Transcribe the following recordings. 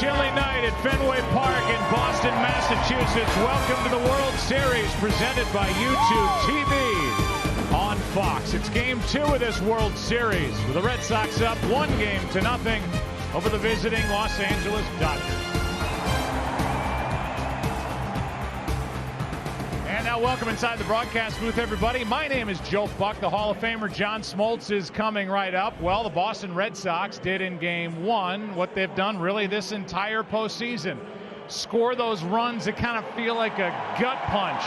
chilly night at Fenway Park in Boston, Massachusetts. Welcome to the World Series presented by YouTube TV on Fox. It's game 2 of this World Series with the Red Sox up 1-0 over the visiting Los Angeles Dodgers. And now welcome inside the broadcast booth, everybody. My name is Joe Buck. The Hall of Famer John Smoltz is coming right up. Well, the Boston Red Sox did in Game 1 what they've done really this entire postseason. Score those runs that kind of feel like a gut punch.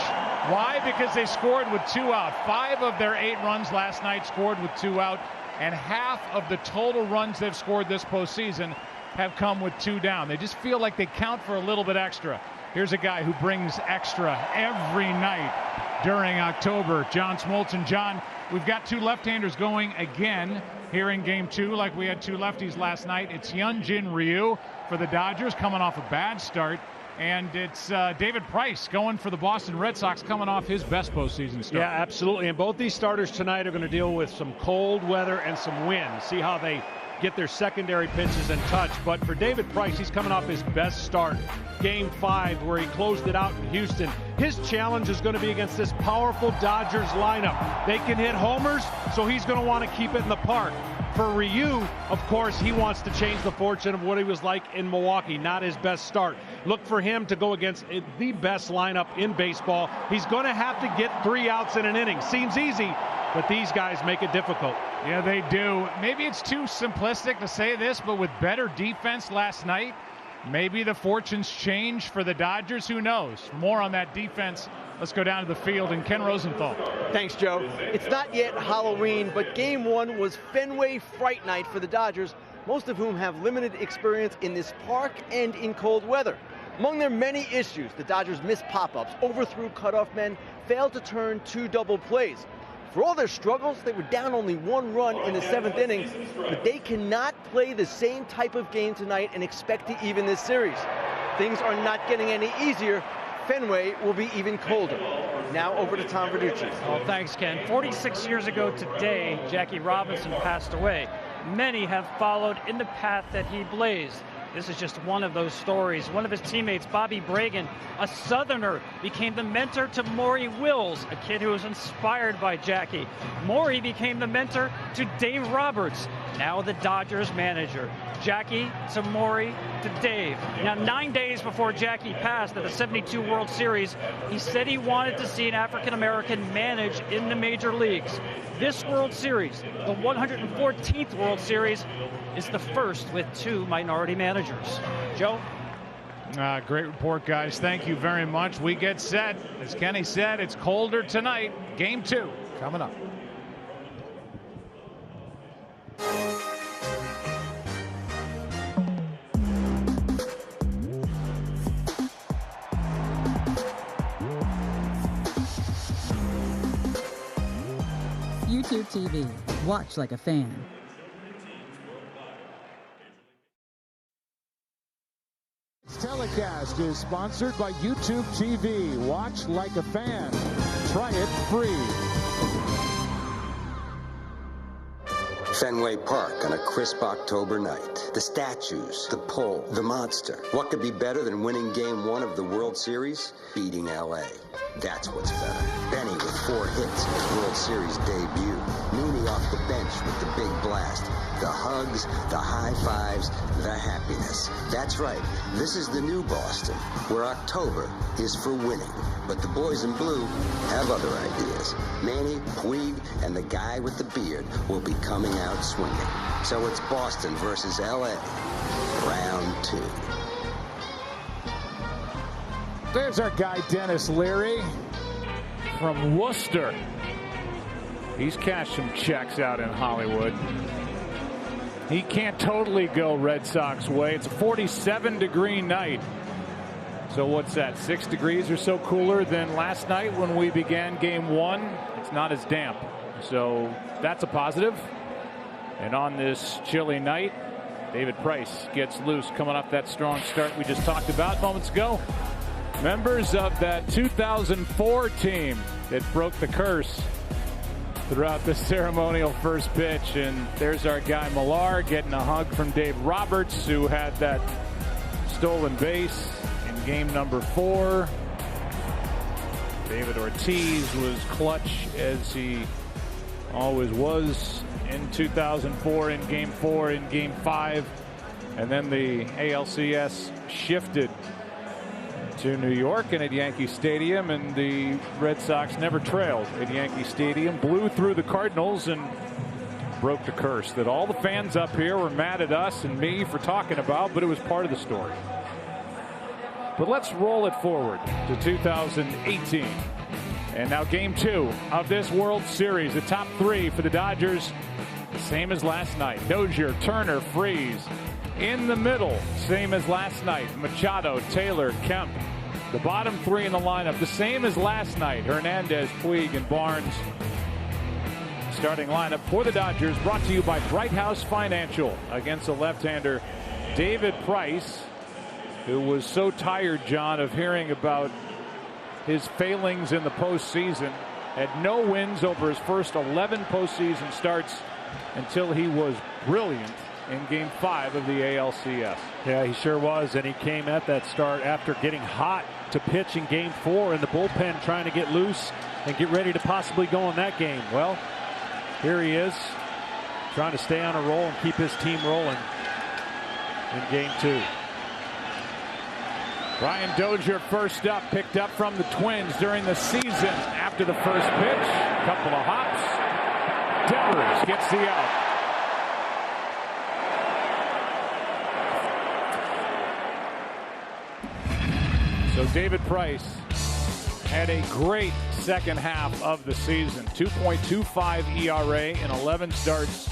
Why? Because they scored with 2 out. 5 of their 8 runs last night scored with 2 out, and half of the total runs they've scored this postseason have come with 2 down. They just feel like they count for a little bit extra. Here's a guy who brings extra every night during October, John Smoltz. And John, we've got 2 left-handers going again here in Game 2 like we had 2 lefties last night. It's Hyunjin Ryu for the Dodgers coming off a bad start. And it's David Price going for the Boston Red Sox coming off his best postseason start. Yeah, absolutely. And both these starters tonight are going to deal with some cold weather and some wind. See how they get their secondary pitches in touch. But for David Price, he's coming off his best start, Game 5, where he closed it out in Houston. His challenge is going to be against this powerful Dodgers lineup. They can hit homers, so he's going to want to keep it in the park. For Ryu, of course, he wants to change the fortune of what he was like in Milwaukee, not his best start. Look for him to go against the best lineup in baseball. He's going to have to get 3 outs in an inning. Seems easy, but these guys make it difficult. Yeah, they do. Maybe it's too simplistic to say this, but with better defense last night, maybe the fortunes change for the Dodgers. Who knows? For more on that defense, let's go down to the field and Ken Rosenthal. Thanks, Joe. It's not yet Halloween, but Game 1 was Fenway Fright Night for the Dodgers, most of whom have limited experience in this park and in cold weather. Among their many issues, the Dodgers missed pop-ups, overthrew cutoff men, failed to turn 2 double plays. For all their struggles, they were down only 1 run in the 7th inning, but they cannot play the same type of game tonight and expect to even this series. Things are not getting any easier. Fenway will be even colder. Now over to Tom Verducci. Well, thanks, Ken. 46 years ago today, Jackie Robinson passed away. Many have followed in the path that he blazed. This is just one of those stories. One of his teammates, Bobby Bragan, a Southerner, became the mentor to Maury Wills, a kid who was inspired by Jackie. Maury became the mentor to Dave Roberts, now the Dodgers manager. Jackie to Maury to Dave. Now, 9 days before Jackie passed at the '72 World Series, he said he wanted to see an African-American manage in the major leagues. This World Series, the 114th World Series, is the first with 2 minority managers. Joe? Great report, guys. Thank you very much. We get set. As Kenny said, it's colder tonight. Game 2 coming up. YouTube TV. Watch like a fan. This telecast is sponsored by YouTube TV. Watch like a fan. Try it free. Fenway Park on a crisp October night. The statues, the pole, the monster. What could be better than winning Game 1 of the World Series? Beating L.A. That's what's better. Benny with 4 hits in his World Series debut. Mooney off the bench with the big blast. The hugs, the high fives, the happiness. That's right. This is the new Boston, where October is for winning. But the boys in blue have other ideas. Manny, Puig, and the guy with the beard will be coming out swinging. So it's Boston versus L.A. Round 2. There's our guy, Dennis Leary, from Worcester. He's cashed some checks out in Hollywood. He can't totally go Red Sox way. It's a 47-degree night. So what's that, 6 degrees or so cooler than last night when we began Game 1? It's not as damp. So that's a positive. And on this chilly night, David Price gets loose coming off that strong start we just talked about moments ago. Members of that 2004 team that broke the curse throughout the ceremonial first pitch. And there's our guy Millar getting a hug from Dave Roberts, who had that stolen base in game number 4. David Ortiz was clutch as he always was in 2004 in game 4, in game 5. And then the ALCS shifted to New York and at Yankee Stadium, and the Red Sox never trailed at Yankee Stadium, blew through the Cardinals and broke the curse that all the fans up here were mad at us and me for talking about, but it was part of the story. But let's roll it forward to 2018. And now game 2 of this World Series. The top 3 for the Dodgers, same as last night. Dozier, Turner, Freese. In the middle, same as last night. Machado, Taylor, Kemp. The bottom 3 in the lineup, the same as last night. Hernandez, Puig, and Barnes. Starting lineup for the Dodgers, brought to you by Bright House Financial against the left-hander David Price, who was so tired, John, of hearing about his failings in the postseason. Had no wins over his first 11 postseason starts until he was brilliant in game 5 of the ALCS. Yeah, he sure was, and he came at that start after getting hot to pitch in game 4 in the bullpen, trying to get loose and get ready to possibly go in that game. Well, here he is, trying to stay on a roll and keep his team rolling in game 2. Brian Dozier first up, picked up from the Twins during the season after the first pitch. Couple of hops. Devers gets the out. So David Price had a great second half of the season. 2.25 ERA in 11 starts.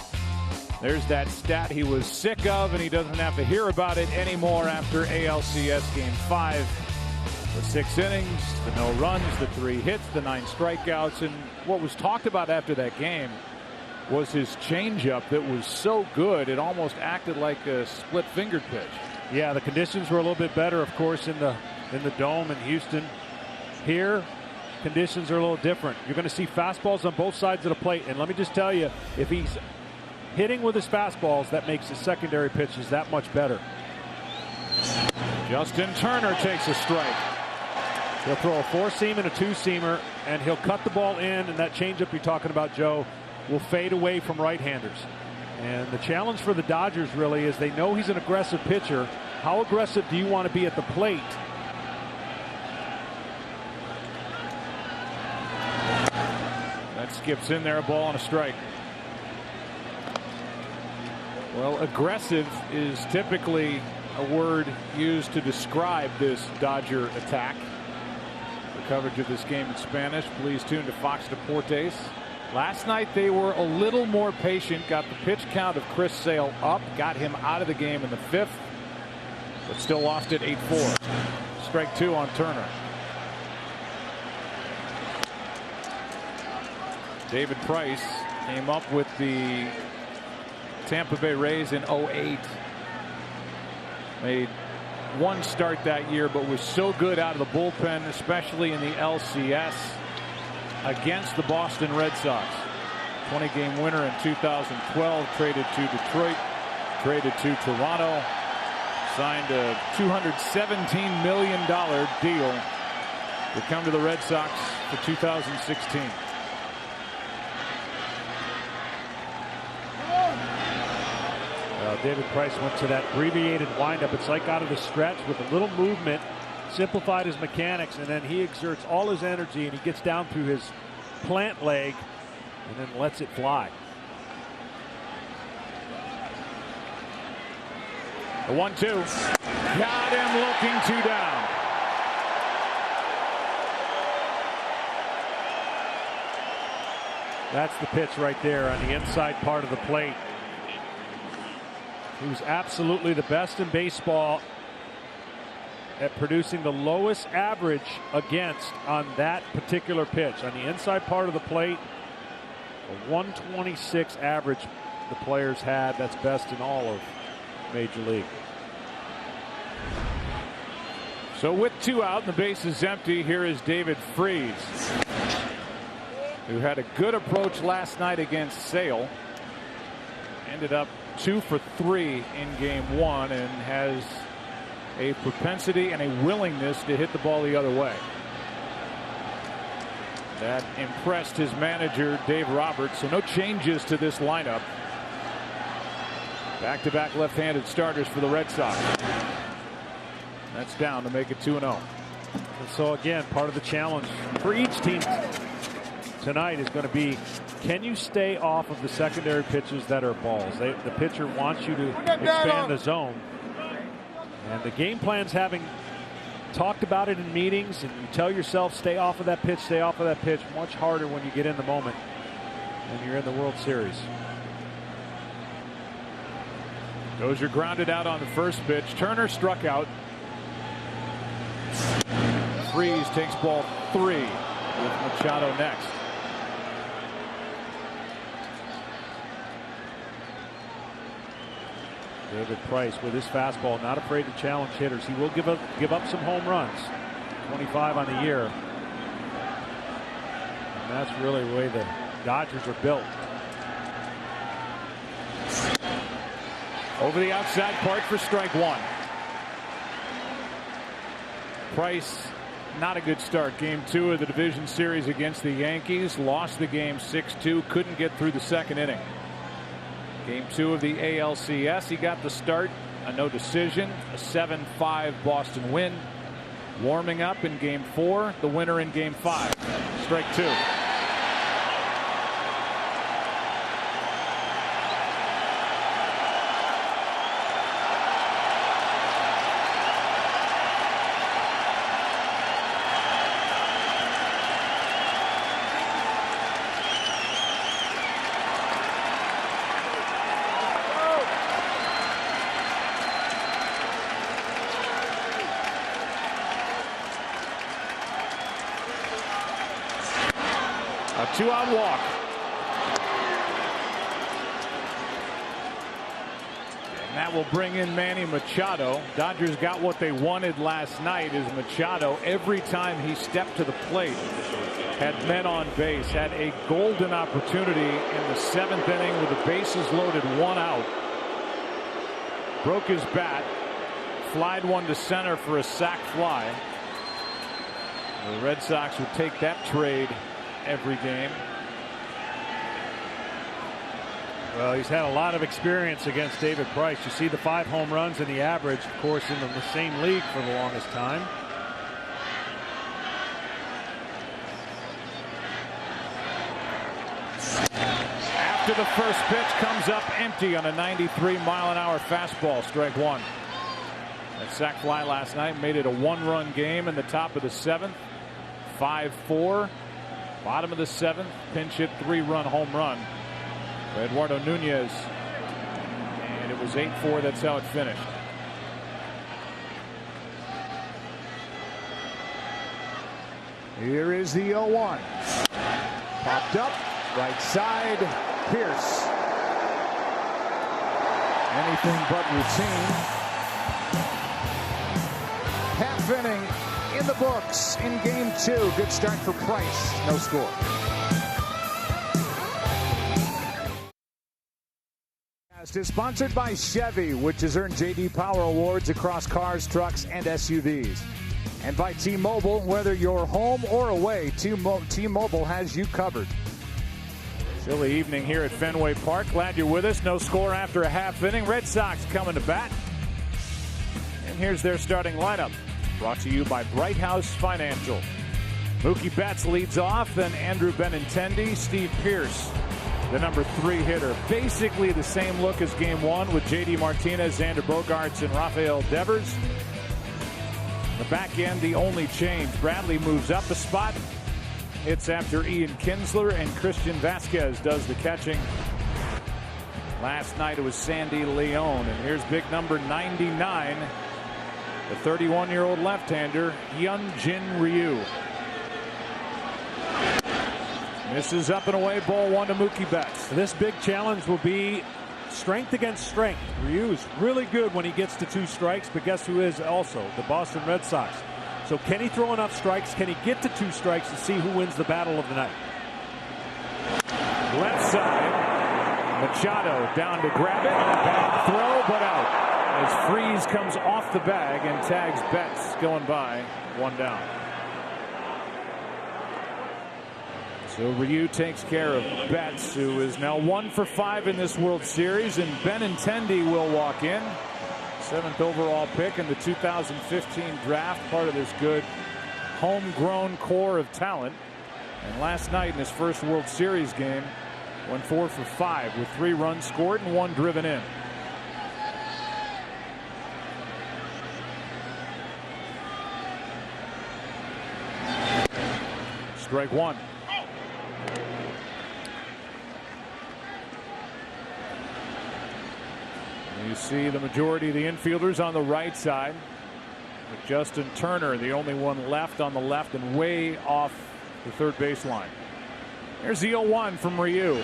There's that stat he was sick of, and he doesn't have to hear about it anymore after ALCS Game 5. The 6 innings, the no runs, the 3 hits, the 9 strikeouts. And what was talked about after that game was his changeup that was so good it almost acted like a split-fingered pitch. Yeah, the conditions were a little bit better, of course, in the Dome in Houston. Here, conditions are a little different. You're going to see fastballs on both sides of the plate. And let me just tell you, if he's hitting with his fastballs, that makes his secondary pitches that much better. Justin Turner takes a strike. He'll throw a 4-seam and a 2-seamer, and he'll cut the ball in, and that changeup you're talking about, Joe, will fade away from right-handers. And the challenge for the Dodgers really is they know he's an aggressive pitcher. How aggressive do you want to be at the plate? That skips in there, a ball and a strike. Well, aggressive is typically a word used to describe this Dodger attack. For coverage of this game in Spanish, please tune to Fox Deportes. Last night they were a little more patient, got the pitch count of Chris Sale up, got him out of the game in the 5th, but still lost it 8-4. Strike 2 on Turner. David Price came up with the Tampa Bay Rays in 08. Made one start that year, but was so good out of the bullpen, especially in the LCS against the Boston Red Sox. 20-game winner in 2012, traded to Detroit, traded to Toronto, signed a $217 million deal to come to the Red Sox for 2016. David Price went to that abbreviated windup. It's like out of the stretch with a little movement, simplified his mechanics, and then he exerts all his energy and he gets down through his plant leg and then lets it fly. The 1-2. Got him looking 2 down. That's the pitch right there on the inside part of the plate. He was absolutely the best in baseball at producing the lowest average against on that particular pitch. On the inside part of the plate, a 126 average the players had. That's best in all of Major League. So with 2 out and the base is empty, here is David Freese, who had a good approach last night against Sale. Ended up 2 for 3 in game 1 and has a propensity and a willingness to hit the ball the other way. That impressed his manager, Dave Roberts. So no changes to this lineup. Back-to-back left-handed starters for the Red Sox. That's down to make it 2-0. And so again, part of the challenge for each team tonight is going to be, can you stay off of the secondary pitches that are balls? The pitcher wants you to expand the zone. And the game plan's having talked about it in meetings, and you tell yourself, stay off of that pitch, stay off of that pitch. Much harder when you get in the moment and you're in the World Series. Dozier grounded out on the first pitch. Turner struck out. Freeze takes ball 3 with Machado next. David Price with his fastball, not afraid to challenge hitters. He will give up some home runs. 25 on the year. And that's really the way the Dodgers are built. Over the outside part for strike 1. Price, not a good start. Game 2 of the division series against the Yankees. Lost the game 6-2. Couldn't get through the second inning. Game 2 of the ALCS. He got the start. A no decision. A 7-5 Boston win. Warming up in Game 4. The winner in Game 5. Strike 2. A 2-out walk. And that will bring in Manny Machado. Dodgers got what they wanted last night, as Machado, every time he stepped to the plate, had men on base, had a golden opportunity in the 7th inning with the bases loaded, 1 out. Broke his bat, flied one to center for a sac fly. The Red Sox would take that trade every game. Well, he's had a lot of experience against David Price. You see the 5 home runs in the average, of course, in the same league for the longest time. After the first pitch comes up empty on a 93-mile-an-hour fastball. Strike 1. That sac fly last night made it a 1-run game in the top of the 7th. 5-4. Bottom of the 7th, pinch hit 3-run home run for Eduardo Nunez. And it was 8-4. That's how it finished. Here is the 0-1. Popped up, right side, Pierce. Anything but routine. Half inning in the books in Game 2. Good start for Price. No score. Is sponsored by Chevy, which has earned J.D. Power awards across cars, trucks, and SUVs. And by T-Mobile, whether you're home or away, T-Mobile has you covered. Chilly evening here at Fenway Park. Glad you're with us. No score after a half inning. Red Sox coming to bat. And here's their starting lineup. Brought to you by Bright House Financial. Mookie Betts leads off, then Andrew Benintendi, Steve Pearce, the number 3 hitter. Basically the same look as Game 1 with J.D. Martinez, Xander Bogaerts, and Rafael Devers. The back end, the only change. Bradley moves up a spot. It's after Ian Kinsler, and Christian Vasquez does the catching. Last night it was Sandy Leon, and here's big number 99. The 31-year-old left-hander, Hyun-Jin Ryu. Misses up and away, ball 1 to Mookie Betts. This big challenge will be strength against strength. Ryu is really good when he gets to 2 strikes, but guess who is also? The Boston Red Sox. So can he throw enough strikes? Can he get to 2 strikes to see who wins the battle of the night? Left side, Machado down to grab it. Bad throw, but out. as Freeze comes off the bag and tags Betts going by, 1 down. So Ryu takes care of Betts, who is now 1 for 5 in this World Series, and Benintendi will walk in. 7th overall pick in the 2015 draft, part of this good homegrown core of talent. And last night in his first World Series game, went 4 for 5 with 3 runs scored and 1 driven in. Strike 1. You see the majority of the infielders on the right side, with Justin Turner the only one left on the left and way off the third baseline. There's the 0-1 from Ryu.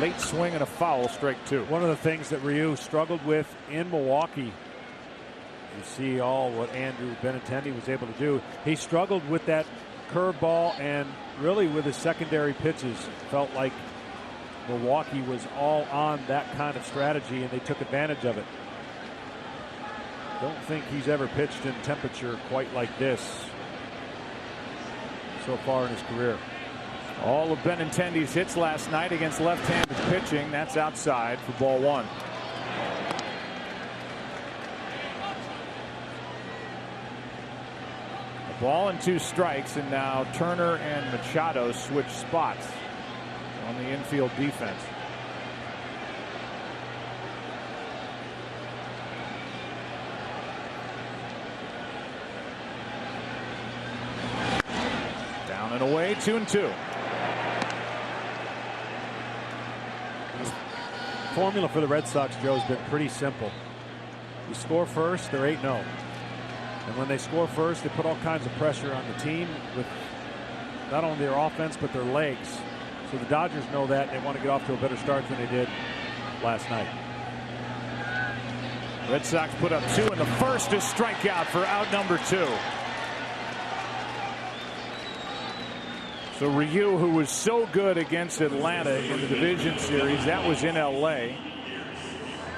Late swing and a foul, strike 2. One of the things that Ryu struggled with in Milwaukee, you see all what Andrew Benintendi was able to do. He struggled with that curveball and really with his secondary pitches. Felt like Milwaukee was all on that kind of strategy, and they took advantage of it. Don't think he's ever pitched in temperature quite like this so far in his career. All of Benintendi's hits last night against left-handed pitching. That's outside for ball 1. A ball and 2 strikes, and now Turner and Machado switch spots on the infield defense. Down and away, 2-2. Formula for the Red Sox, Joe, has been pretty simple. You score first, they're 8-0. And when they score first, they put all kinds of pressure on the team with not only their offense but their legs. So the Dodgers know that. They want to get off to a better start than they did last night. Red Sox put up 2 in the first, a strikeout for out number 2. So Ryu, who was so good against Atlanta in the division series, that was in LA.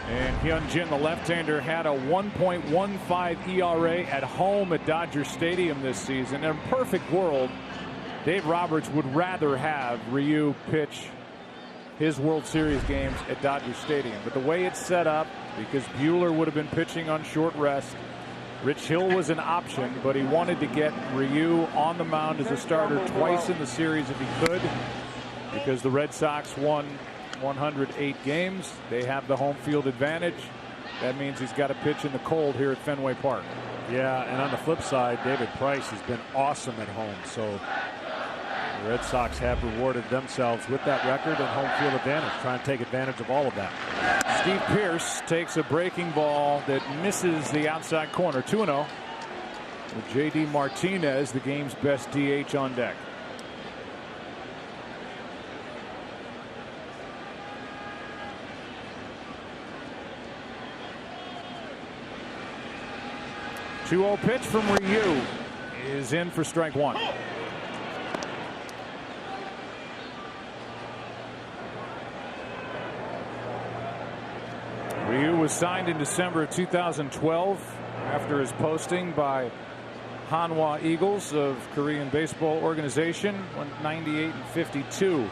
And Hyunjin, the left-hander, had a 1.15 ERA at home at Dodger Stadium this season. In a perfect world, Dave Roberts would rather have Ryu pitch his World Series games at Dodger Stadium. But the way it's set up, because Buehler would have been pitching on short rest, Rich Hill was an option, but he wanted to get Ryu on the mound as a starter twice in the series if he could, because the Red Sox won 108 games. They have the home field advantage. That means he's got to pitch in the cold here at Fenway Park. Yeah, and on the flip side, David Price has been awesome at home. So the Red Sox have rewarded themselves with that record and home field advantage, trying to take advantage of all of that. Steve Pearce takes a breaking ball that misses the outside corner. 2-0. With J.D. Martinez, the game's best DH, on deck. Two-0 pitch from Ryu is in for strike 1. Ryu was signed in December of 2012 after his posting by Hanwha Eagles of Korean Baseball Organization. Went 98-52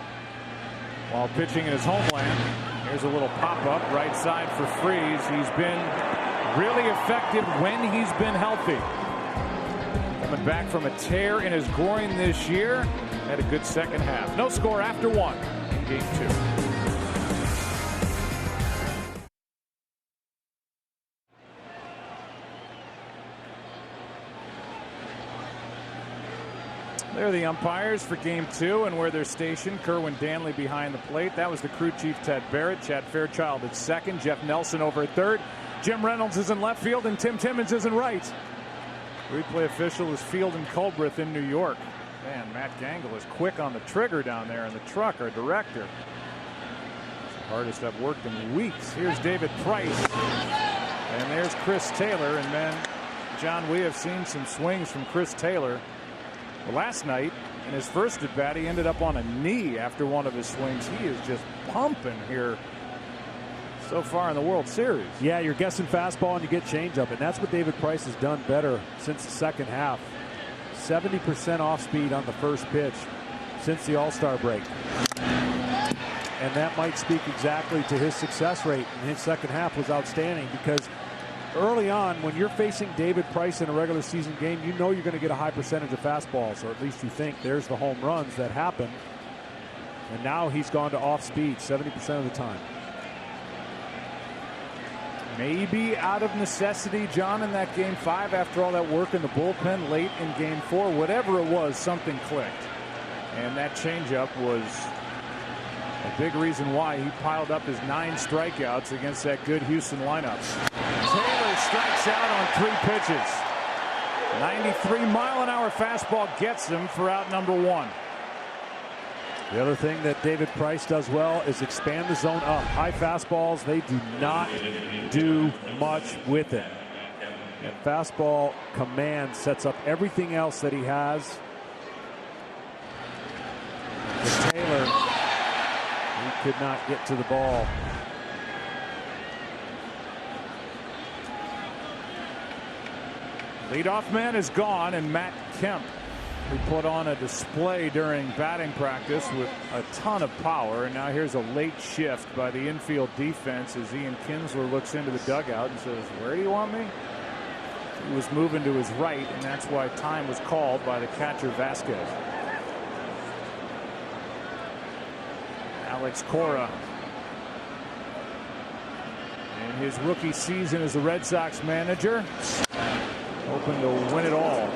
while pitching in his homeland. Here's a little pop-up right side for Freeze. He's been really effective when he's been healthy. Coming back from a tear in his groin this year. Had a good second half. No score after 1 in game 2. They're the umpires for game 2, and where they're stationed, Kerwin Danley behind the plate. That was the crew chief, Ted Barrett. Chad Fairchild at second. Jeff Nelson over at third. Jim Reynolds is in left field, and Tim Timmons is in right. Replay official is Field and Culbreth in New York. Man, Matt Gangle is quick on the trigger down there in the truck, our director. It's the hardest I've worked in weeks. Here's David Price. And there's Chris Taylor. And then, John, we have seen some swings from Chris Taylor. Well, last night, in his first at bat, he ended up on a knee after one of his swings. He is just pumping here. so far in the World Series. Yeah, you're guessing fastball and you get changeup, and that's what David Price has done better since the second half. 70% off speed on the first pitch since the All-Star break. And that might speak exactly to his success rate. And his second half was outstanding because early on, when you're facing David Price in a regular season game, you know you're going to get a high percentage of fastballs, or at least you think there's the home runs that happen. And now he's gone to off speed 70% of the time. Maybe out of necessity, John, in that Game 5, after all that work in the bullpen late in Game 4, whatever it was, something clicked. And that changeup was a big reason why he piled up his 9 strikeouts against that good Houston lineup. Taylor strikes out on 3 pitches. 93-mile-an-hour fastball gets him for out number 1. The other thing that David Price does well is expand the zone up. High fastballs, they do not do much with it. And fastball command sets up everything else that he has. But Taylor, he could not get to the ball. Leadoff man is gone, and Matt Kemp, who put on a display during batting practice with a ton of power. And now here's a late shift by the infield defense as Ian Kinsler looks into the dugout and says, "Where do you want me?" He was moving to his right, and that's why time was called by the catcher Vasquez. Alex Cora, in his rookie season as a Red Sox manager, hoping to win it all,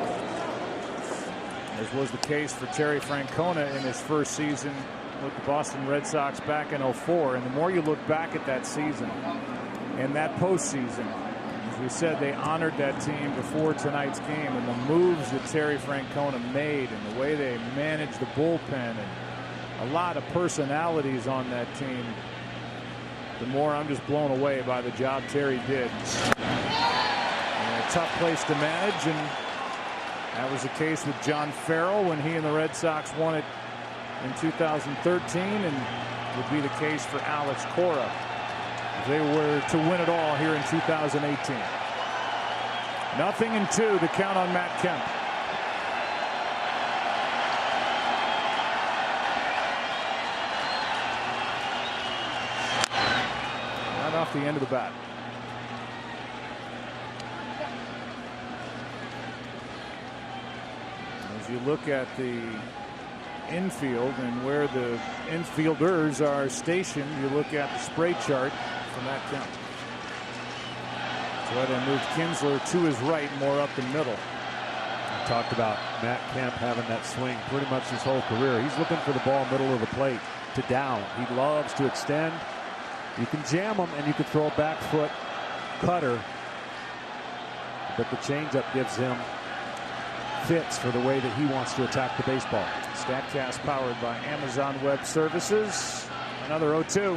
as was the case for Terry Francona in his first season with the Boston Red Sox back in '04. And the more you look back at that season and that postseason, as we said, they honored that team before tonight's game, and the moves that Terry Francona made and the way they managed the bullpen and a lot of personalities on that team, the more I'm just blown away by the job Terry did. And a tough place to manage, and that was the case with John Farrell when he and the Red Sox won it in 2013, and would be the case for Alex Cora if they were to win it all here in 2018. 0-2 to count on Matt Kemp. Right off the end of the bat. As you look at the infield and where the infielders are stationed, you look at the spray chart from Matt Kemp. So they moved Kinsler to his right, more up the middle. I talked about Matt Kemp having that swing pretty much his whole career. He's looking for the ball middle of the plate to down. He loves to extend. You can jam him and you can throw a back foot cutter, but the changeup gives him fits for the way that he wants to attack the baseball. StatCast powered by Amazon Web Services. Another 0-2.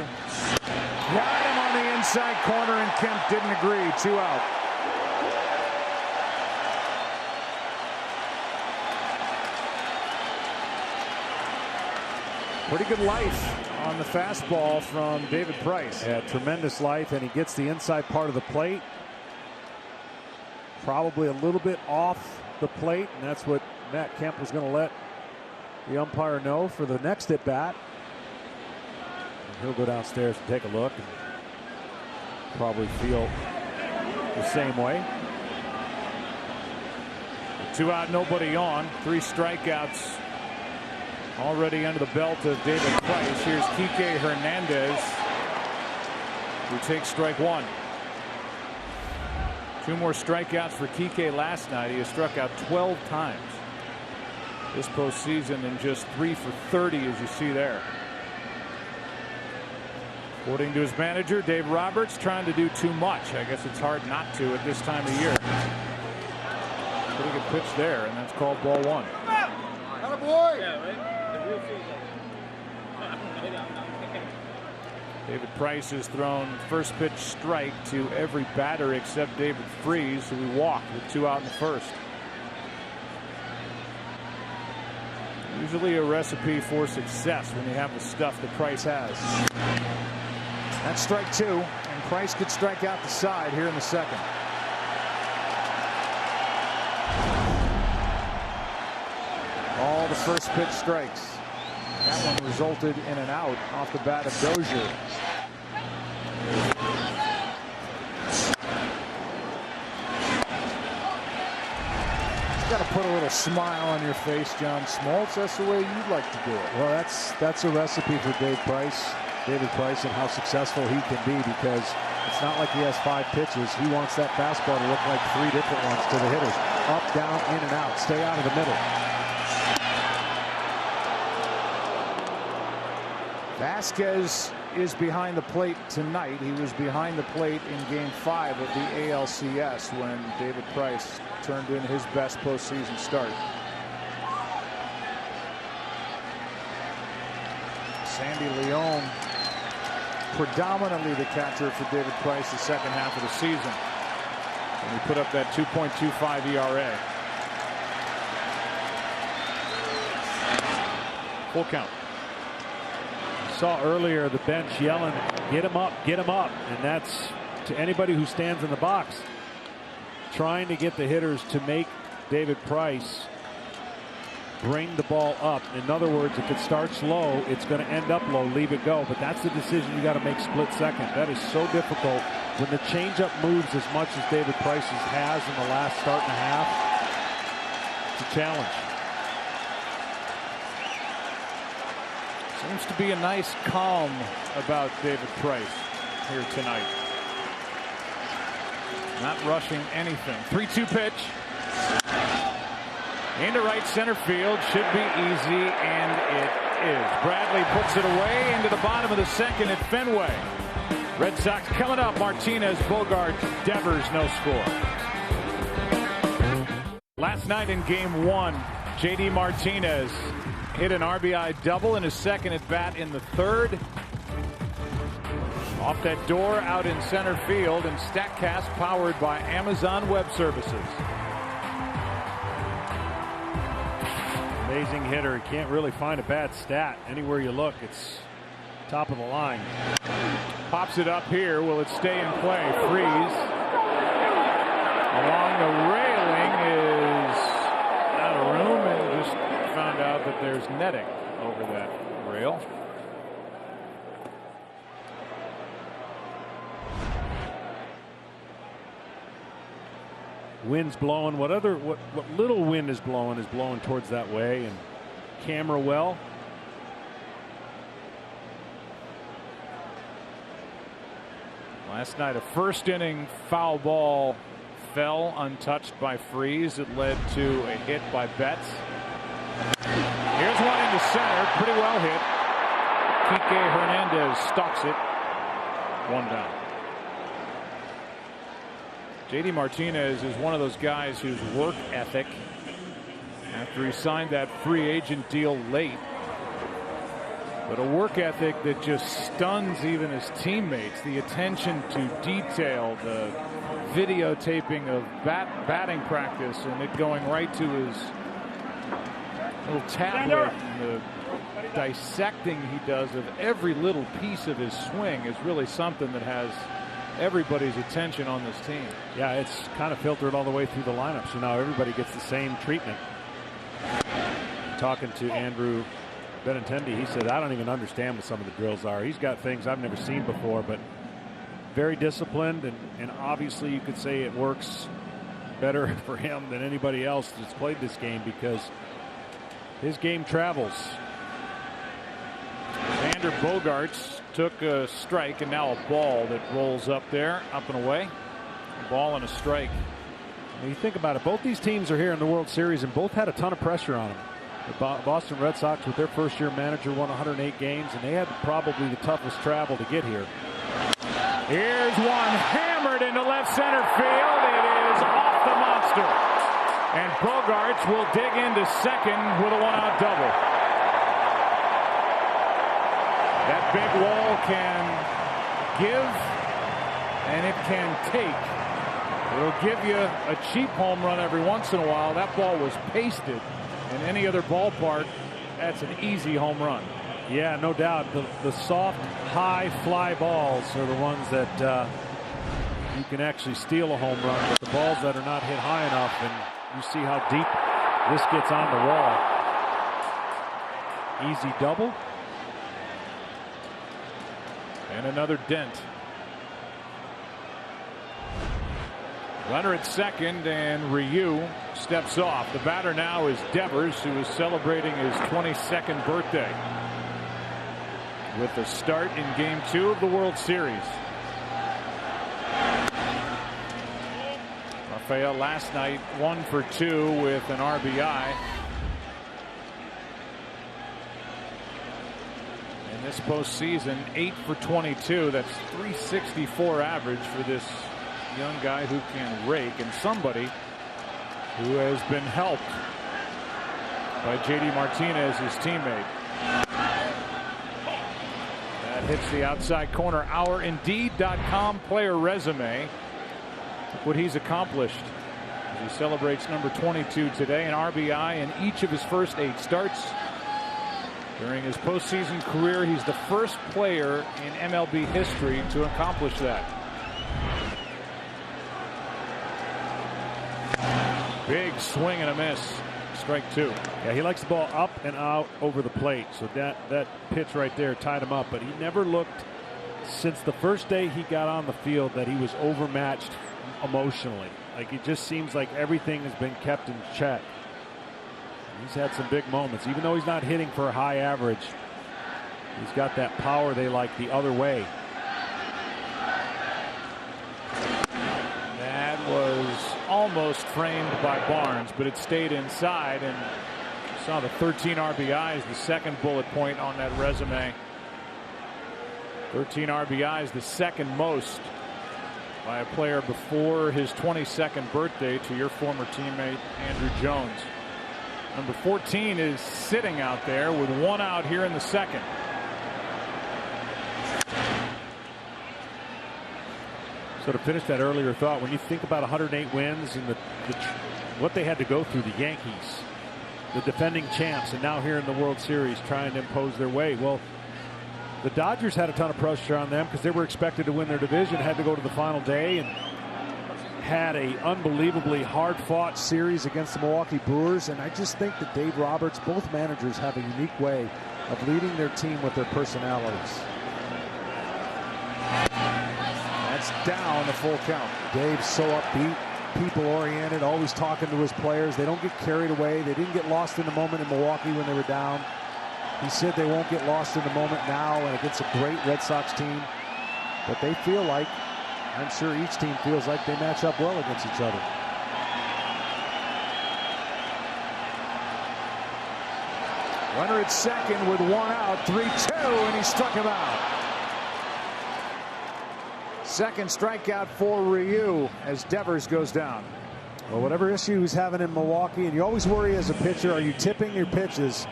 Got him on the inside corner, and Kemp didn't agree. 2 out. Pretty good life on the fastball from David Price. Yeah, tremendous life, and he gets the inside part of the plate. Probably a little bit off the plate, and that's what Matt Kemp was going to let the umpire know for the next at bat. He'll go downstairs and take a look and probably feel the same way. 2 out, nobody on. 3 strikeouts already under the belt of David Price. Here's Kike Hernandez, who takes strike 1. 2 more strikeouts for Kike last night. He has struck out 12 times this postseason, and just 3 for 30, as you see there. According to his manager, Dave Roberts, trying to do too much. I guess it's hard not to at this time of year. Pretty good pitch there, and that's called ball 1. David Price has thrown first pitch strike to every batter except David Freese, who he walked with 2 out in the first. Usually a recipe for success when you have the stuff that Price has. That's strike 2. And Price could strike out the side here in the second. All the first pitch strikes. That one resulted in an out off the bat of Dozier. Got to put a little smile on your face, John Smoltz. That's the way you'd like to do it. Well, that's a recipe for David Price, and how successful he can be, because it's not like he has 5 pitches. He wants that fastball to look like 3 different ones to the hitters. Up, down, in and out. Stay out of the middle. Vasquez is behind the plate tonight. He was behind the plate in Game 5 of the ALCS when David Price turned in his best postseason start. Sandy Leon, predominantly the catcher for David Price the second half of the season. And he put up that 2.25 ERA. Full count. Saw earlier the bench yelling, get him up, get him up. And that's to anybody who stands in the box, trying to get the hitters to make David Price bring the ball up. In other words, if it starts low, it's going to end up low, leave it go. But that's the decision you got to make split second. That is so difficult when the changeup moves as much as David Price's has in the last start and a half. It's a challenge. Seems to be a nice calm about David Price here tonight. Not rushing anything. 3-2 pitch. Into right center field. Should be easy, and it is. Bradley puts it away into the bottom of the second at Fenway. Red Sox coming up. Martinez, Bogart, Devers, no score. Last night in Game 1, J.D. Martinez hit an RBI double in his second at bat in the third. Off that door out in center field, and StatCast powered by Amazon Web Services. Amazing hitter. Can't really find a bad stat. Anywhere you look, it's top of the line. Pops it up here. Will it stay in play? Freeze. Along the railing is out of room, and just found out that there's netting over that rail. Wind's blowing. What little wind is blowing towards that way, and camera well. Last night, a first inning foul ball fell untouched by Freeze. It led to a hit by Betts. Here's one into center, pretty well hit. Kike Hernandez stalks it. One down. J.D. Martinez is one of those guys whose work ethic, after he signed that free agent deal late, but a work ethic that just stuns even his teammates. The attention to detail, the videotaping of batting practice, and it going right to his little tablet, and the dissecting he does of every little piece of his swing is really something that has everybody's attention on this team. Yeah, it's kind of filtered all the way through the lineup, so now everybody gets the same treatment. Talking to Andrew Benintendi, he said, I don't even understand what some of the drills are. He's got things I've never seen before, but very disciplined, and obviously you could say it works better for him than anybody else that's played this game, because his game travels. Xander Bogaerts took a strike, and now a ball that rolls up there, up and away. A ball and a strike. When you think about it, both these teams are here in the World Series, and both had a ton of pressure on them. The Boston Red Sox, with their first-year manager, won 108 games, and they had probably the toughest travel to get here. Here's one hammered into left center field. It is off the monster. And Bogaerts will dig into second with a one-out double. That big wall can give, and it can take. It'll give you a cheap home run every once in a while. That ball was pasted. In any other ballpark, that's an easy home run. Yeah, no doubt. The soft, high fly balls are the ones that you can actually steal a home run, but the balls that are not hit high enough, and you see how deep this gets on the wall. Easy double. And another dent. Runner at second, and Ryu steps off. The batter now is Devers, who is celebrating his 22nd birthday with the start in Game 2 of the World Series. Rafael last night 1 for 2 with an RBI. In this postseason, 8 for 22. That's .364 average for this young guy who can rake, and somebody who has been helped by JD Martinez, his teammate. That hits the outside corner. Our Indeed.com player resume. What he's accomplished as he celebrates number 22 today, an RBI in each of his first 8 starts. During his postseason career, he's the first player in MLB history to accomplish that. Big swing and a miss. Strike 2. Yeah, he likes the ball up and out over the plate. So that pitch right there tied him up. But he never looked, since the first day he got on the field, that he was overmatched emotionally. Like, it just seems like everything has been kept in check. He's had some big moments. Even though he's not hitting for a high average, he's got that power they like the other way. That was almost framed by Barnes, but it stayed inside, and you saw the 13 RBIs, the second bullet point on that resume. 13 RBIs, the second most by a player before his 22nd birthday to your former teammate Andrew Jones. Number 14 is sitting out there with 1 out here in the second. So to finish that earlier thought, when you think about 108 wins and what they had to go through, the Yankees, the defending champs, and now here in the World Series trying to impose their way. Well, the Dodgers had a ton of pressure on them because they were expected to win their division, had to go to the final day, and had a unbelievably hard-fought series against the Milwaukee Brewers. And I just think that Dave Roberts, both managers, have a unique way of leading their team with their personalities. That's down, a full count. Dave's so upbeat, people-oriented, always talking to his players. They don't get carried away. They didn't get lost in the moment in Milwaukee when they were down. He said they won't get lost in the moment now and against a great Red Sox team. But they feel like, I'm sure each team feels like they match up well against each other. Runner at second with 1 out, 3-2, and he struck him out. Second strikeout for Ryu as Devers goes down. Well, whatever issue he's having in Milwaukee, and you always worry as a pitcher, are you tipping your pitches?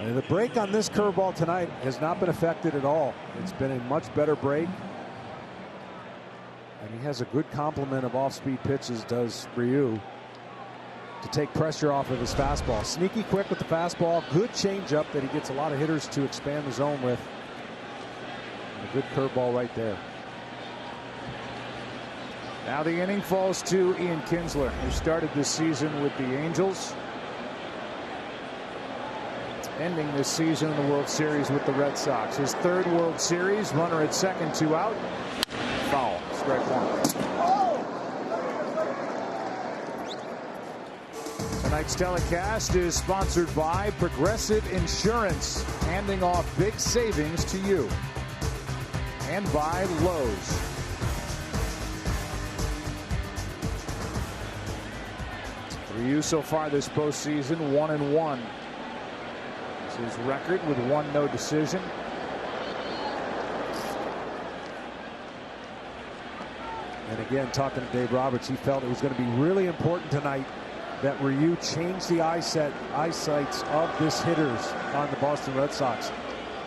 The break on this curveball tonight has not been affected at all. It's been a much better break. And he has a good complement of off-speed pitches, does Ryu, to take pressure off of his fastball. Sneaky quick with the fastball. Good changeup that he gets a lot of hitters to expand the zone with. A good curveball right there. Now the inning falls to Ian Kinsler, who started this season with the Angels, ending this season in the World Series with the Red Sox. His 3rd World Series. Runner at second, 2 out. Foul. Strike 1. Tonight's telecast is sponsored by Progressive Insurance, handing off big savings to you, and by Lowe's. Ryu so far this postseason, 1-1. It's his record with 1 no decision. And again, talking to Dave Roberts, he felt it was going to be really important tonight that Ryu change the eyesights of this hitters on the Boston Red Sox.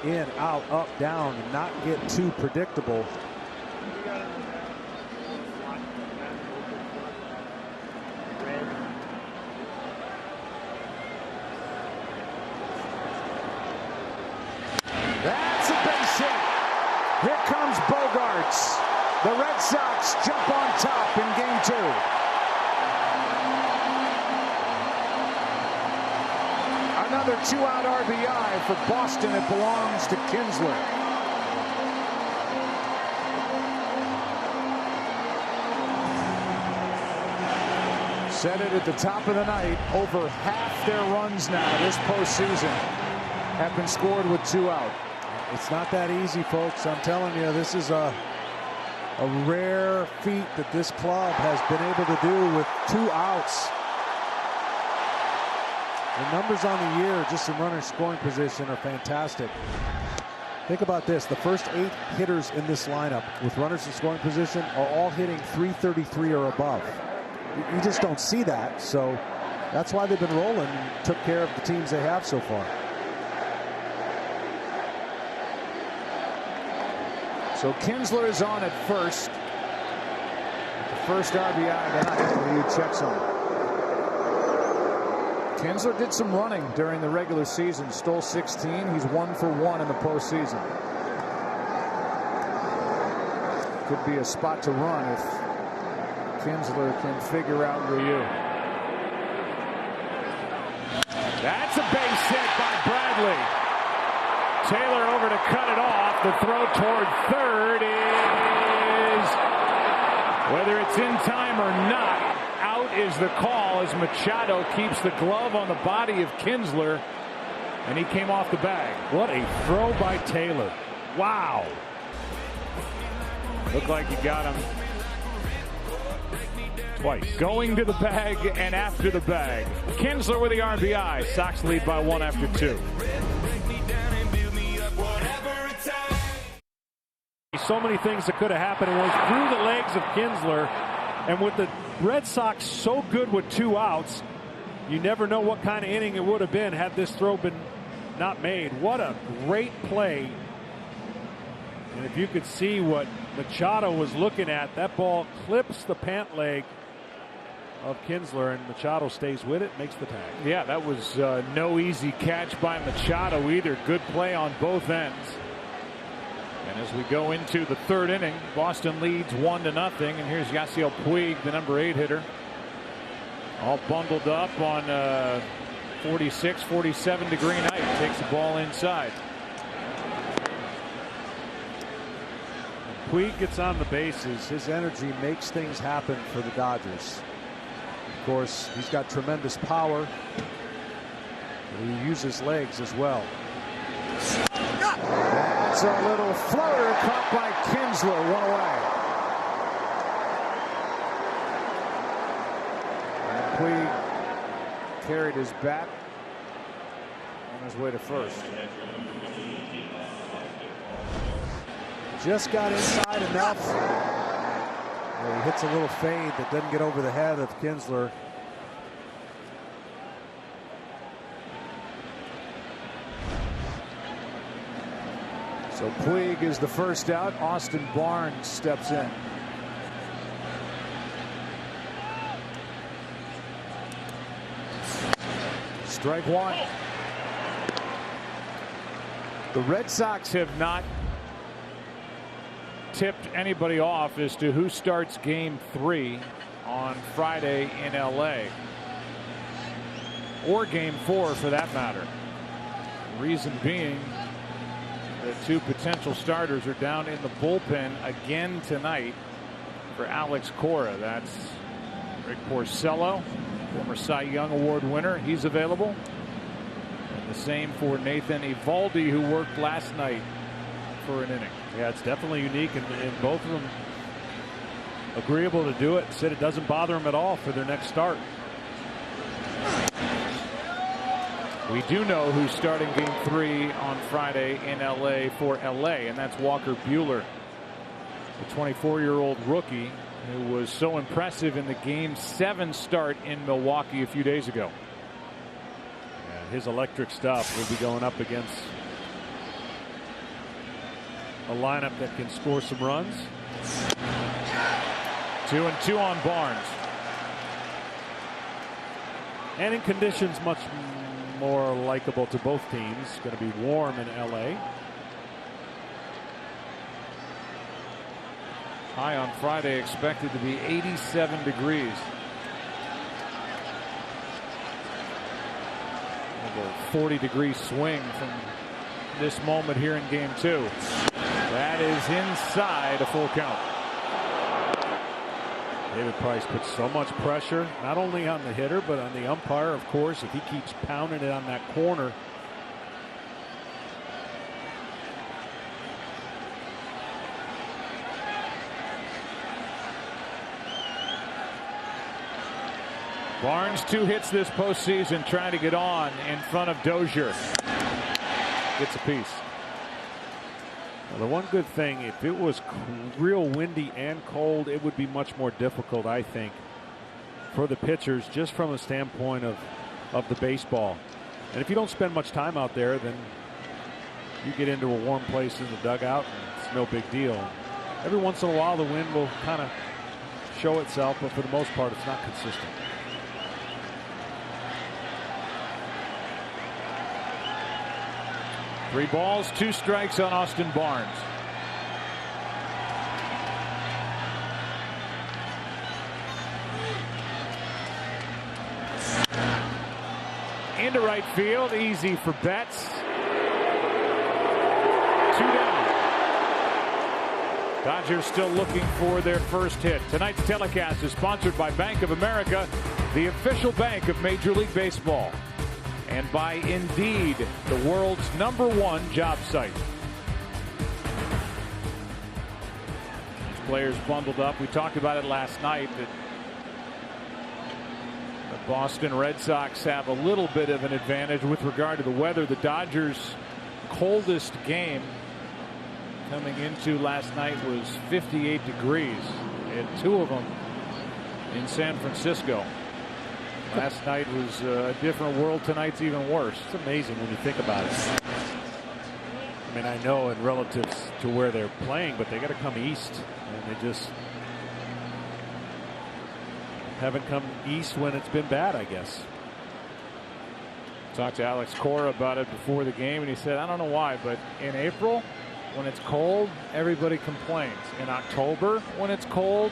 In, out, up, down, and not get too predictable. Here comes Bogarts. The Red Sox jump on top in game 2. Another 2-out RBI for Boston. It belongs to Kinsler. Said it at the top of the night. Over half their runs now this postseason have been scored with 2 out. It's not that easy, folks. I'm telling you, this is a rare feat that this club has been able to do with 2 outs. The numbers on the year, just in runner scoring position, are fantastic. Think about this. The first 8 hitters in this lineup with runners in scoring position are all hitting .333 or above. You just don't see that, so that's why they've been rolling and took care of the teams they have so far. So Kinsler is on at first. The first RBI of the night. He checks on. Kinsler did some running during the regular season. Stole 16. He's 1 for 1 in the postseason. Could be a spot to run if Kinsler can figure out Ryu. That's a base hit by Bradley. Taylor over to cut it off. The throw toward third is, whether it's in time or not, out is the call as Machado keeps the glove on the body of Kinsler, and he came off the bag. What a throw by Taylor. Wow. Looked like he got him twice. Going to the bag and after the bag. Kinsler with the RBI. Sox lead by 1 after 2. So many things that could have happened. It was through the legs of Kinsler, and with the Red Sox so good with 2 outs, you never know what kind of inning it would have been had this throw been not made. What a great play. And if you could see what Machado was looking at, that ball clips the pant leg of Kinsler, and Machado stays with it, makes the tag. Yeah, that was no easy catch by Machado either. Good play on both ends. And as we go into the 3rd inning, Boston leads 1-0. And here's Yasiel Puig, the number 8 hitter. All bundled up on 46, 47 degree night. Takes the ball inside. When Puig gets on the bases, his energy makes things happen for the Dodgers. Of course, he's got tremendous power. He uses legs as well. That's a little floater caught by Kinsler. 1 away. And Puig carried his bat on his way to first. Just got inside enough. Well, he hits a little fade that doesn't get over the head of Kinsler. So Puig is the first out. Austin Barnes steps in. Strike 1. The Red Sox have not tipped anybody off as to who starts game 3 on Friday in LA, or game 4 for that matter. Reason being, the 2 potential starters are down in the bullpen again tonight for Alex Cora. That's Rick Porcello, former Cy Young Award winner. He's available. And the same for Nathan Eovaldi, who worked last night for an inning. Yeah, it's definitely unique, and both of them agreeable to do it. Said it doesn't bother them at all for their next start. We do know who's starting game 3 on Friday in LA for LA, and that's Walker Buehler, the 24-year-old rookie who was so impressive in the game 7 start in Milwaukee a few days ago. Yeah, his electric stuff will be going up against a lineup that can score some runs. 2-2 on Barnes. And in conditions much more likable to both teams. Going to be warm in LA. High on Friday expected to be 87 degrees. A 40-degree swing from this moment here in game 2. That is inside a full count. David Price puts so much pressure, not only on the hitter, but on the umpire, of course, if he keeps pounding it on that corner. Barnes 2 hits this postseason, trying to get on in front of Dozier. Gets a piece. Well, the one good thing, if it was real windy and cold, it would be much more difficult, I think, for the pitchers, just from a standpoint of the baseball. And if you don't spend much time out there, then you get into a warm place in the dugout, and it's no big deal. Every once in a while, the wind will kind of show itself, but for the most part, it's not consistent. Three balls, 2 strikes on Austin Barnes. Into right field, easy for Betts. 2 down. Dodgers still looking for their first hit. Tonight's telecast is sponsored by Bank of America, the official bank of Major League Baseball, and by Indeed, the world's #1 job site. These players bundled up. We talked about it last night that the Boston Red Sox have a little bit of an advantage with regard to the weather. The Dodgers' coldest game coming into last night was 58 degrees, and 2 of them in San Francisco. Last night was a different world. Tonight's even worse. It's amazing when you think about it. I mean, I know in relatives to where they're playing, but they got to come east, and they just haven't come east when it's been bad, I guess. Talked to Alex Cora about it before the game, and he said, I don't know why, but in April, when it's cold, everybody complains. In October, when it's cold,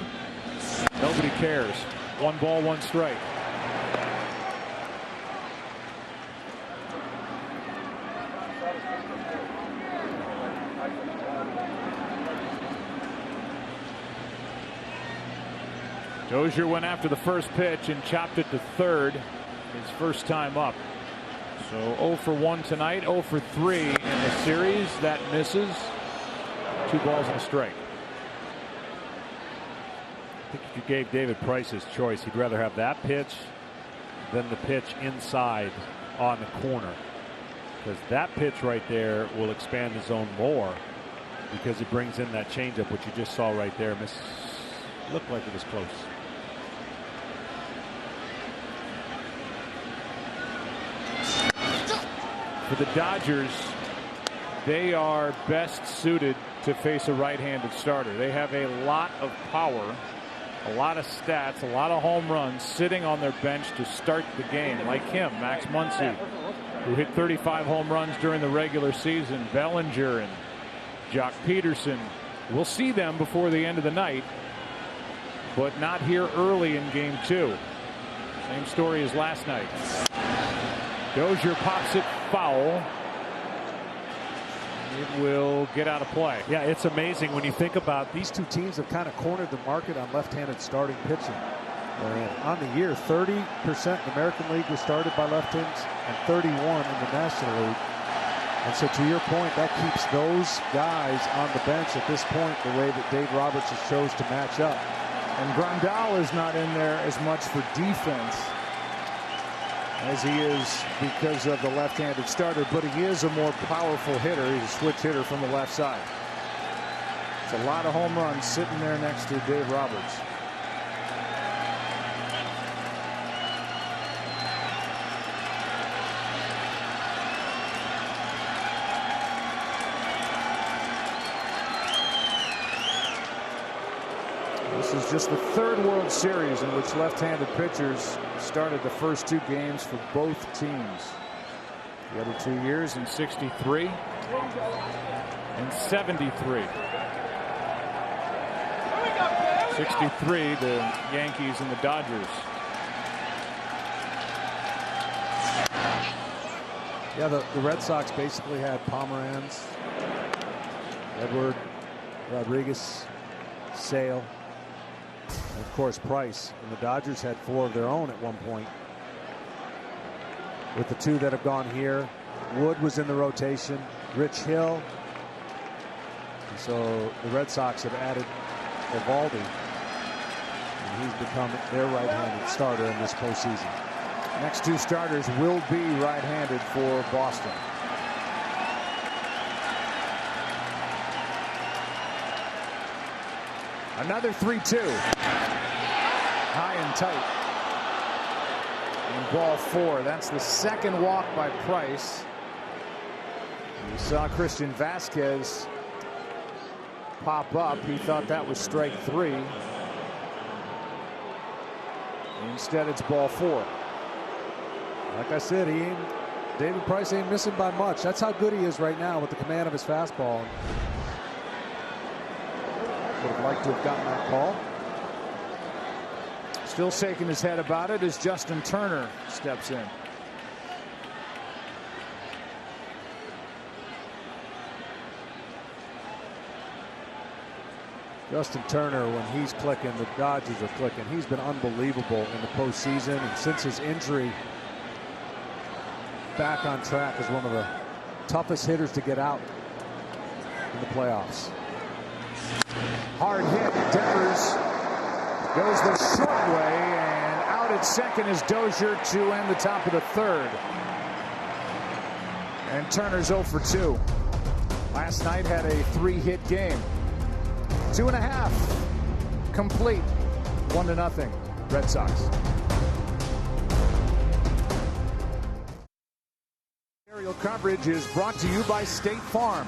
nobody cares. 1 ball, 1 strike. Dozier went after the first pitch and chopped it to third, his first time up. So 0 for 1 tonight, 0 for 3 in the series. That misses. 2 balls and a strike. I think if you gave David Price his choice, he'd rather have that pitch than the pitch inside on the corner, because that pitch right there will expand the zone more, because it brings in that changeup, which you just saw right there. Looked like it was close. For the Dodgers, they are best suited to face a right-handed starter. They have a lot of power, a lot of stats, a lot of home runs sitting on their bench to start the game. Like him, Max Muncy, who hit 35 home runs during the regular season. Bellinger and Jock Peterson. We'll see them before the end of the night, but not here early in game 2. Same story as last night. Dozier pops it foul. It will get out of play. Yeah, it's amazing when you think about these two teams have kind of cornered the market on left-handed starting pitching. And on the year, 30% in the American League was started by left-handers and 31 in the National League. And so to your point, that keeps those guys on the bench at this point the way that Dave Roberts has chose to match up. And Grandal is not in there as much for defense as he is because of the left-handed starter, but he is a more powerful hitter. He's a switch hitter from the left side. It's a lot of home runs sitting there next to Dave Roberts. This is just the 3rd World Series in which left-handed pitchers started the first 2 games for both teams. The other 2 years in '63 and '73. 63, the Yankees and the Dodgers. Yeah, the Red Sox basically had Pomeranz, Edward, Rodriguez, Sale, and of course Price. And the Dodgers had 4 of their own at one point. With the 2 that have gone here, Wood was in the rotation, Rich Hill. And so the Red Sox have added Eovaldi, and he's become their right-handed starter in this postseason. Next 2 starters will be right-handed for Boston. Another 3-2. High and tight. And ball 4. That's the second walk by Price. You saw Christian Vasquez pop up. He thought that was strike 3. Instead, it's ball 4. Like I said, David Price ain't missing by much. That's how good he is right now with the command of his fastball. Would have liked to have gotten that call. Still shaking his head about it as Justin Turner steps in. Justin Turner, when he's clicking, the Dodgers are clicking. He's been unbelievable in the postseason, and since his injury, back on track as one of the toughest hitters to get out in the playoffs. Hard hit. Devers goes the short way, and out at second is Dozier to end the top of the 3rd. And Turner's 0 for 2. Last night had a 3-hit game. 2.5 complete. 1-0 Red Sox. Aerial coverage is brought to you by State Farm.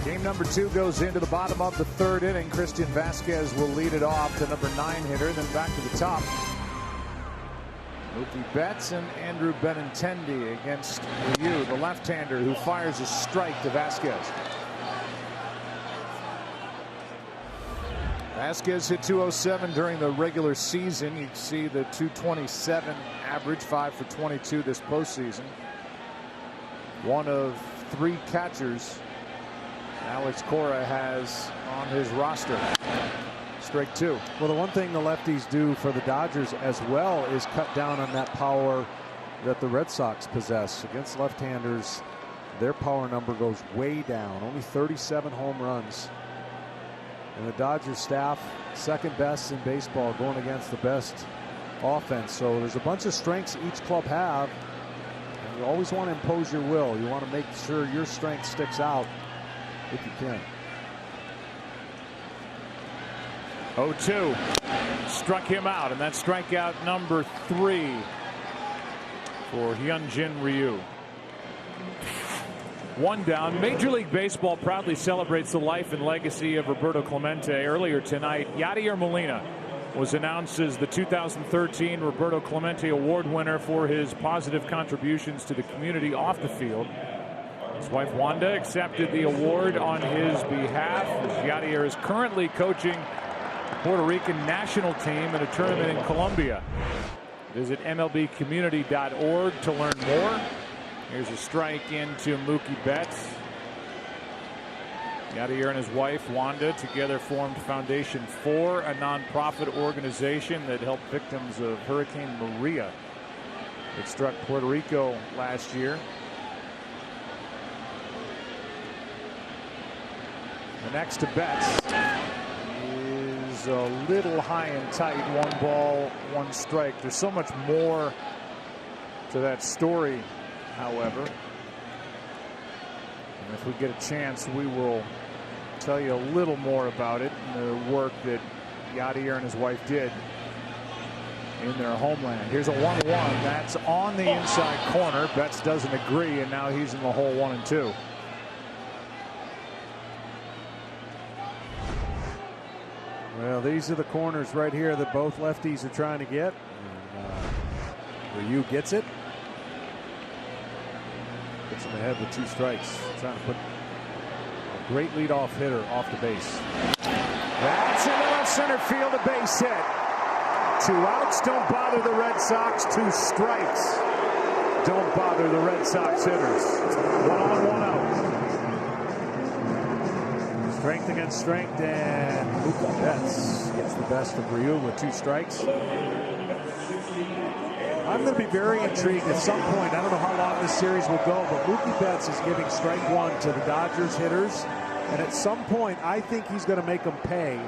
Game number 2 goes into the bottom of the 3rd inning. Christian Vasquez will lead it off, the number 9 hitter, then back to the top. Mookie Betts and Andrew Benintendi against Ryu, the left-hander who fires a strike to Vasquez. Vasquez hit 207 during the regular season. You can see the 227 average, 5 for 22 this postseason. One of 3 catchers Alex Cora has on his roster. Strike 2. Well, the one thing the lefties do for the Dodgers as well is cut down on that power that the Red Sox possess. Against left-handers, their power number goes way down. Only 37 home runs. And the Dodgers staff, second best in baseball, going against the best offense. So there's a bunch of strengths each club have. And you always want to impose your will. You want to make sure your strength sticks out if you can. 0-2. Struck him out, and that's strikeout number 3 for Hyunjin Ryu. 1 down. Major League Baseball proudly celebrates the life and legacy of Roberto Clemente. Earlier tonight, Yadier Molina was announced as the 2013 Roberto Clemente Award winner for his positive contributions to the community off the field. His wife Wanda accepted the award on his behalf, as Yadier is currently coaching the Puerto Rican national team in a tournament in Colombia. Visit MLBcommunity.org to learn more. Here's a strike into Mookie Betts. Yadier and his wife Wanda together formed Foundation 4, a nonprofit organization that helped victims of Hurricane Maria that struck Puerto Rico last year. The next to Betts is a little high and tight. 1 ball, 1 strike. There's so much more to that story, however. And if we get a chance, we will tell you a little more about it and the work that Yadier and his wife did in their homeland. Here's a 1-1. That's on the inside corner. Betts doesn't agree, and now he's in the hole 1 and 2. Well, these are the corners right here that both lefties are trying to get. And, Ryu gets it. Puts him ahead with 2 strikes. Trying to put a great leadoff hitter off the base. That's into left center field, a base hit. 2 outs, don't bother the Red Sox. 2 strikes, don't bother the Red Sox hitters. 1 on, 1 out. Strength against strength, and Mookie Betts gets the best of Ryu with 2 strikes. I'm going to be very intrigued at some point. I don't know how long this series will go, but Mookie Betts is giving strike 1 to the Dodgers hitters. And at some point, I think he's going to make them pay.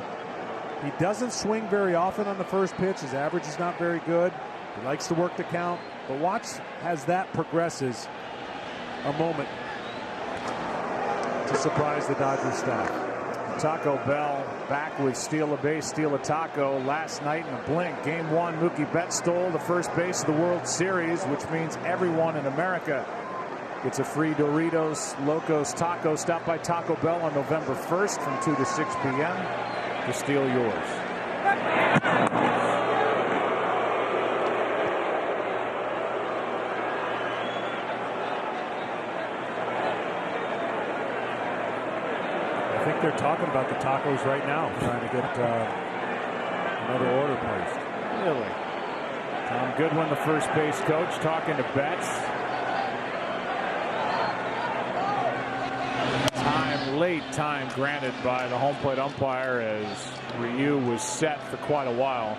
He doesn't swing very often on the first pitch. His average is not very good. He likes to work the count. But watch as that progresses a moment to surprise the Dodgers staff. Taco Bell back with steal a base, steal a taco. Last night in a blink, Game 1, Mookie Betts stole the first base of the World Series, which means everyone in America gets a free Doritos Locos Taco. Stop by Taco Bell on November 1st from 2 to 6 p.m. to steal yours. I think they're talking about the tacos right now, trying to get another order placed. Really? Tom Goodwin, the first base coach, talking to Betts. Late time granted by the home plate umpire as Ryu was set for quite a while.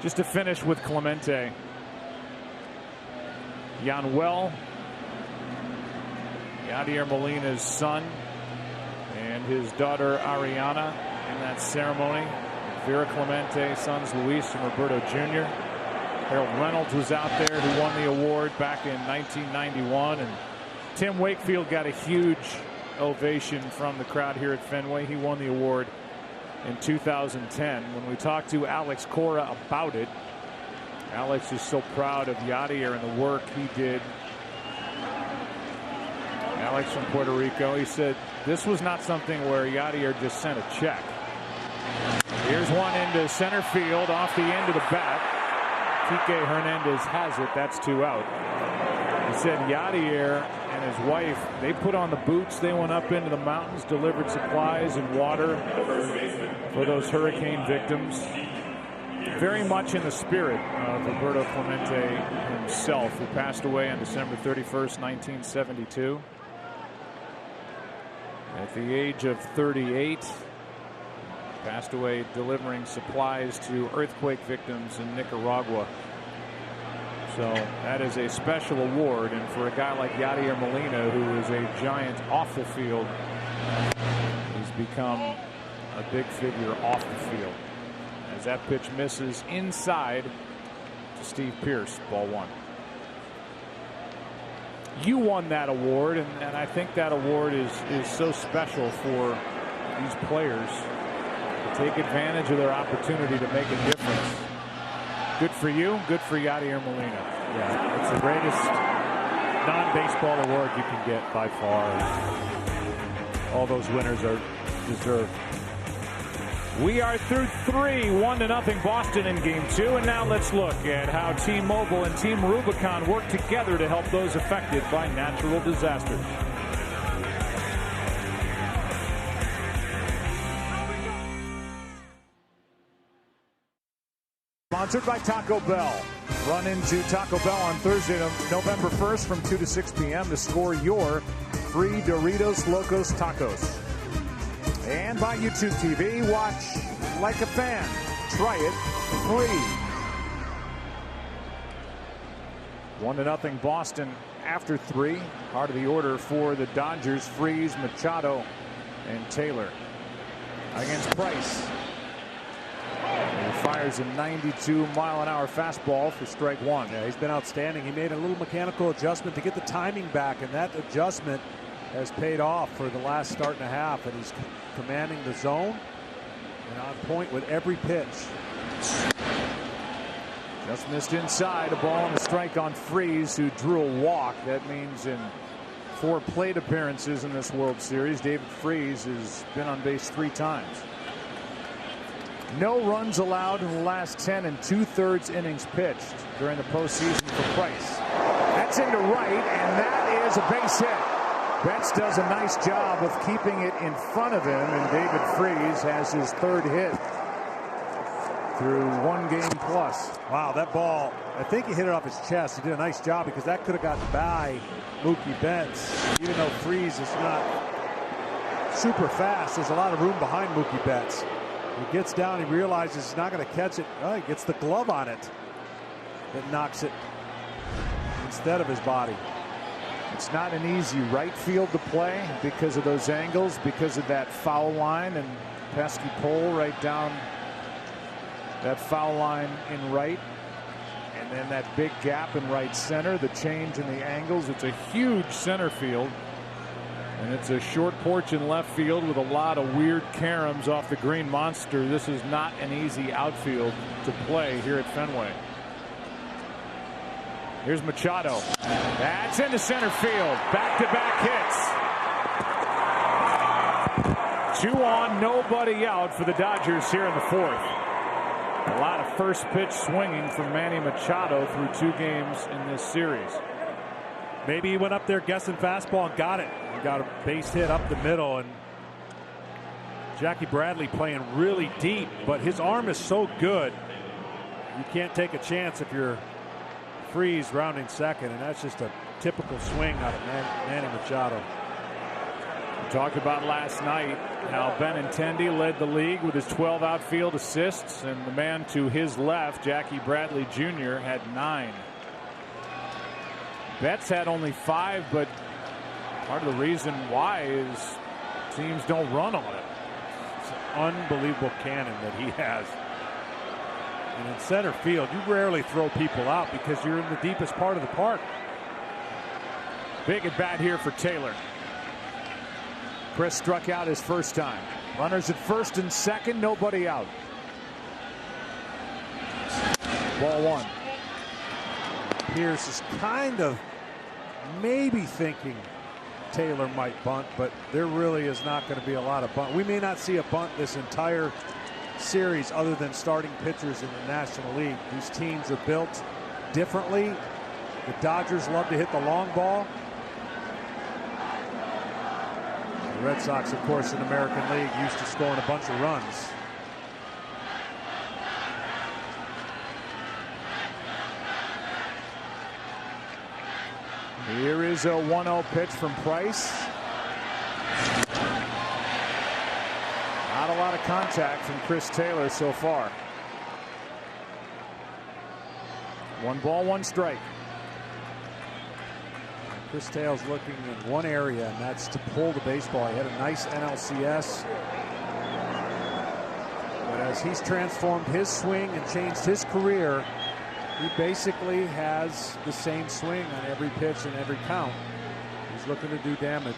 Just to finish with Clemente. Yanuel, Yadier Molina's son, and his daughter Ariana in that ceremony. Vera Clemente, sons Luis and Roberto Jr. Harold Reynolds was out there, who won the award back in 1991, and Tim Wakefield got a huge ovation from the crowd here at Fenway. He won the award in 2010. When we talked to Alex Cora about it, Alex is so proud of Yadier and the work he did. Alex from Puerto Rico, he said this was not something where Yadier just sent a check. Here's one into center field off the end of the bat. Kike Hernandez has it. That's 2 out. He said Yadier and his wife, they put on the boots, they went up into the mountains, delivered supplies and water for those hurricane victims. Very much in the spirit of Roberto Clemente himself, who passed away on December 31st, 1972. At the age of 38, passed away delivering supplies to earthquake victims in Nicaragua. So that is a special award, and for a guy like Yadier Molina, who is a giant off the field, he's become a big figure off the field. As that pitch misses inside to Steve Pearce, ball 1. You won that award, and I think that award is so special for these players to take advantage of their opportunity to make a difference. Good for you, good for Yadier Molina. Yeah, it's the greatest non-baseball award you can get by far. All those winners are deserved. We are through 3, 1-0 Boston in Game 2, and now let's look at how T-Mobile and Team Rubicon work together to help those affected by natural disasters. Sponsored by Taco Bell. Run into Taco Bell on Thursday, November 1st from 2 to 6 p.m. to score your free Doritos Locos Tacos. And by YouTube TV, watch like a fan. Try it free. 1-0 Boston after 3. Part of the order for the Dodgers: Freese, Machado, and Taylor. Against Price. He fires a 92-mile-an-hour fastball for strike 1. Yeah, he's been outstanding. He made a little mechanical adjustment to get the timing back, and that adjustment has paid off for the last start and a half, and he's commanding the zone and on point with every pitch. Just missed inside. A ball and a strike on Freese, who drew a walk. That means in 4 plate appearances in this World Series, David Freese has been on base 3 times. No runs allowed in the last 10 2/3 innings pitched during the postseason for Price. That's into right, and that is a base hit. Betts does a nice job of keeping it in front of him, and David Freese has his third hit through 1 game plus. Wow, that ball, I think he hit it off his chest. He did a nice job because that could have gotten by Mookie Betts. Even though Freese is not super fast, there's a lot of room behind Mookie Betts. He gets down, he realizes he's not going to catch it. Oh, he gets the glove on it that knocks it instead of his body. It's not an easy right field to play because of those angles, because of that foul line and pesky pole right down that foul line in right, and then that big gap in right center, the change in the angles. It's a huge center field, and it's a short porch in left field with a lot of weird caroms off the green monster. This is not an easy outfield to play here at Fenway. Here's Machado. That's into center field. Back-to-back hits. 2 on, nobody out for the Dodgers here in the 4th. A lot of first pitch swinging from Manny Machado through 2 games in this series. Maybe he went up there guessing fastball and got it. He got a base hit up the middle, and Jackie Bradley playing really deep, but his arm is so good. You can't take a chance if you're Freese rounding second, and that's just a typical swing out of Manny Machado. We talked about last night how Benintendi led the league with his 12 outfield assists, and the man to his left, Jackie Bradley Jr., had 9. Betts had only 5, but part of the reason why is teams don't run on it. It's an unbelievable cannon that he has. And in center field, you rarely throw people out because you're in the deepest part of the park. Big at bat here for Taylor. Chris struck out his first time. Runners at first and second, nobody out. Ball 1. Pierce is kind of maybe thinking Taylor might bunt, but there really is not going to be a lot of bunt. We may not see a bunt this entire series other than starting pitchers in the National League. These teams are built differently. The Dodgers love to hit the long ball. The Red Sox, of course, in the American League, used to scoring a bunch of runs. Here is a 1-0 pitch from Price. Not a lot of contact from Chris Taylor so far. 1 ball, 1 strike. Chris Taylor's looking in one area, and that's to pull the baseball. He had a nice NLCS. But as he's transformed his swing and changed his career, he basically has the same swing on every pitch and every count. He's looking to do damage.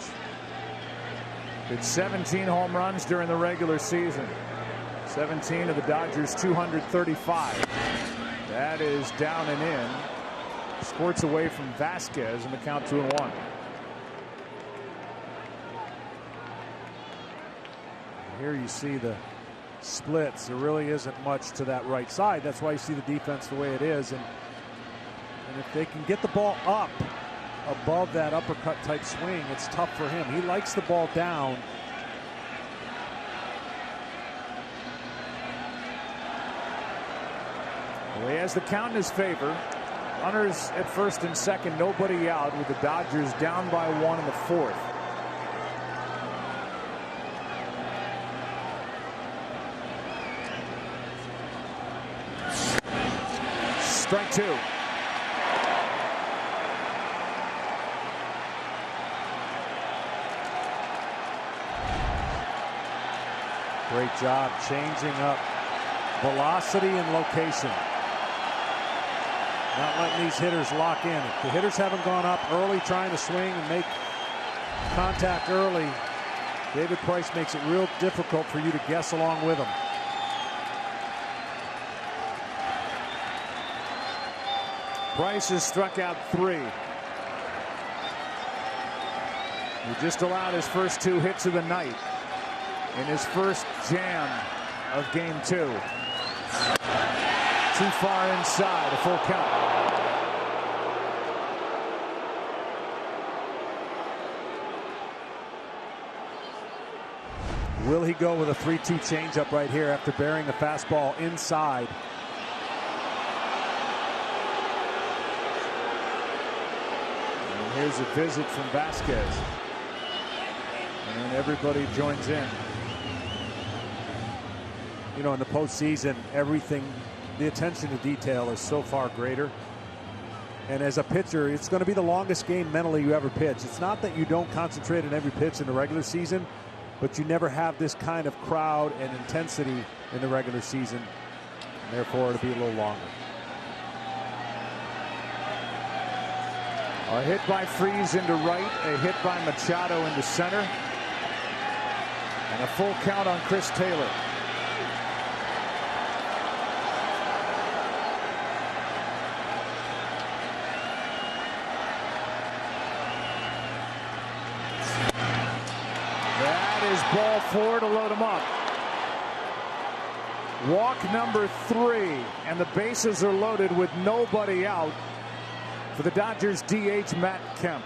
It's 17 home runs during the regular season. 17 of the Dodgers' 235. That is down and in. Squirts away from Vasquez in the count 2-1. Here you see the splits. There really isn't much to that right side. That's why you see the defense the way it is. And if they can get the ball up above that uppercut type swing, it's tough for him. He likes the ball down. Well, he has the count in his favor. Runners at first and second, nobody out, with the Dodgers down by 1 in the 4th. Strike 2. Great job changing up velocity and location. Not letting these hitters lock in. If the hitters haven't gone up early trying to swing and make contact early, David Price makes it real difficult for you to guess along with him. Price has struck out 3. He just allowed his first 2 hits of the night in his first jam of game 2. Too far inside, a full count. Will he go with a 3-2 changeup right here after burying a fastball inside? And here's a visit from Vasquez. And everybody joins in. You know, in the postseason, everything, the attention to detail is so far greater. And as a pitcher, it's going to be the longest game mentally you ever pitch. It's not that you don't concentrate on every pitch in the regular season, but you never have this kind of crowd and intensity in the regular season. And therefore, it'll be a little longer. A hit by Freese into right, a hit by Machado into center, and a full count on Chris Taylor. Ball 4 to load him up. Walk number 3, and the bases are loaded with nobody out for the Dodgers DH Matt Kemp.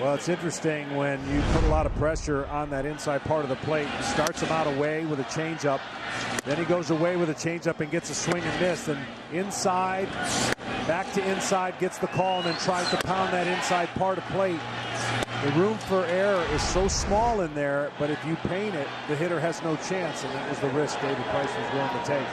Well, it's interesting when you put a lot of pressure on that inside part of the plate. He starts him out away with a changeup. Then he goes away with a changeup and gets a swing and miss. And inside, back to inside, gets the call, and then tries to pound that inside part of plate. The room for error is so small in there, but if you paint it, the hitter has no chance, and that was the risk David Price was willing to take.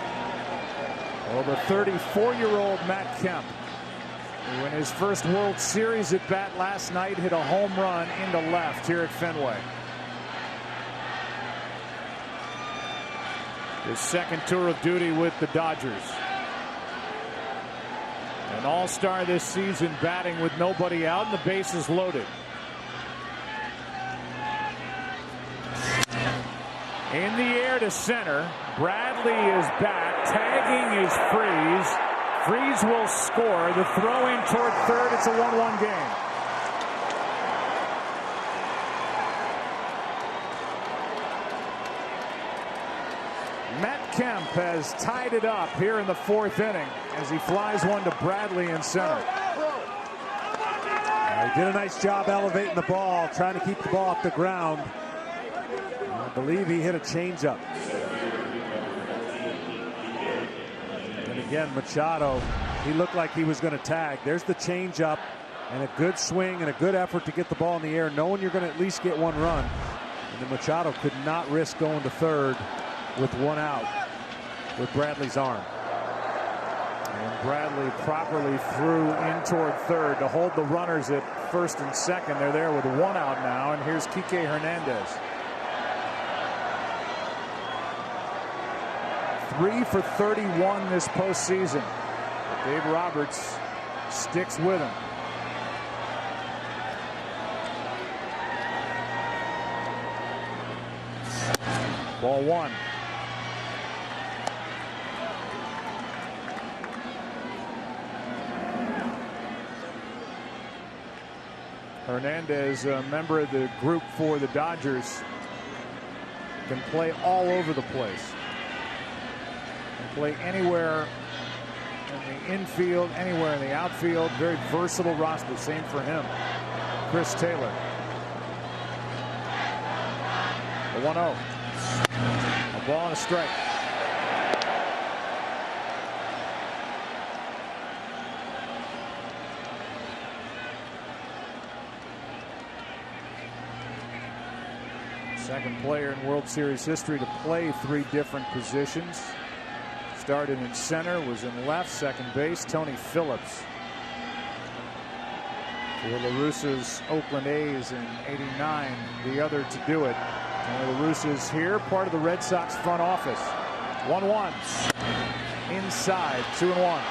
Well, the 34-year-old Matt Kemp, who in his first World Series at bat last night hit a home run into left here at Fenway. His second tour of duty with the Dodgers. An all-star this season, batting with nobody out and the bases loaded. In the air to center. Bradley is back. Tagging is Freese. Freese will score. The throw in toward third. It's a 1-1 game. Matt Kemp has tied it up here in the 4th inning as he flies one to Bradley in center. He did a nice job elevating the ball, trying to keep the ball off the ground. I believe he hit a changeup. And again, Machado, he looked like he was going to tag. There's the changeup and a good swing and a good effort to get the ball in the air, knowing you're going to at least get one run. And then Machado could not risk going to third with one out with Bradley's arm. And Bradley properly threw in toward third to hold the runners at first and second. They're there with one out now, and here's Kike Hernandez. 3 for 31 this postseason. Dave Roberts sticks with him. Ball 1. Hernandez, a member of the group for the Dodgers, can play all over the place. Can play anywhere in the infield, anywhere in the outfield. Very versatile roster. Same for him. Chris Taylor. The 1-0. A ball and a strike. Second player in World Series history to play 3 different positions. Started in center, was in left, second base. Tony Phillips for La Russa's Oakland A's in '89, the other to do it. And La Russa's here, part of the Red Sox front office. 1-1. Inside, 2-1.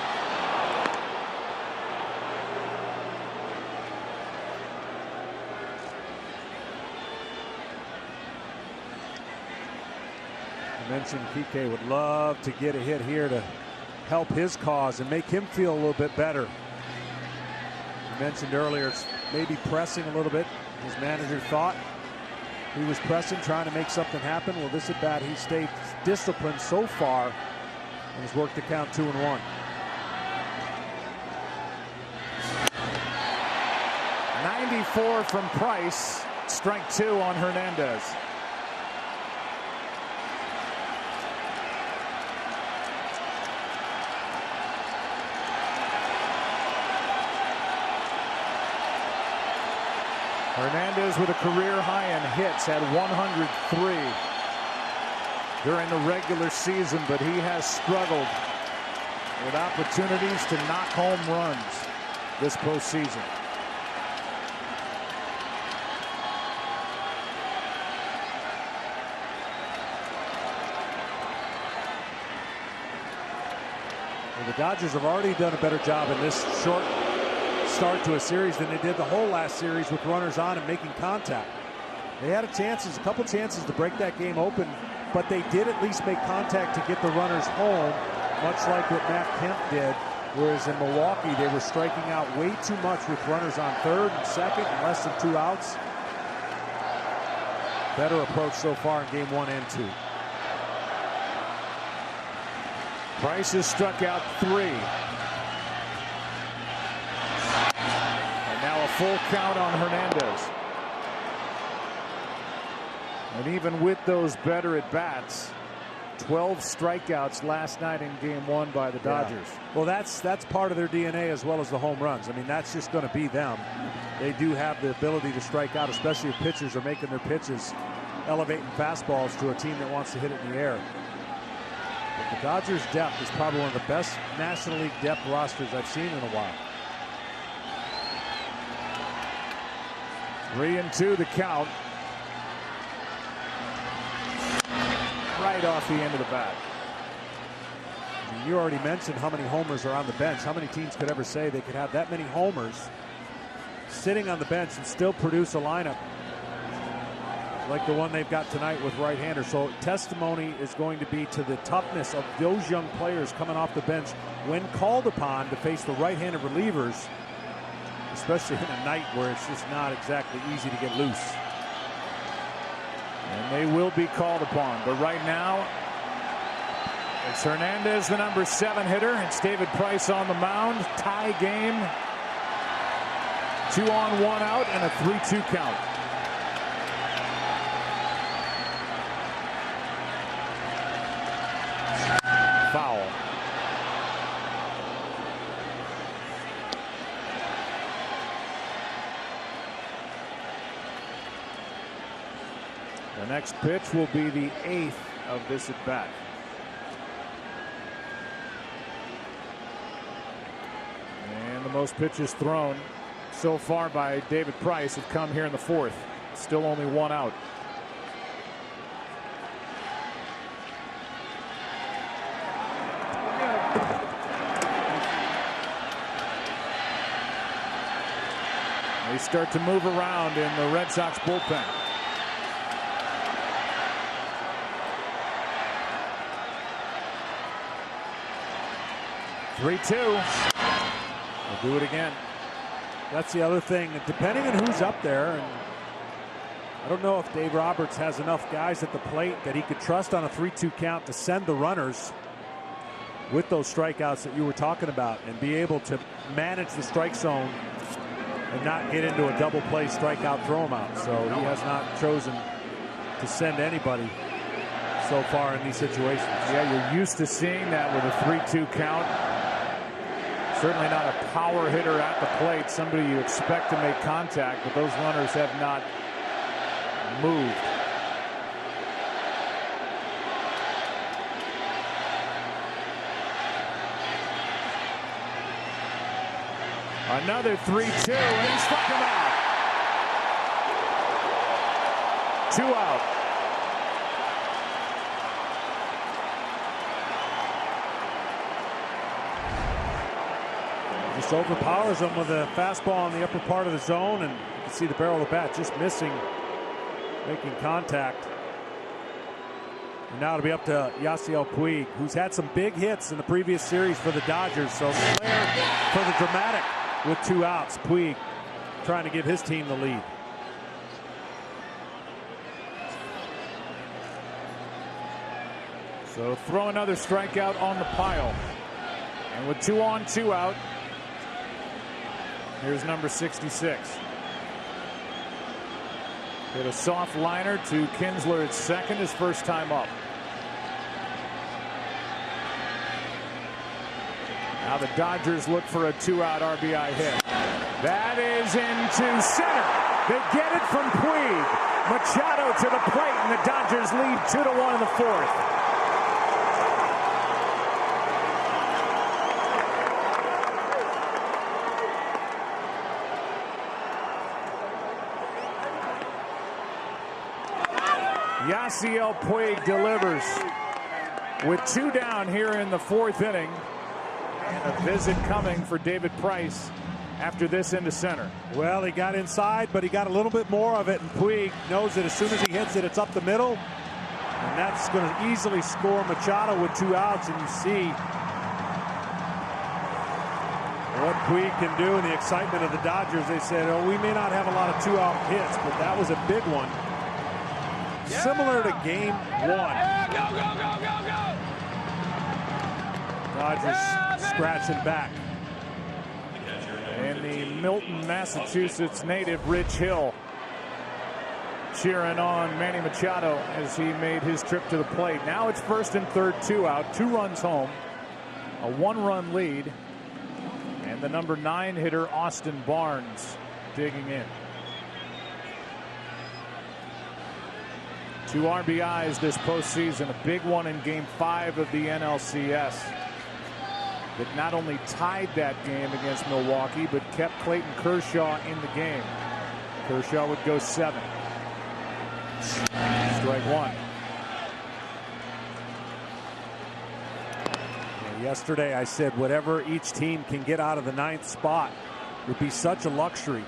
Mentioned Kike would love to get a hit here to help his cause and make him feel a little bit better. You mentioned earlier it's maybe pressing a little bit. His manager thought he was pressing, trying to make something happen. Well, this at bat, he stayed disciplined so far and has worked the count 2-1. '94 from Price. Strike 2 on Hernandez. Hernandez with a career high in hits, had 103 during the regular season, but he has struggled with opportunities to knock home runs this postseason. Well, the Dodgers have already done a better job in this short start to a series than they did the whole last series with runners on and making contact. They had a couple chances to break that game open, but they did at least make contact to get the runners home, much like what Matt Kemp did, whereas in Milwaukee they were striking out way too much with runners on third and second and less than 2 outs. Better approach so far in game 1 and 2. Price has struck out 3. And now a full count on Hernandez. And even with those better at bats, 12 strikeouts last night in game 1 by the Dodgers. Yeah. Well, that's part of their DNA as well as the home runs. I mean, that's just going to be them. They do have the ability to strike out, especially if pitchers are making their pitches, elevating fastballs to a team that wants to hit it in the air. But the Dodgers' depth is probably one of the best National League depth rosters I've seen in a while. 3-2 the count. Right off the end of the bat. I mean, you already mentioned how many homers are on the bench. How many teams could ever say they could have that many homers sitting on the bench and still produce a lineup like the one they've got tonight with right-handers? So testimony is going to be to the toughness of those young players coming off the bench when called upon to face the right-handed relievers, especially in a night where it's just not exactly easy to get loose. And they will be called upon. But right now, it's Hernandez, the number 7 hitter. It's David Price on the mound. Tie game. 2 on, 1 out, and a 3-2 count. Foul. The next pitch will be the 8th of this at bat. And the most pitches thrown so far by David Price have come here in the 4th. Still only 1 out. They start to move around in the Red Sox bullpen. We'll do it again. That's the other thing. Depending on who's up there, and I don't know if Dave Roberts has enough guys at the plate that he could trust on a 3-2 count to send the runners with those strikeouts that you were talking about and be able to manage the strike zone and not get into a double play strikeout throw 'em out. So he has not chosen to send anybody so far in these situations. Yeah, you're used to seeing that with a 3-2 count. Certainly not a power hitter at the plate, somebody you expect to make contact, but those runners have not moved. Another 3-2, and he struck him out. 2 out. Just overpowers him with a fastball in the upper part of the zone, and you can see the barrel of the bat just missing, making contact. And now it'll be up to Yasiel Puig, who's had some big hits in the previous series for the Dodgers. So Flair for the dramatic with 2 outs. Puig trying to give his team the lead. So throw another strikeout on the pile. And with 2 on, 2 out, here's number 66. Hit a soft liner to Kinsler at second, his first time up. Now the Dodgers look for a 2-out RBI hit. That is into center. They get it from Puig. Machado to the plate, and the Dodgers lead 2-1 in the fourth. Yasiel Puig delivers with 2 down here in the fourth inning. And a visit coming for David Price after this into center. Well, he got inside, but he got a little bit more of it, and Puig knows that as soon as he hits it, it's up the middle. And that's going to easily score Machado with 2 outs, and you see what Puig can do in the excitement of the Dodgers. They said, oh, we may not have a lot of 2-out hits, but that was a big one. Yeah. Similar to game 1. Yeah, go, go, go, go, go. Dodgers scratching back. And the Milton, Massachusetts native Rich Hill cheering on Manny Machado as he made his trip to the plate. Now it's first and third, 2 out, 2 runs home, a 1-run lead, and the number 9 hitter Austin Barnes digging in. 2 RBIs this postseason, a big one in Game 5 of the NLCS. That not only tied that game against Milwaukee, but kept Clayton Kershaw in the game. Kershaw would go 7. Strike 1. Yesterday I said whatever each team can get out of the 9th spot would be such a luxury.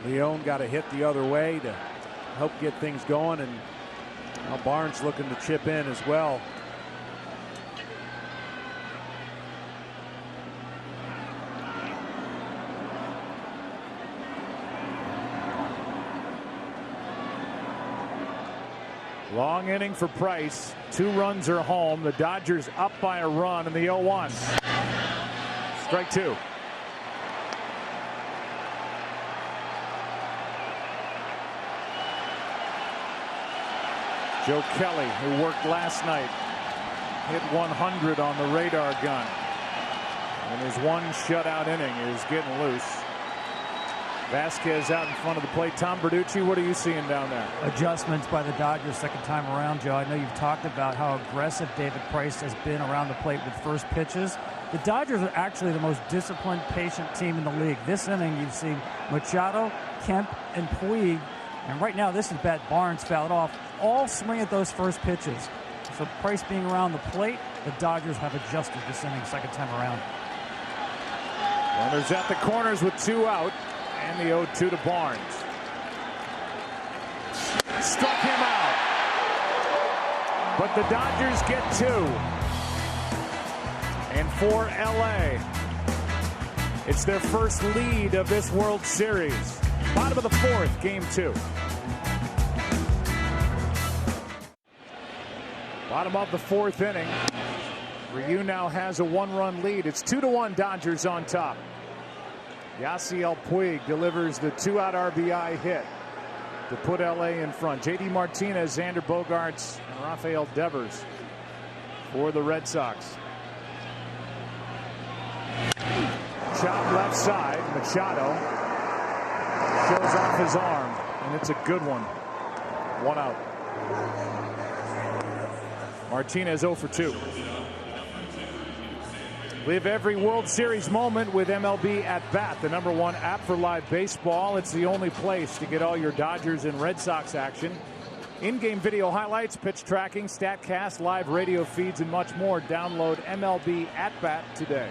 Leone got a hit the other way to help get things going, and now Barnes looking to chip in as well. Long inning for Price. 2 runs are home. The Dodgers up by a run in the 0-1. Strike 2. Joe Kelly, who worked last night, hit 100 on the radar gun. And his 1 shutout inning is getting loose. Vasquez out in front of the plate. Tom Bertucci, what are you seeing down there? Adjustments by the Dodgers second time around, Joe. I know you've talked about how aggressive David Price has been around the plate with first pitches. The Dodgers are actually the most disciplined, patient team in the league. This inning, you've seen Machado, Kemp, and Puig. And right now, this is bat Barnes fouled off. All swing at those first pitches. So Price being around the plate, the Dodgers have adjusted this inning second time around. Runners at the corners with 2 out. And the 0-2 to Barnes. Struck him out. But the Dodgers get 2. And for LA, it's their first lead of this World Series. Bottom of the fourth, game 2. Bottom of the fourth inning. Ryu now has a 1-run lead. It's 2-1 Dodgers on top. Yasiel Puig delivers the 2-out RBI hit to put LA in front. J.D. Martinez, Xander Bogaerts, and Rafael Devers for the Red Sox. Chop left side. Machado shows off his arm, and it's a good one. 1 out. Martinez 0 for 2. Live every World Series moment with MLB At Bat, the #1 app for live baseball. It's the only place to get all your Dodgers and Red Sox action. In-game video highlights, pitch tracking, StatCast, live radio feeds, and much more. Download MLB At Bat today.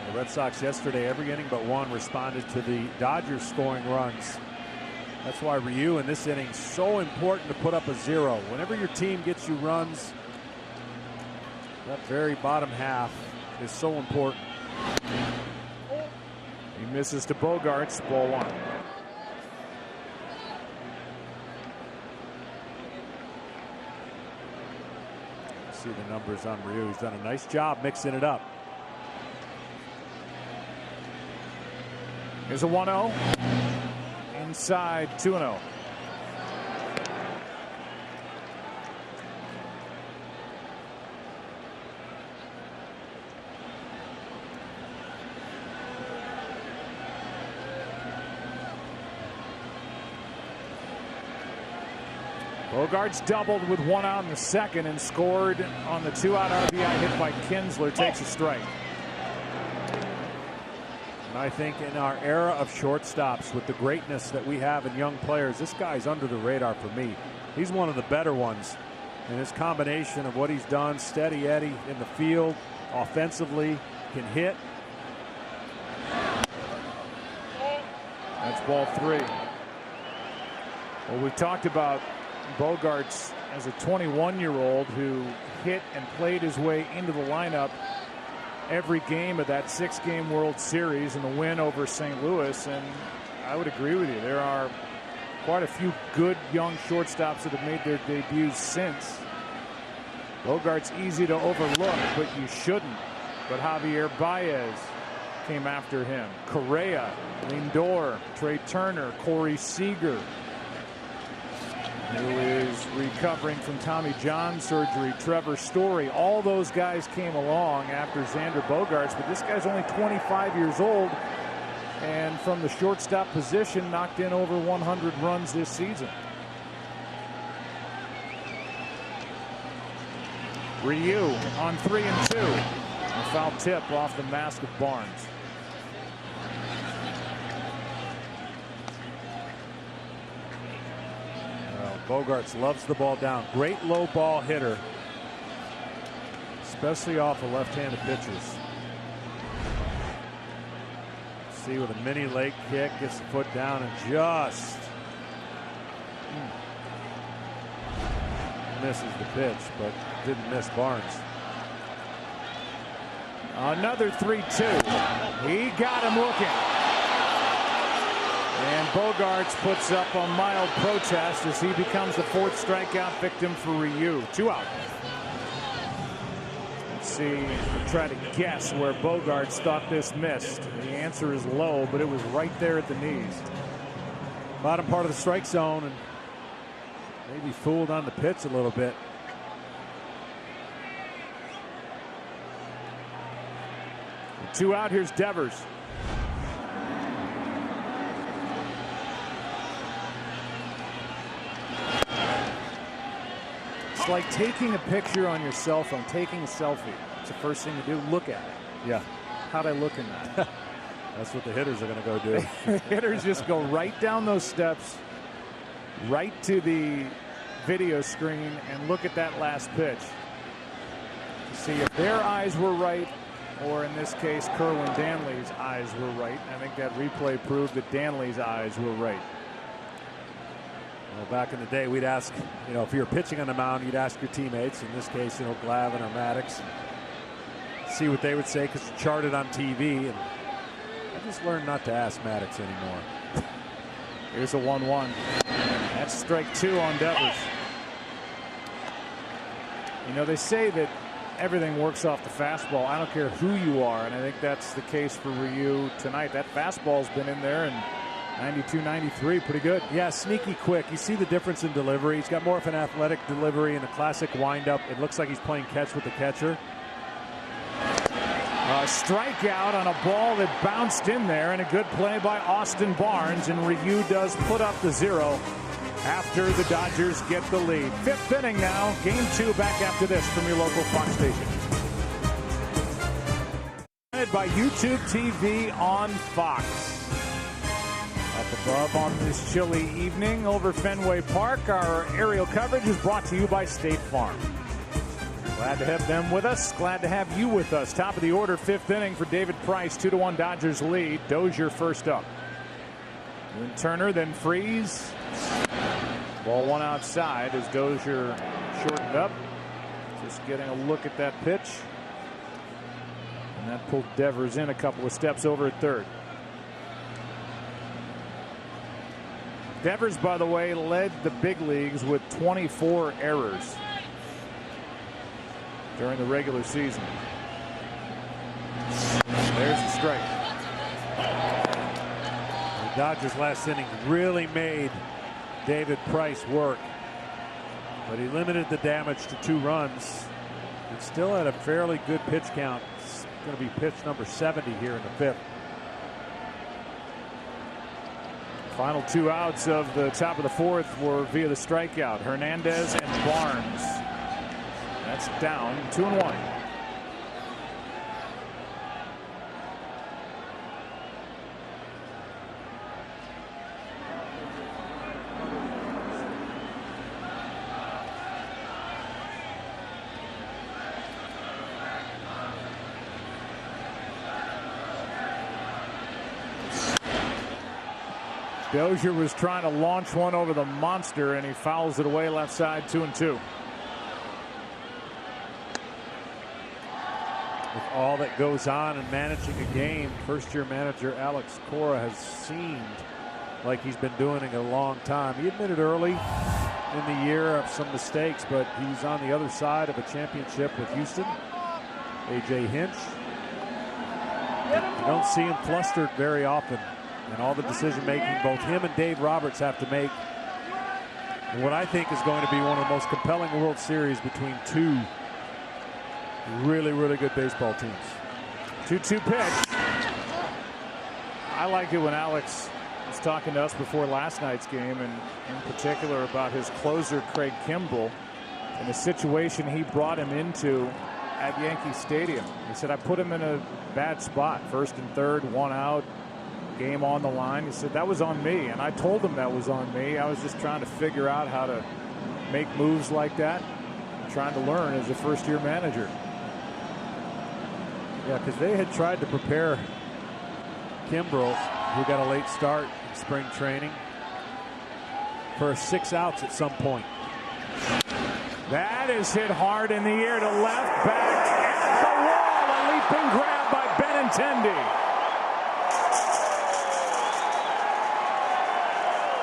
The Red Sox yesterday, every inning but 1, responded to the Dodgers scoring runs. That's why Ryu in this inning so important to put up a 0. Whenever your team gets you runs, that very bottom half is so important. He misses to Bogaerts, ball 1. See the numbers on Ryu. He's done a nice job mixing it up. Here's a 1-0. inside, 2-0. Bogarts doubled with 1 out in the second and scored on the 2-out RBI hit by Kinsler. Takes a strike. And I think in our era of shortstops, with the greatness that we have in young players, this guy's under the radar for me. He's one of the better ones. And his combination of what he's done, steady Eddie in the field, offensively, can hit. That's ball 3. Well, we've talked about Bogarts as a 21-year-old who hit and played his way into the lineup every game of that 6-game World Series and the win over St. Louis. And I would agree with you. There are quite a few good young shortstops that have made their debuts since. Bogart's easy to overlook, but you shouldn't. But Javier Baez came after him. Correa, Lindor, Trey Turner, Corey Seager, who is recovering from Tommy John surgery, Trevor Story. All those guys came along after Xander Bogaerts, but this guy's only 25 years old, and from the shortstop position knocked in over 100 runs this season. Ryu on 3-2. A foul tip off the mask of Barnes. Bogarts loves the ball down. Great low ball hitter, especially off of left-handed pitchers. See, with a mini leg kick, gets the foot down and just misses the pitch, but didn't miss Barnes. Another 3-2. He got him looking. And Bogarts puts up a mild protest as he becomes the 4th strikeout victim for Ryu. 2 out. Let's see, try to guess where Bogarts thought this missed. The answer is low, but it was right there at the knees. Bottom part of the strike zone, and maybe fooled on the pitch a little bit. And 2 out, here's Devers. It's like taking a picture on your cell phone, taking a selfie. It's the first thing to do. Look at it. Yeah. How'd I look in that? That's what the hitters are going to go do. Hitters just go right down those steps, right to the video screen, and look at that last pitch to see if their eyes were right, or in this case, Kerwin Danley's eyes were right. I think that replay proved that Danley's eyes were right. Well, back in the day, we'd ask, if you were pitching on the mound, you'd ask your teammates, in this case, Glavine or Maddox, see what they would say because it's charted on TV. And I just learned not to ask Maddox anymore. Here's a 1-1. That's strike 2 on Devers. They say that everything works off the fastball. I don't care who you are, and I think that's the case for Ryu tonight. That fastball's been in there, and 92, 93, pretty good. Yeah, sneaky quick. You see the difference in delivery. He's got more of an athletic delivery and a classic windup. It looks like he's playing catch with the catcher. A strikeout on a ball that bounced in there, and a good play by Austin Barnes, and Ryu does put up the 0 after the Dodgers get the lead. 5th inning now, game 2 back after this from your local Fox station. By YouTube TV on Fox. Up above on this chilly evening over Fenway Park, our aerial coverage is brought to you by State Farm. Glad to have them with us. Glad to have you with us. Top of the order, 5th inning for David Price. 2-1 Dodgers lead. Dozier first up. Then Turner, then Freeze. Ball 1 outside as Dozier shortened up. Just getting a look at that pitch. And that pulled Devers in a couple of steps over at third. Devers, by the way, led the big leagues with 24 errors during the regular season. There's the strike. Dodgers last inning really made David Price work, but he limited the damage to 2 runs and still had a fairly good pitch count. It's going to be pitch number 70 here in the 5th. Final 2 outs of the top of the 4th were via the strikeout. Hernandez and Barnes. That's down 2-1. Dozier was trying to launch one over the monster, and he fouls it away left side, 2-2. With all that goes on in managing a game, first-year manager Alex Cora has seemed like he's been doing it a long time. He admitted early in the year of some mistakes, but he's on the other side of a championship with Houston. A.J. Hinch. You don't see him flustered very often. And all the decision-making both him and Dave Roberts have to make. And what I think is going to be one of the most compelling World Series between 2 really, really good baseball teams. 2-2 pitch. I like it when Alex was talking to us before last night's game, and in particular about his closer, Craig Kimbrell, and the situation he brought him into at Yankee Stadium. He said, I put him in a bad spot. 1st and 3rd, 1 out. Game on the line. He said that was on me, and I told him that was on me. I was just trying to figure out how to make moves like that, trying to learn as a first-year manager. Yeah, because they had tried to prepare Kimbrell, who got a late start in spring training, for 6 outs at some point. That is hit hard in the air to left, back at the wall. A leaping grab by Benintendi.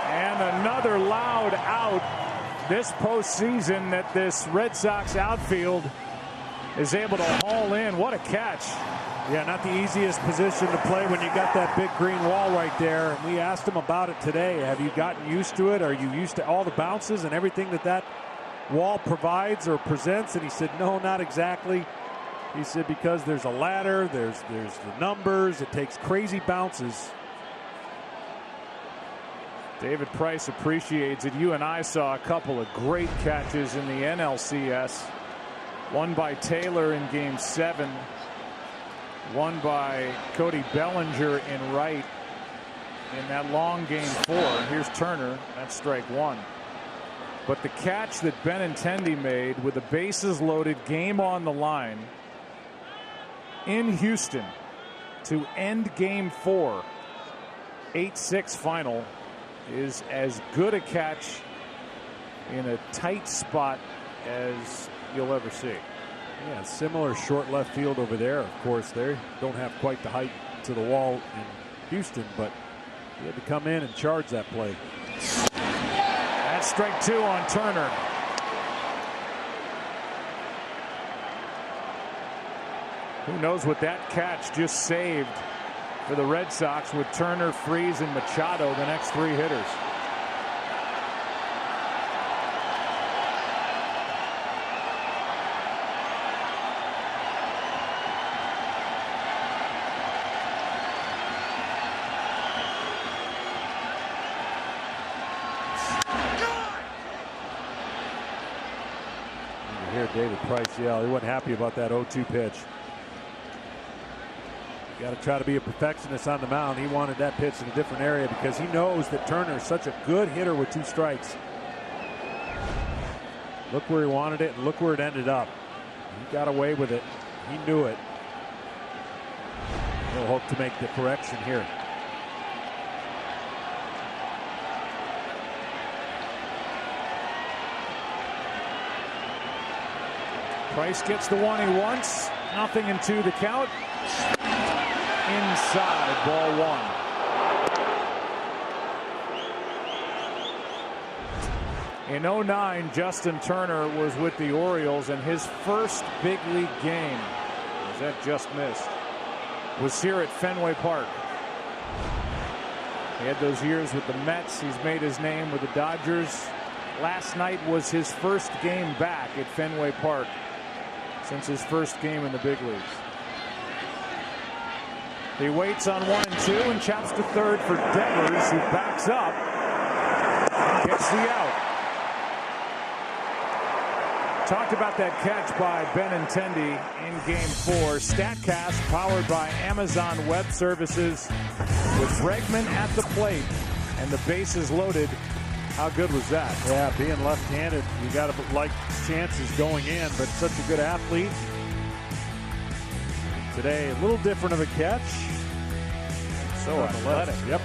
And another loud out this postseason that this Red Sox outfield is able to haul in. What a catch. Yeah, not the easiest position to play when you got that big green wall right there. And we asked him about it today. Have you gotten used to it? Are you used to all the bounces and everything that wall provides or presents? And he said, no, not exactly. He said, because there's a ladder, there's the numbers, it takes crazy bounces. David Price appreciates it. You and I saw a couple of great catches in the NLCS. One by Taylor in Game 7. One by Cody Bellinger in right in that long Game 4. Here's Turner. That's strike 1. But the catch that Benintendi made with the bases loaded, game on the line in Houston to end Game 4, 8-6 final, is as good a catch in a tight spot as you'll ever see. Yeah, similar short left field over there. Of course, they don't have quite the height to the wall in Houston, but he had to come in and charge that play. That's strike 2 on Turner. Who knows what that catch just saved for the Red Sox with Turner, Freese, and Machado, the next 3 hitters. You hear David Price yell. He wasn't happy about that 0-2 pitch. Got to try to be a perfectionist on the mound. He wanted that pitch in a different area because he knows that Turner is such a good hitter with 2 strikes. Look where he wanted it and look where it ended up. He got away with it. He knew it. He'll hope to make the correction here. Price gets the one he wants. Nothing into the count. Inside, ball 1. In 2009, Justin Turner was with the Orioles, and his first big league game, that just missed, was here at Fenway Park. He had those years with the Mets. He's made his name with the Dodgers. Last night was his first game back at Fenway Park since his first game in the big leagues. He waits on 1 and 2 and chops to third for Devers, who backs up and gets the out. Talked about that catch by Benintendi in Game 4. StatCast powered by Amazon Web Services with Bregman at the plate and the bases loaded. How good was that? Yeah, being left-handed, you got to like chances going in, but such a good athlete. Today, a little different of a catch. So athletic. Yep.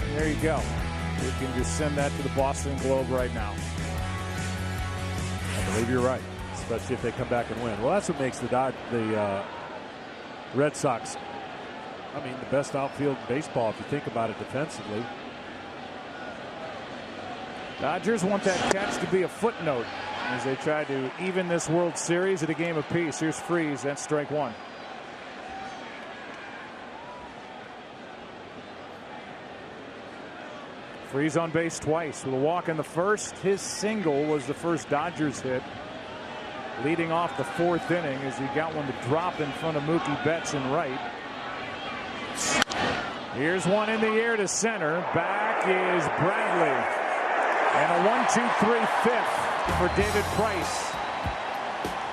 And there you go. We can just send that to the Boston Globe right now. I believe you're right, especially if they come back and win. Well, that's what makes the Red Sox, I mean, the best outfield in baseball if you think about it defensively. Dodgers want that catch to be a footnote as they try to even this World Series at a game apiece. Here's Freese. That's strike one. Freese on base twice with a walk in the first. His single was the first Dodgers hit, leading off the fourth inning as he got one to drop in front of Mookie Betts in right. Here's one in the air to center. Back is Bradley. And a 1-2-3 fifth for David Price.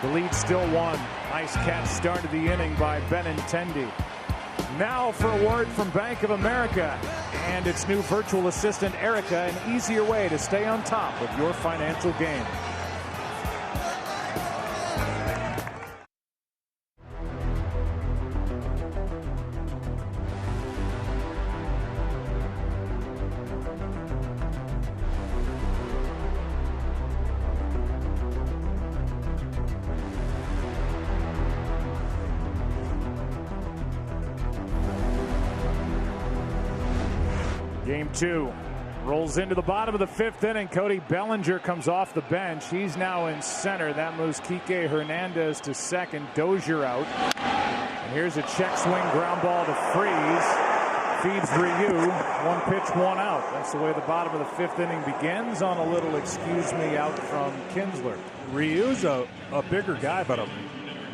The lead still one. Nice catch start of the inning by Benintendi. Now for a word from Bank of America and its new virtual assistant Erica, an easier way to stay on top of your financial game. Game 2 rolls into the bottom of the fifth inning. Cody Bellinger comes off the bench. He's now in center. That moves Kike Hernandez to second. Dozier out. And here's a check swing ground ball to Freese. Feeds Ryu. One pitch, one out. That's the way the bottom of the fifth inning begins on a little excuse me out from Kinsler. Ryu's a bigger guy, but a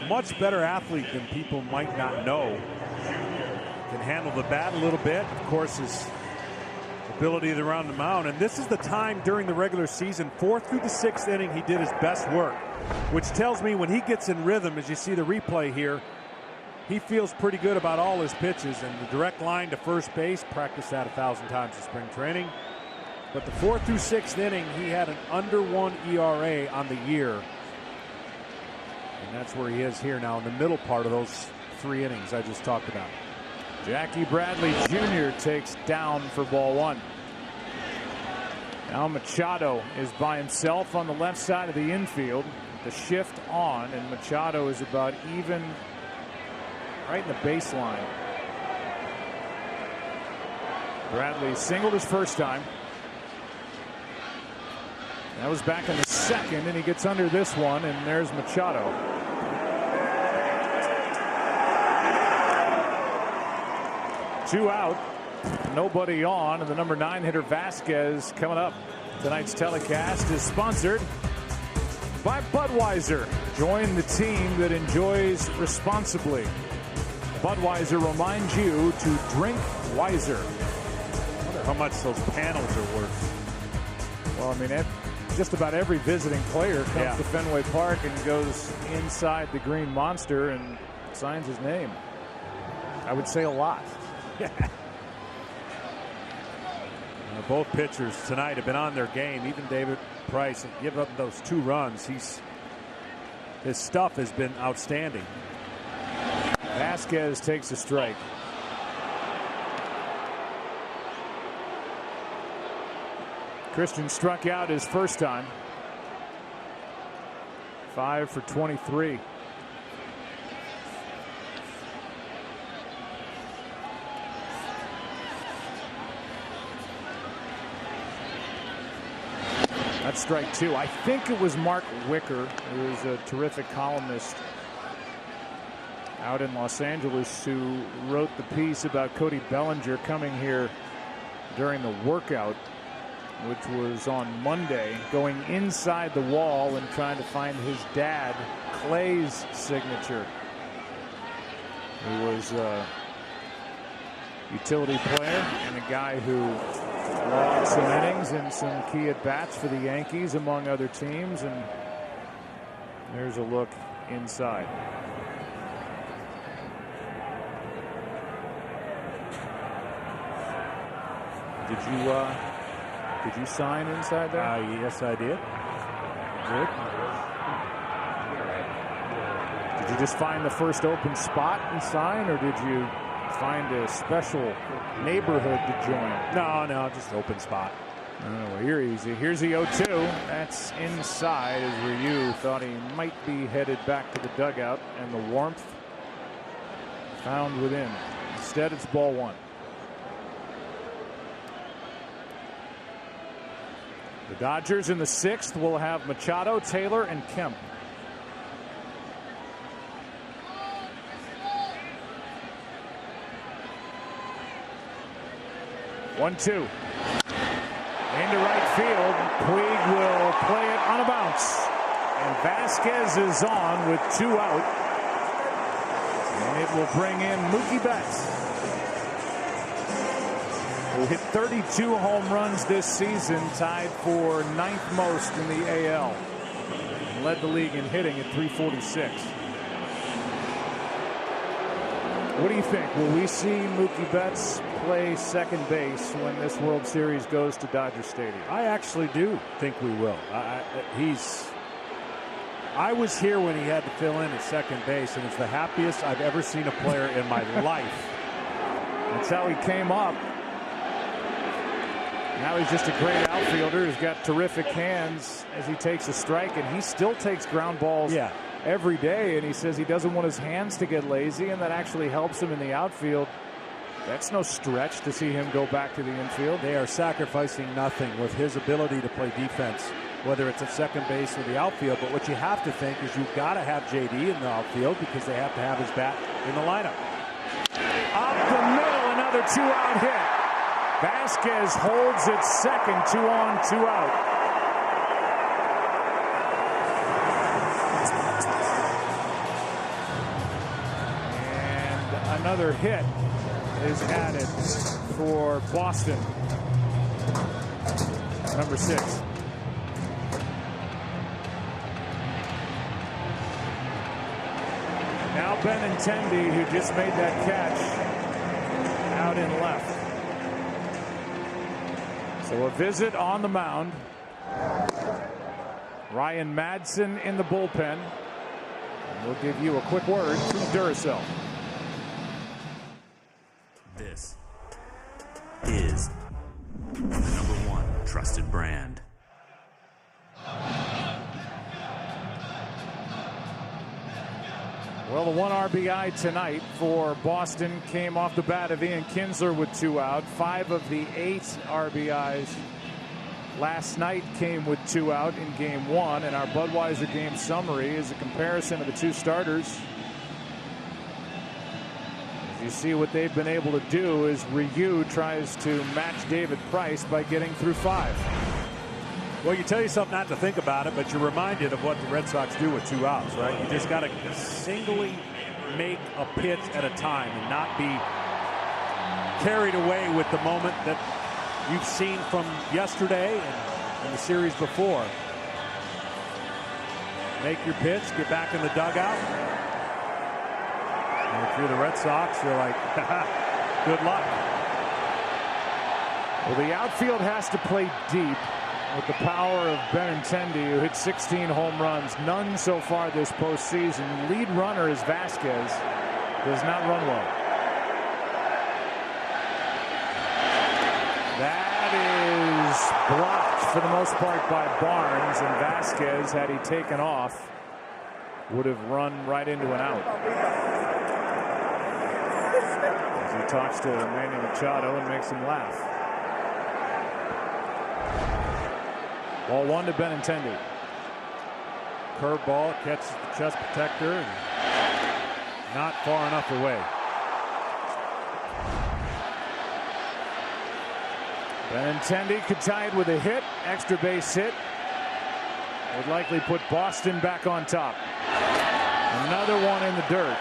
much better athlete than people might not know. Can handle the bat a little bit. Of course, his ability around the mound, and this is the time during the regular season, 4th through the 6th inning, he did his best work, which tells me when he gets in rhythm, as you see the replay here, he feels pretty good about all his pitches, and the direct line to first base, practiced that 1,000 times in spring training. But the 4th through 6th inning, he had an under 1 ERA on the year, and that's where he is here now in the middle part of those 3 innings I just talked about. Jackie Bradley Jr. takes down for ball one. Now Machado is by himself on the left side of the infield. The shift on, and Machado is about even right in the baseline. Bradley singled his first time. That was back in the second, and he gets under this one, and there's Machado. Two out, nobody on, and the number 9 hitter Vasquez coming up. Tonight's telecast is sponsored by Budweiser. Join the team that enjoys responsibly. Budweiser reminds you to drink wiser. I wonder how much those panels are worth. Well, I mean, just about every visiting player comes to Fenway Park and goes inside the Green Monster and signs his name. I would say a lot. Both pitchers tonight have been on their game. Even David Price, give up those 2 runs. His stuff has been outstanding. Vasquez takes a strike. Christian struck out his first time. 5 for 23. strike two. I think it was Mark Wicker, who is a terrific columnist out in Los Angeles, who wrote the piece about Cody Bellinger coming here during the workout, which was on Monday, going inside the wall and trying to find his dad, Clay's signature. He was a utility player and a guy who logged some innings and some key at-bats for the Yankees, among other teams. And there's a look inside. Did you sign inside there? Yes, I did. Good. Did you just find the first open spot and sign, or did you find a special neighborhood to join? No, just open spot. Oh, well, you're easy. Here's the 0-2. That's inside, as Ryu thought he might be headed back to the dugout, and the warmth found within. Instead, it's ball one. The Dodgers in the sixth will have Machado, Taylor, and Kemp. One-two. Into right field. Puig will play it on a bounce. And Vasquez is on with 2 out. And it will bring in Mookie Betts, who hit 32 home runs this season, tied for 9th most in the AL. And led the league in hitting at 346. What do you think? Will we see Mookie Betts play second base when this World Series goes to Dodger Stadium? I actually do think we will. I was here when he had to fill in at second base, and it's the happiest I've ever seen a player in my life. That's how he came up. Now he's just a great outfielder. He's got terrific hands as he takes a strike, and he still takes ground balls every day. And he says he doesn't want his hands to get lazy, and that actually helps him in the outfield. That's no stretch to see him go back to the infield. They are sacrificing nothing with his ability to play defense, whether it's at second base or the outfield. But what you have to think is you've got to have JD in the outfield because they have to have his bat in the lineup. Up the middle, another 2-out hit. Vasquez holds it second, 2 on, 2 out. And another hit is added for Boston. Number 6. Now Benintendi, who just made that catch out in left. So a visit on the mound. Ryan Madsen in the bullpen. And we'll give you a quick word from Duracell. This is the #1 trusted brand. Well, the 1 RBI tonight for Boston came off the bat of Ian Kinsler with 2 out. 5 of the 8 RBIs last night came with 2 out in game 1. And our Budweiser game summary is a comparison of the 2 starters. As you see what they've been able to do is Ryu tries to match David Price by getting through 5. Well, you tell yourself not to think about it, but you're reminded of what the Red Sox do with 2 outs, right? You just got to singly make a pitch at a time and not be carried away with the moment that you've seen from yesterday and the series before. Make your pitch, get back in the dugout. And if you're the Red Sox, you're like, good luck. Well, the outfield has to play deep with the power of Benintendi, who hit 16 home runs, none so far this postseason. Lead runner is Vasquez, does not run well. That is blocked for the most part by Barnes, and Vasquez, had he taken off, would have run right into an out. As he talks to Manny Machado and makes him laugh. Ball 1 to Benintendi. Curveball catches the chest protector and not far enough away. Benintendi could tie it with a hit, extra base hit. Would likely put Boston back on top. Another one in the dirt.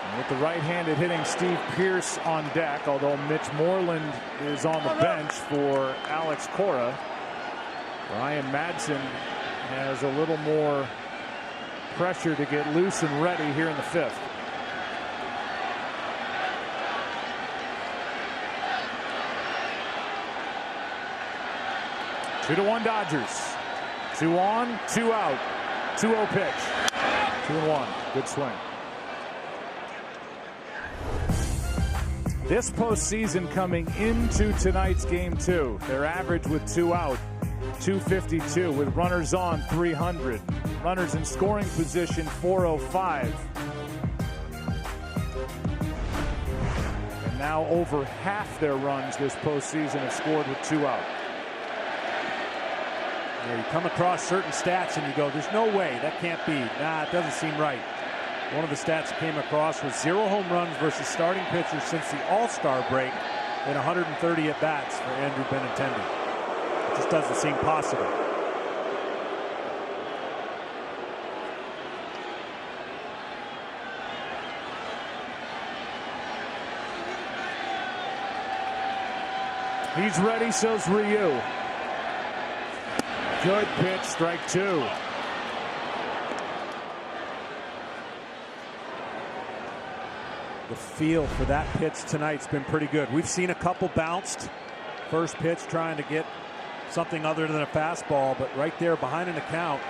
And with the right-handed hitting Steve Pearce on deck, although Mitch Moreland is on the bench for Alex Cora. Ryan Madsen has a little more pressure to get loose and ready here in the 5th. Two to 1 Dodgers. 2 on, 2 out. 2-0 pitch. 2-1. Good swing. This postseason coming into tonight's game 2. Their average with 2 out, 252 with runners on 300. Runners in scoring position 405. And now over half their runs this postseason have scored with 2 out. Yeah, you come across certain stats and you go, there's no way, that can't be. Nah, it doesn't seem right. One of the stats I came across was 0 home runs versus starting pitchers since the All-Star break in 130 at-bats for Andrew Benintendi. It just doesn't seem possible. He's ready, so's Ryu. Good pitch, strike 2. The feel for that pitch tonight's been pretty good. We've seen a couple bounced. First pitch trying to get something other than a fastball, but right there behind an account.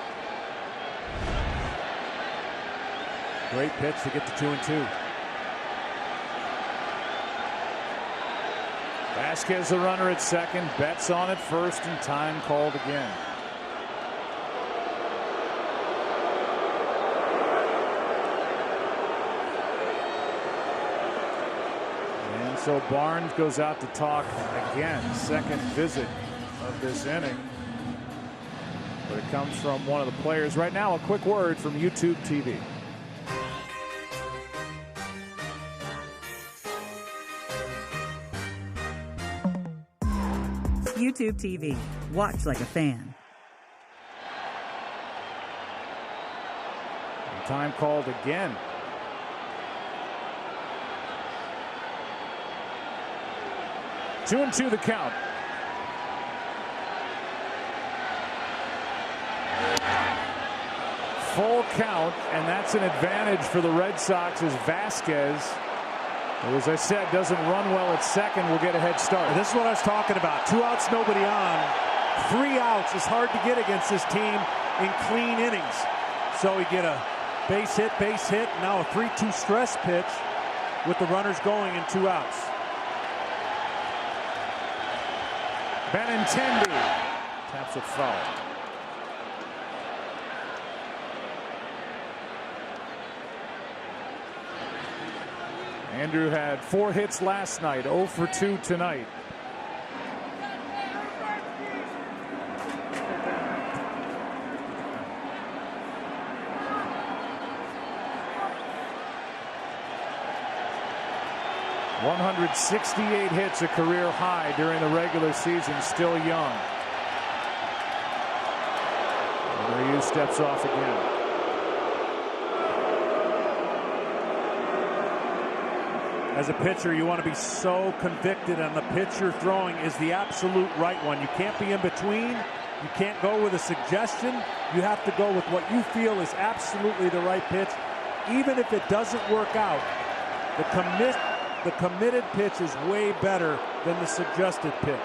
Great pitch to get to 2-2. Vasquez the runner at second, Betts on at first, and time called again. And so Barnes goes out to talk again. Second visit of this inning. But it comes from one of the players. Right now, a quick word from YouTube TV. YouTube TV. Watch like a fan. And time called again. Two and two the count. Full count, and that's an advantage for the Red Sox as Vasquez, who, as I said, doesn't run well at second, will get a head start. This is what I was talking about. 2 outs, nobody on. 3 outs is hard to get against this team in clean innings. So we get a base hit, now a 3-2 stress pitch with the runners going in 2 outs. Benintendi taps it foul. Andrew had 4 hits last night, 0 for 2 tonight. .168 hits, a career high during the regular season, still young. And Ryu steps off again. As a pitcher, you want to be so convicted, and the pitch you're throwing is the absolute right one. You can't be in between. You can't go with a suggestion. You have to go with what you feel is absolutely the right pitch. Even if it doesn't work out, the committed pitch is way better than the suggested pitch.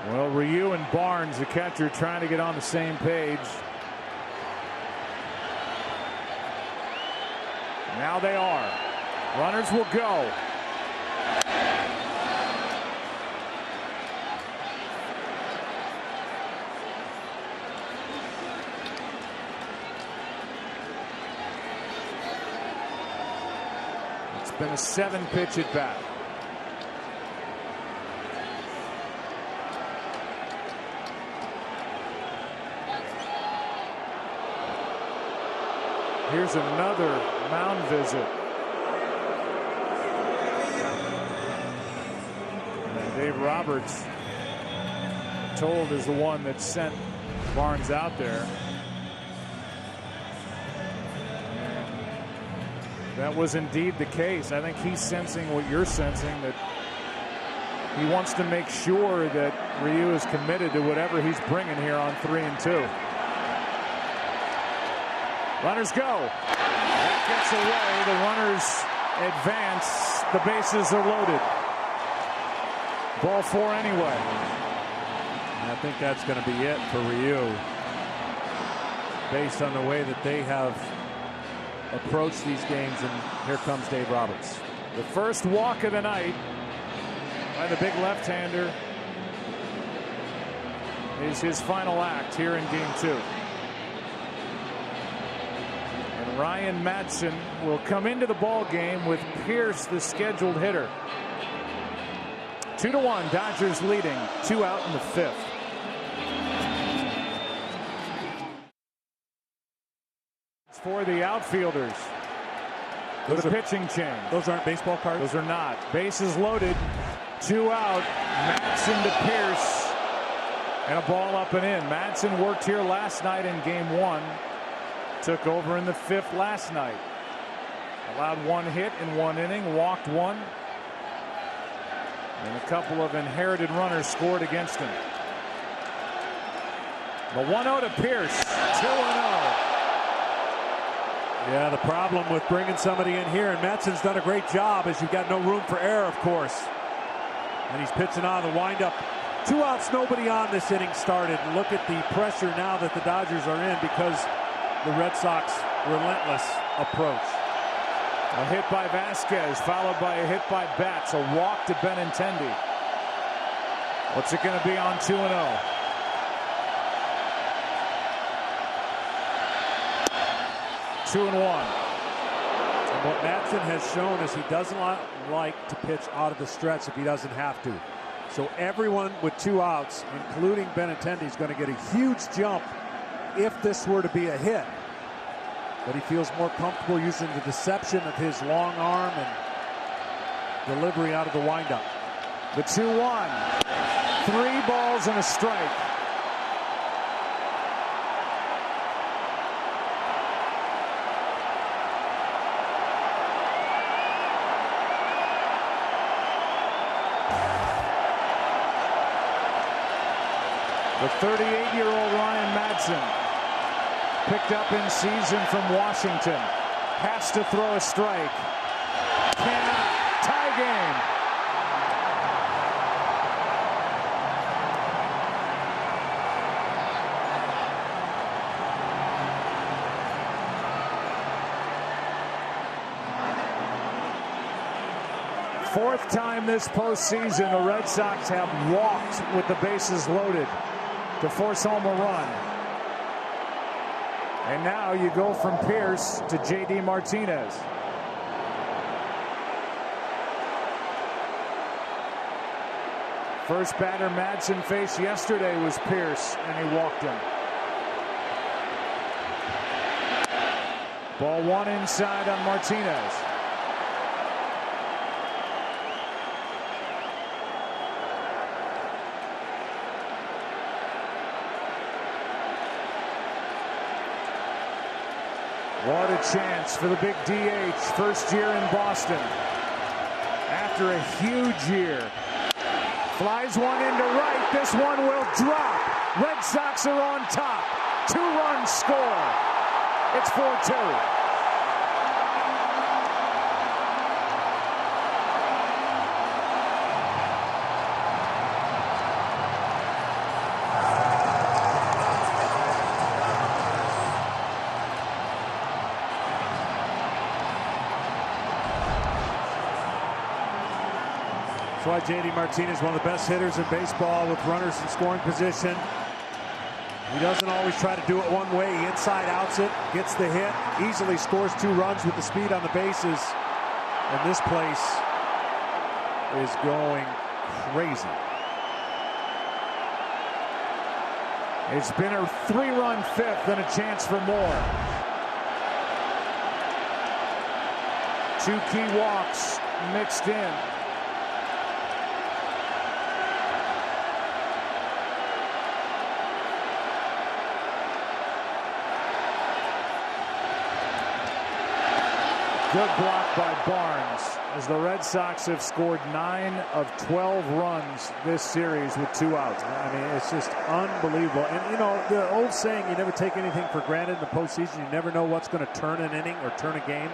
Well, Ryu and Barnes, the catcher, trying to get on the same page. Now they are. Runners will go. It's It's been a 7-pitch at bat. Here's another mound visit. And Dave Roberts, told, is the one that sent Barnes out there. And that was indeed the case. I think he's sensing what you're sensing, that he wants to make sure that Ryu is committed to whatever he's bringing here on 3 and 2. Runners go. That gets away. The runners advance. The bases are loaded. Ball 4 anyway. And I think that's going to be it for Ryu, based on the way that they have approached these games. And here comes Dave Roberts. The first walk of the night by the big left-hander is his final act here in Game 2. And Ryan Madsen will come into the ball game with Pierce, the scheduled hitter. 2-1, Dodgers leading, 2 out in the 5th. For the outfielders, the pitching change. Those aren't baseball cards? Those are not. Bases loaded, 2 out. Madsen to Pierce, and a ball up and in. Madsen worked here last night in Game 1. Took over in the 5th last night. Allowed 1 hit in 1 inning, walked 1. And a couple of inherited runners scored against him. The 1-0 to Pierce, 2-0. Yeah, the problem with bringing somebody in here, and Madsen's done a great job, is you've got no room for error, of course. And he's pitching on the windup. 2 outs, nobody on this inning started. And look at the pressure now that the Dodgers are in because the Red Sox relentless approach. A hit by Vasquez, followed by a hit by Betts. A walk to Benintendi. What's it going to be on 2-0? Two and 1. And what Madsen has shown is he doesn't like to pitch out of the stretch if he doesn't have to. So everyone with 2 outs, including Benintendi, is going to get a huge jump if this were to be a hit. But he feels more comfortable using the deception of his long arm and delivery out of the windup. The 2-1. 3 balls and a strike. The 38-year-old Ryan Madsen, picked up in season from Washington, has to throw a strike. Cannot. Tie game. Fourth time this postseason the Red Sox have walked with the bases loaded to force home a run. And now you go from Pierce to J.D. Martinez. First batter Madsen faced yesterday was Pierce, and he walked him. Ball 1 inside on Martinez. What a chance for the big DH. First year in Boston. After a huge year. Flies one into right. This one will drop. Red Sox are on top. 2-run score. It's 4-2. That's why J.D. Martinez, one of the best hitters in baseball with runners in scoring position. He doesn't always try to do it one way. He inside outs it, gets the hit, easily scores 2 runs with the speed on the bases. And this place is going crazy. It's been a 3-run fifth and a chance for more. 2 key walks mixed in. Good block by Barnes, as the Red Sox have scored 9 of 12 runs this series with 2 outs. I mean, it's just unbelievable. And, you know, the old saying, you never take anything for granted in the postseason. You never know what's going to turn an inning or turn a game.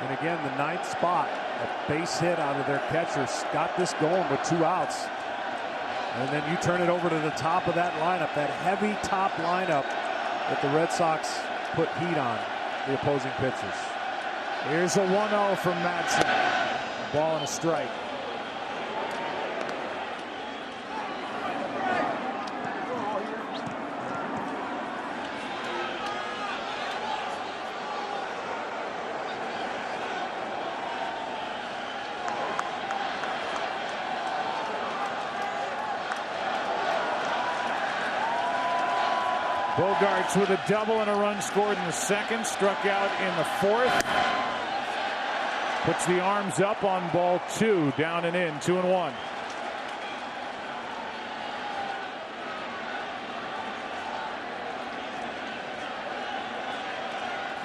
And again, the 9th spot, a base hit out of their catcher, got this going with 2 outs. And then you turn it over to the top of that lineup, that heavy top lineup that the Red Sox put heat on the opposing pitchers. Here's a 1-0 from Madsen. A ball and a strike. Bogarts with a double and a run scored in the second, struck out in the fourth. Puts the arms up on ball 2, down and in, 2-1.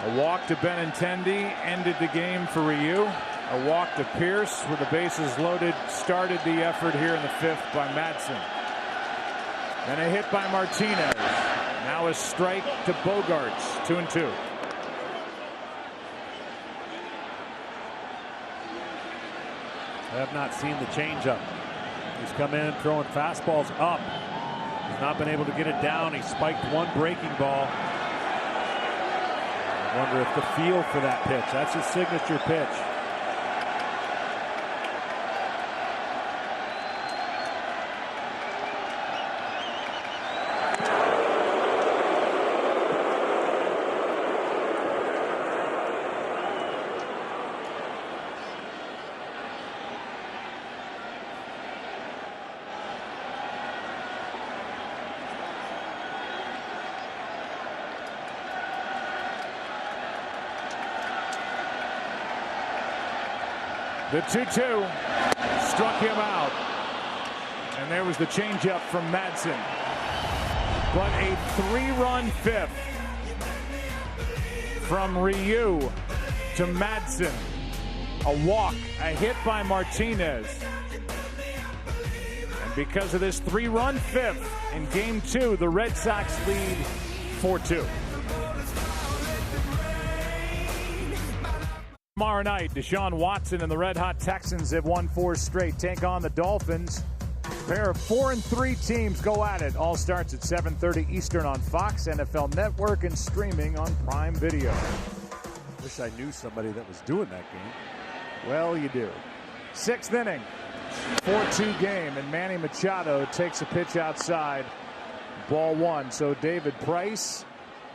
A walk to Benintendi ended the game for Ryu. A walk to Pierce with the bases loaded started the effort here in the 5th by Madsen. Then a hit by Martinez. Now a strike to Bogarts, 2-2. I have not seen the changeup. He's come in throwing fastballs up. He's not been able to get it down. He spiked one breaking ball. I wonder if the feel for that pitch. That's his signature pitch. The 2-2 struck him out. And there was the changeup from Madsen. But a 3-run 5th from Ryu to Madsen. A walk, a hit by Martinez. And because of this 3-run 5th in Game 2, the Red Sox lead 4-2. Tomorrow night, Deshaun Watson and the Red Hot Texans have won 4 straight. Take on the Dolphins. A pair of 4-3 teams go at it. All starts at 7:30 Eastern on Fox, NFL Network, and streaming on Prime Video. Wish I knew somebody that was doing that game. Well, you do. 6th inning, 4-2 game, and Manny Machado takes a pitch outside. Ball 1. So David Price,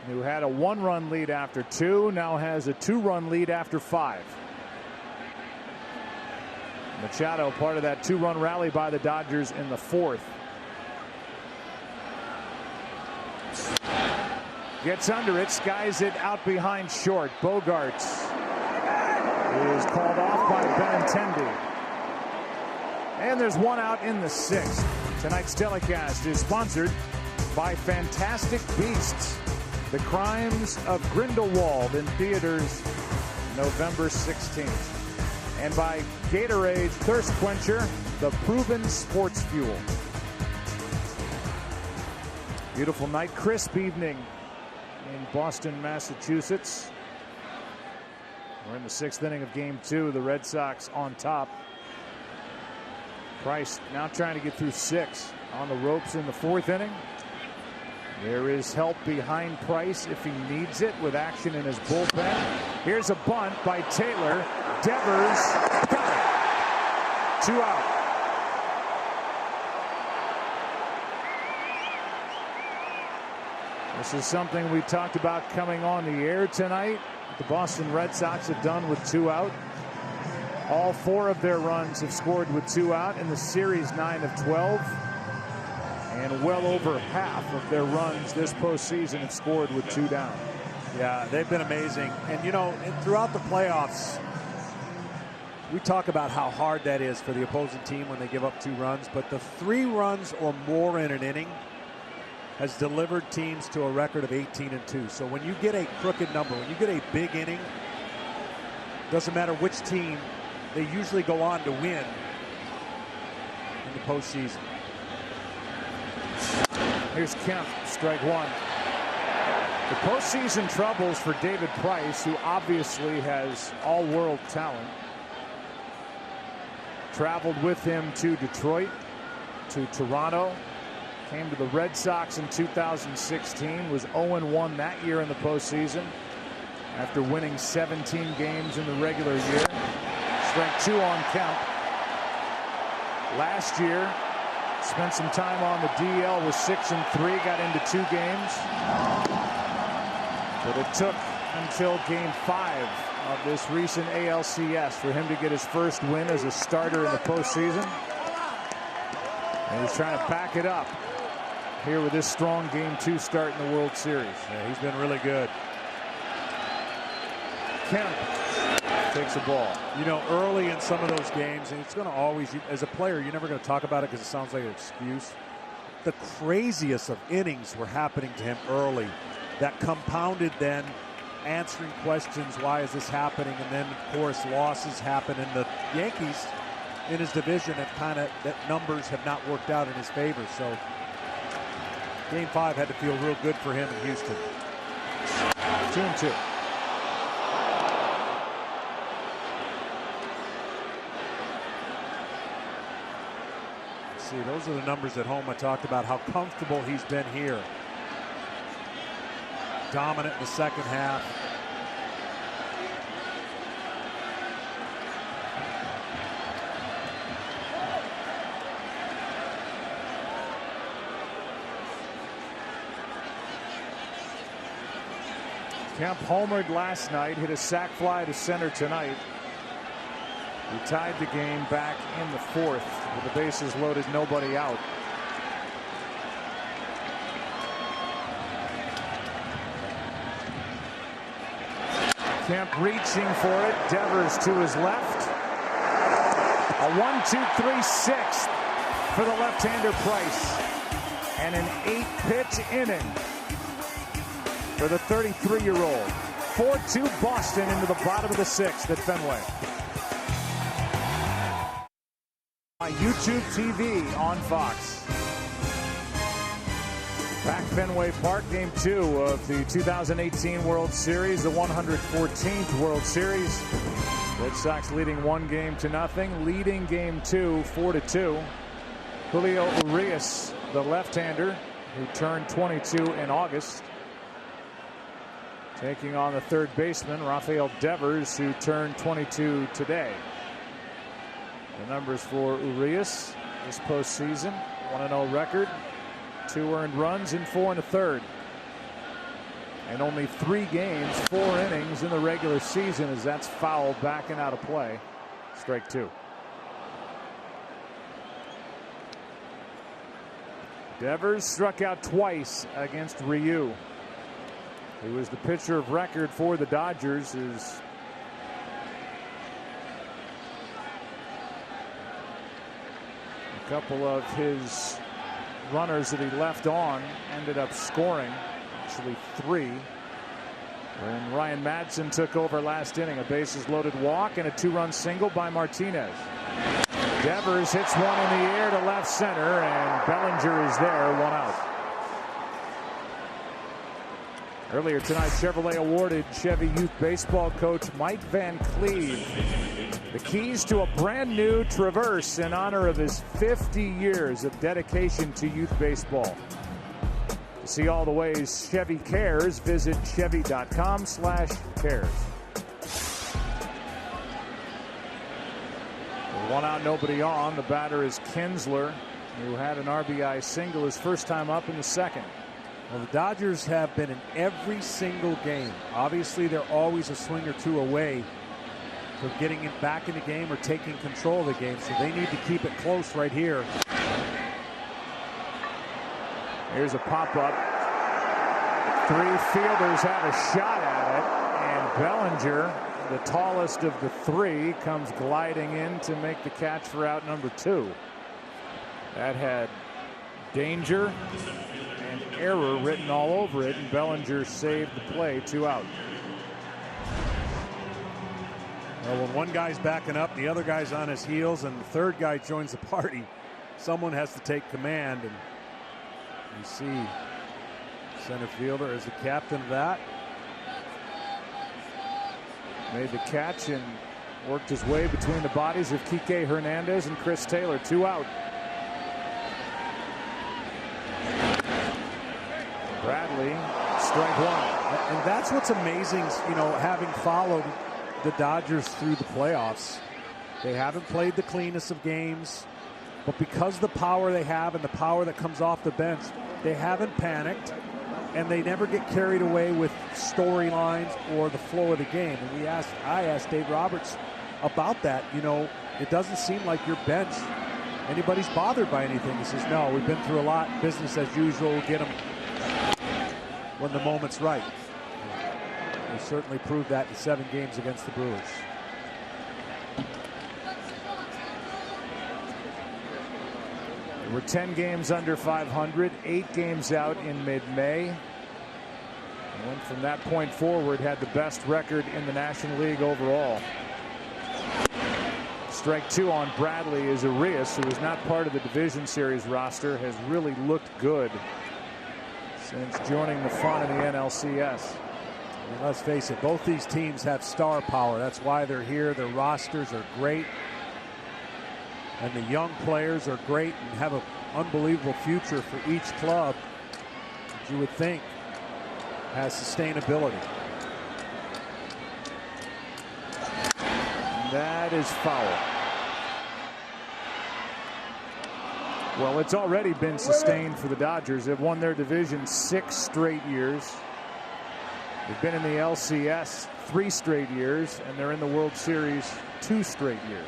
who had a 1-run lead after 2, now has a 2-run lead after 5. Machado part of that 2-run rally by the Dodgers in the 4th. Gets under it, skies it out behind short. Bogarts is called off by Benintendi. And there's 1 out in the 6th. Tonight's telecast is sponsored by Fantastic Beasts: The Crimes of Grindelwald, in theaters November 16th. And by Gatorade Thirst Quencher, the proven sports fuel. Beautiful night, crisp evening in Boston, Massachusetts. We're in the 6th inning of Game 2. The Red Sox on top. Price now trying to get through 6. On the ropes in the 4th inning. There is help behind Price if he needs it, with action in his bullpen. Here's a bunt by Taylor. Devers got it. 2 out. This is something we talked about coming on the air tonight. The Boston Red Sox have done with 2 out. All 4 of their runs have scored with 2 out in the series, 9 of 12. And well over half of their runs this postseason have scored with 2 down. Yeah, they've been amazing. And, you know, throughout the playoffs, we talk about how hard that is for the opposing team when they give up 2 runs. But the 3 runs or more in an inning has delivered teams to a record of 18-2. So when you get a crooked number, when you get a big inning, doesn't matter which team, they usually go on to win in the postseason. Here's Kemp, strike 1. The postseason troubles for David Price, who obviously has all-world talent. Traveled with him to Detroit, to Toronto, came to the Red Sox in 2016, was 0-1 that year in the postseason after winning 17 games in the regular year. Strike 2 on Kemp. Last year, spent some time on the DL, was 6-3, got into 2 games. But it took until Game 5 of this recent ALCS for him to get his first win as a starter in the postseason. And he's trying to back it up here with this strong Game 2 start in the World Series. Yeah, he's been really good. Kemp takes the ball. You know, early in some of those games, and it's going to always, as a player, you're never going to talk about it because it sounds like an excuse. The craziest of innings were happening to him early that compounded then answering questions, why is this happening? And then, of course, losses happen. And the Yankees in his division have that numbers have not worked out in his favor. So Game 5 had to feel real good for him in Houston. 2-2. See, those are the numbers at home I talked about, how comfortable he's been here. Dominant in the second half. Kemp homered last night, hit a sac fly to center tonight. He tied the game back in the 4th with the bases loaded, nobody out. Kemp reaching for it. Devers to his left. A 1-2-3-6 for the left-hander Price. And an 8-pitch inning for the 33-year-old. 4-2 Boston into the bottom of the 6th at Fenway. On YouTube TV on Fox. Back Fenway Park, Game 2 of the 2018 World Series, the 114th World Series. Red Sox leading 1-0, leading Game 2 4-2. Julio Urias, the left-hander, who turned 22 in August, taking on the third baseman Rafael Devers, who turned 22 today. The numbers for Urias this postseason: 1-0 record, 2 earned runs in 4 1/3, and only 3 games, 4 innings in the regular season, as that's foul back and out of play. Strike 2. Devers struck out twice against Ryu, who was the pitcher of record for the Dodgers. His a couple of his runners that he left on ended up scoring, actually 3, when Ryan Madsen took over last inning. A bases loaded walk and a 2-run single by Martinez. Devers hits one in the air to left center, and Bellinger is there, 1 out. Earlier tonight, Chevrolet awarded Chevy Youth Baseball coach Mike Van Cleve the keys to a brand new Traverse in honor of his 50 years of dedication to youth baseball. To see all the ways Chevy cares, visit Chevy.com/cares. 1 out, nobody on. The batter is Kinsler, who had an RBI single his first time up in the 2nd. Well, the Dodgers have been in every single game. Obviously, they're always a swing or 2 away for getting it back in the game or taking control of the game. So they need to keep it close right here. Here's a pop-up. 3 fielders have a shot at it, and Bellinger, the tallest of the 3, comes gliding in to make the catch for out number 2. That had danger and error written all over it, and Bellinger saved the play. 2 out. Well, when one guy's backing up, the other guy's on his heels, and the third guy joins the party, someone has to take command. And you see center fielder as the captain of that. Made the catch and worked his way between the bodies of Kike Hernandez and Chris Taylor. 2 out. Bradley, strike 1. And that's what's amazing, you know, having followed the Dodgers through the playoffs. They haven't played the cleanest of games, but because of the power they have and the power that comes off the bench, they haven't panicked, and they never get carried away with storylines or the flow of the game. And I asked Dave Roberts about that. You know, it doesn't seem like your bench, anybody's bothered by anything. He says, no, we've been through a lot, business as usual, we'll get them when the moment's right. They certainly proved that in 7 games against the Brewers. They were 10 games under 500, 8 games out in mid-May. And from that point forward, had the best record in the National League overall. Strike 2 on Bradley is Arias, who is not part of the Division Series roster, has really looked good since joining the fun in the NLCS. And let's face it, both these teams have star power. That's why they're here. Their rosters are great. And the young players are great and have an unbelievable future for each club that you would think has sustainability. That is foul. Well, it's already been sustained for the Dodgers. They've won their division 6 straight years. They've been in the LCS 3 straight years, and they're in the World Series 2 straight years.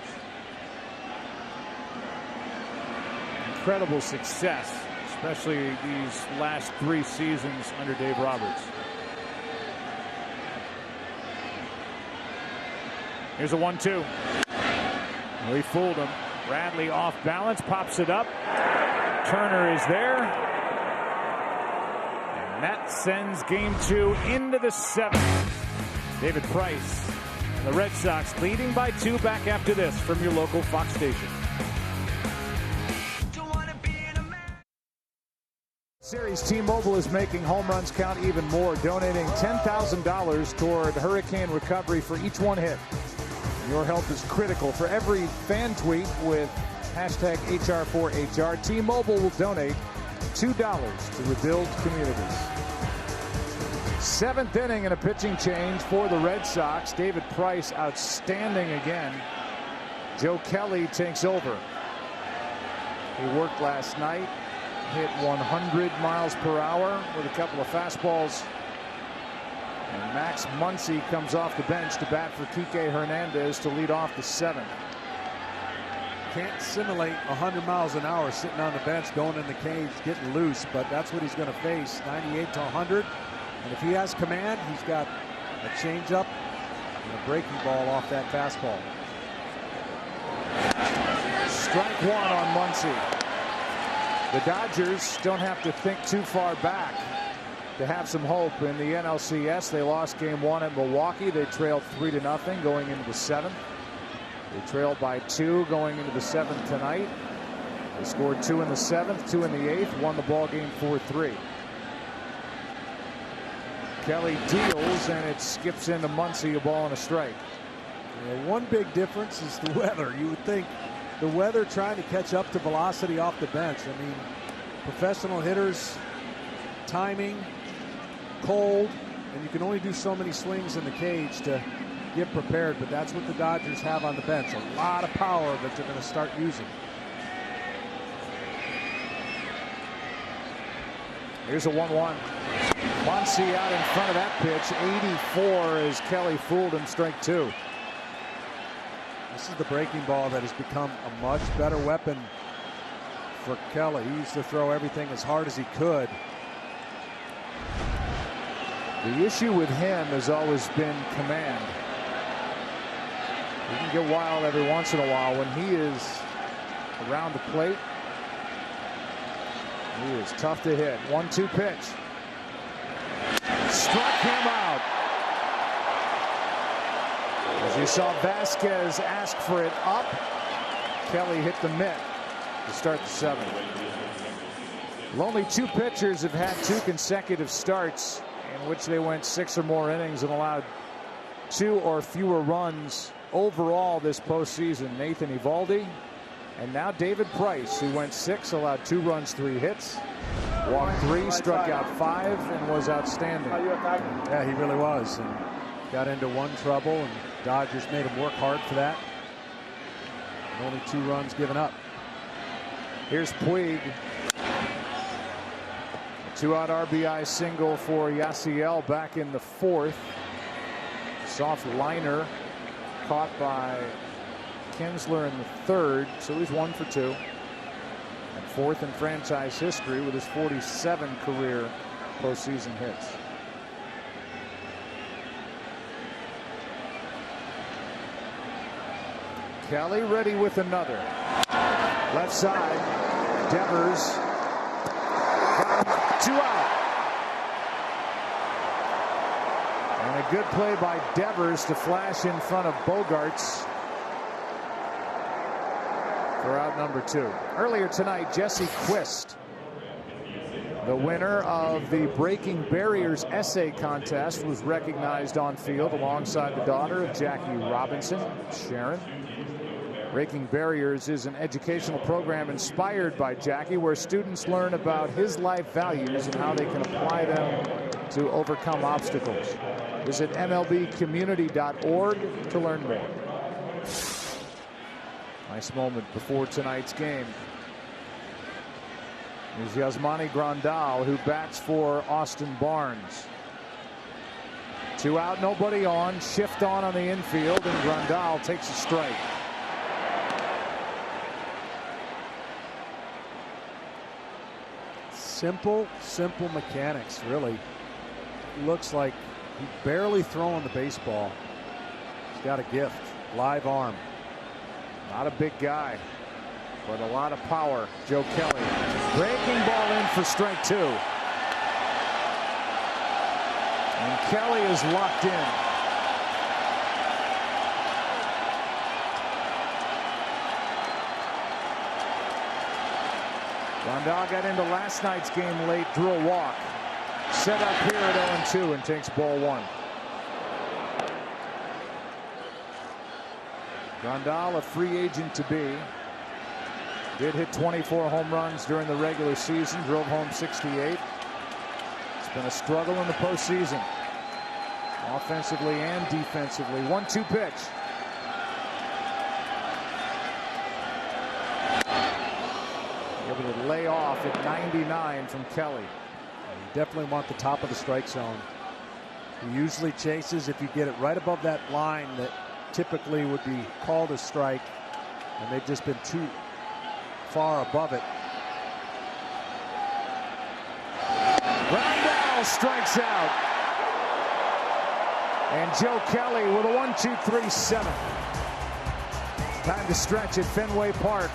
Incredible success, especially these last 3 seasons under Dave Roberts. Here's a 1-2. Well, he fooled him. Bradley off balance, pops it up. Turner is there. And that sends game 2 into the 7th. David Price and the Red Sox leading by 2 back after this from your local Fox station. Series T-Mobile is making home runs count even more, donating $10,000 toward hurricane recovery for each one hit. Your help is critical. For every fan tweet with hashtag HR4HR, T-Mobile will donate $2 to rebuild communities. 7th inning and a pitching change for the Red Sox. David Price outstanding again. Joe Kelly takes over. He worked last night, hit 100 miles per hour with a couple of fastballs. And Max Muncy comes off the bench to bat for Kike Hernandez to lead off the 7th. Can't simulate 100 miles an hour sitting on the bench, going in the cage, getting loose, but that's what he's going to face. 98 to 100. And if he has command, he's got a changeup and a breaking ball off that fastball. Strike 1 on Muncy. The Dodgers don't have to think too far back to have some hope in the NLCS. They lost game 1 at Milwaukee. They trailed 3-0 going into the 7th. They trailed by 2 going into the 7th tonight. They scored 2 in the 7th, 2 in the 8th, won the ball game 4-3. Kelly deals, and it skips into Muncy, a ball and a strike. Yeah, one big difference is the weather. You would think the weather trying to catch up to velocity off the bench. I mean, professional hitters, timing, cold, and you can only do so many swings in the cage to get prepared, but that's what the Dodgers have on the bench. A lot of power that they're going to start using. Here's a 1-1. Muncy out in front of that pitch. 84 as Kelly fooled him. Strike 2. This is the breaking ball that has become a much better weapon for Kelly. He used to throw everything as hard as he could. The issue with him has always been command. He can get wild every once in a while. When he is around the plate, he is tough to hit. 1-2 pitch. Struck him out. As you saw Vasquez ask for it up, Kelly hit the mitt to start the seventh. Well, only 2 pitchers have had 2 consecutive starts in which they went 6 or more innings and allowed 2 or fewer runs overall this postseason. Nathan Eovaldi and now David Price, who went 6, allowed 2 runs, 3 hits, walked 3, struck out 5, and was outstanding. Yeah, he really was, and got into one trouble, and Dodgers made him work hard for that. And only 2 runs given up. Here's Puig. A 2-out RBI single for Yasiel back in the 4th. Soft liner caught by Kinsler in the 3rd, so he's 1 for 2. And 4th in franchise history with his 47 career postseason hits. Kelly ready with another. Left side, Devers. 2 out. And a good play by Devers to flash in front of Bogarts for out number 2. Earlier tonight, Jesse Quist, the winner of the Breaking Barriers essay contest, was recognized on field alongside the daughter of Jackie Robinson, Sharon. Breaking Barriers is an educational program inspired by Jackie, where students learn about his life values and how they can apply them to overcome obstacles. Visit MLBcommunity.org to learn more. Nice moment before tonight's game. Here's Yasmani Grandal, who bats for Austin Barnes. 2 out, nobody on. Shift on the infield, and Grandal takes a strike. Simple mechanics, really. Looks like he's barely throwing the baseball. He's got a gift. Live arm. Not a big guy, but a lot of power. Joe Kelly. Breaking ball in for strike 2. And Kelly is locked in. Grandal got into last night's game late, drew a walk. Set up here at 0-2 and takes ball 1. Grandal, a free agent to be. Did hit 24 home runs during the regular season, drove home 68. It's been a struggle in the postseason, offensively and defensively. 1-2 pitch. Able to lay off at 99 from Kelly. You definitely want the top of the strike zone. He usually chases if you get it right above that line that typically would be called a strike, and they've just been too far above it. Grandal strikes out. And Joe Kelly with a 1-2-3-7. Time to stretch at Fenway Park.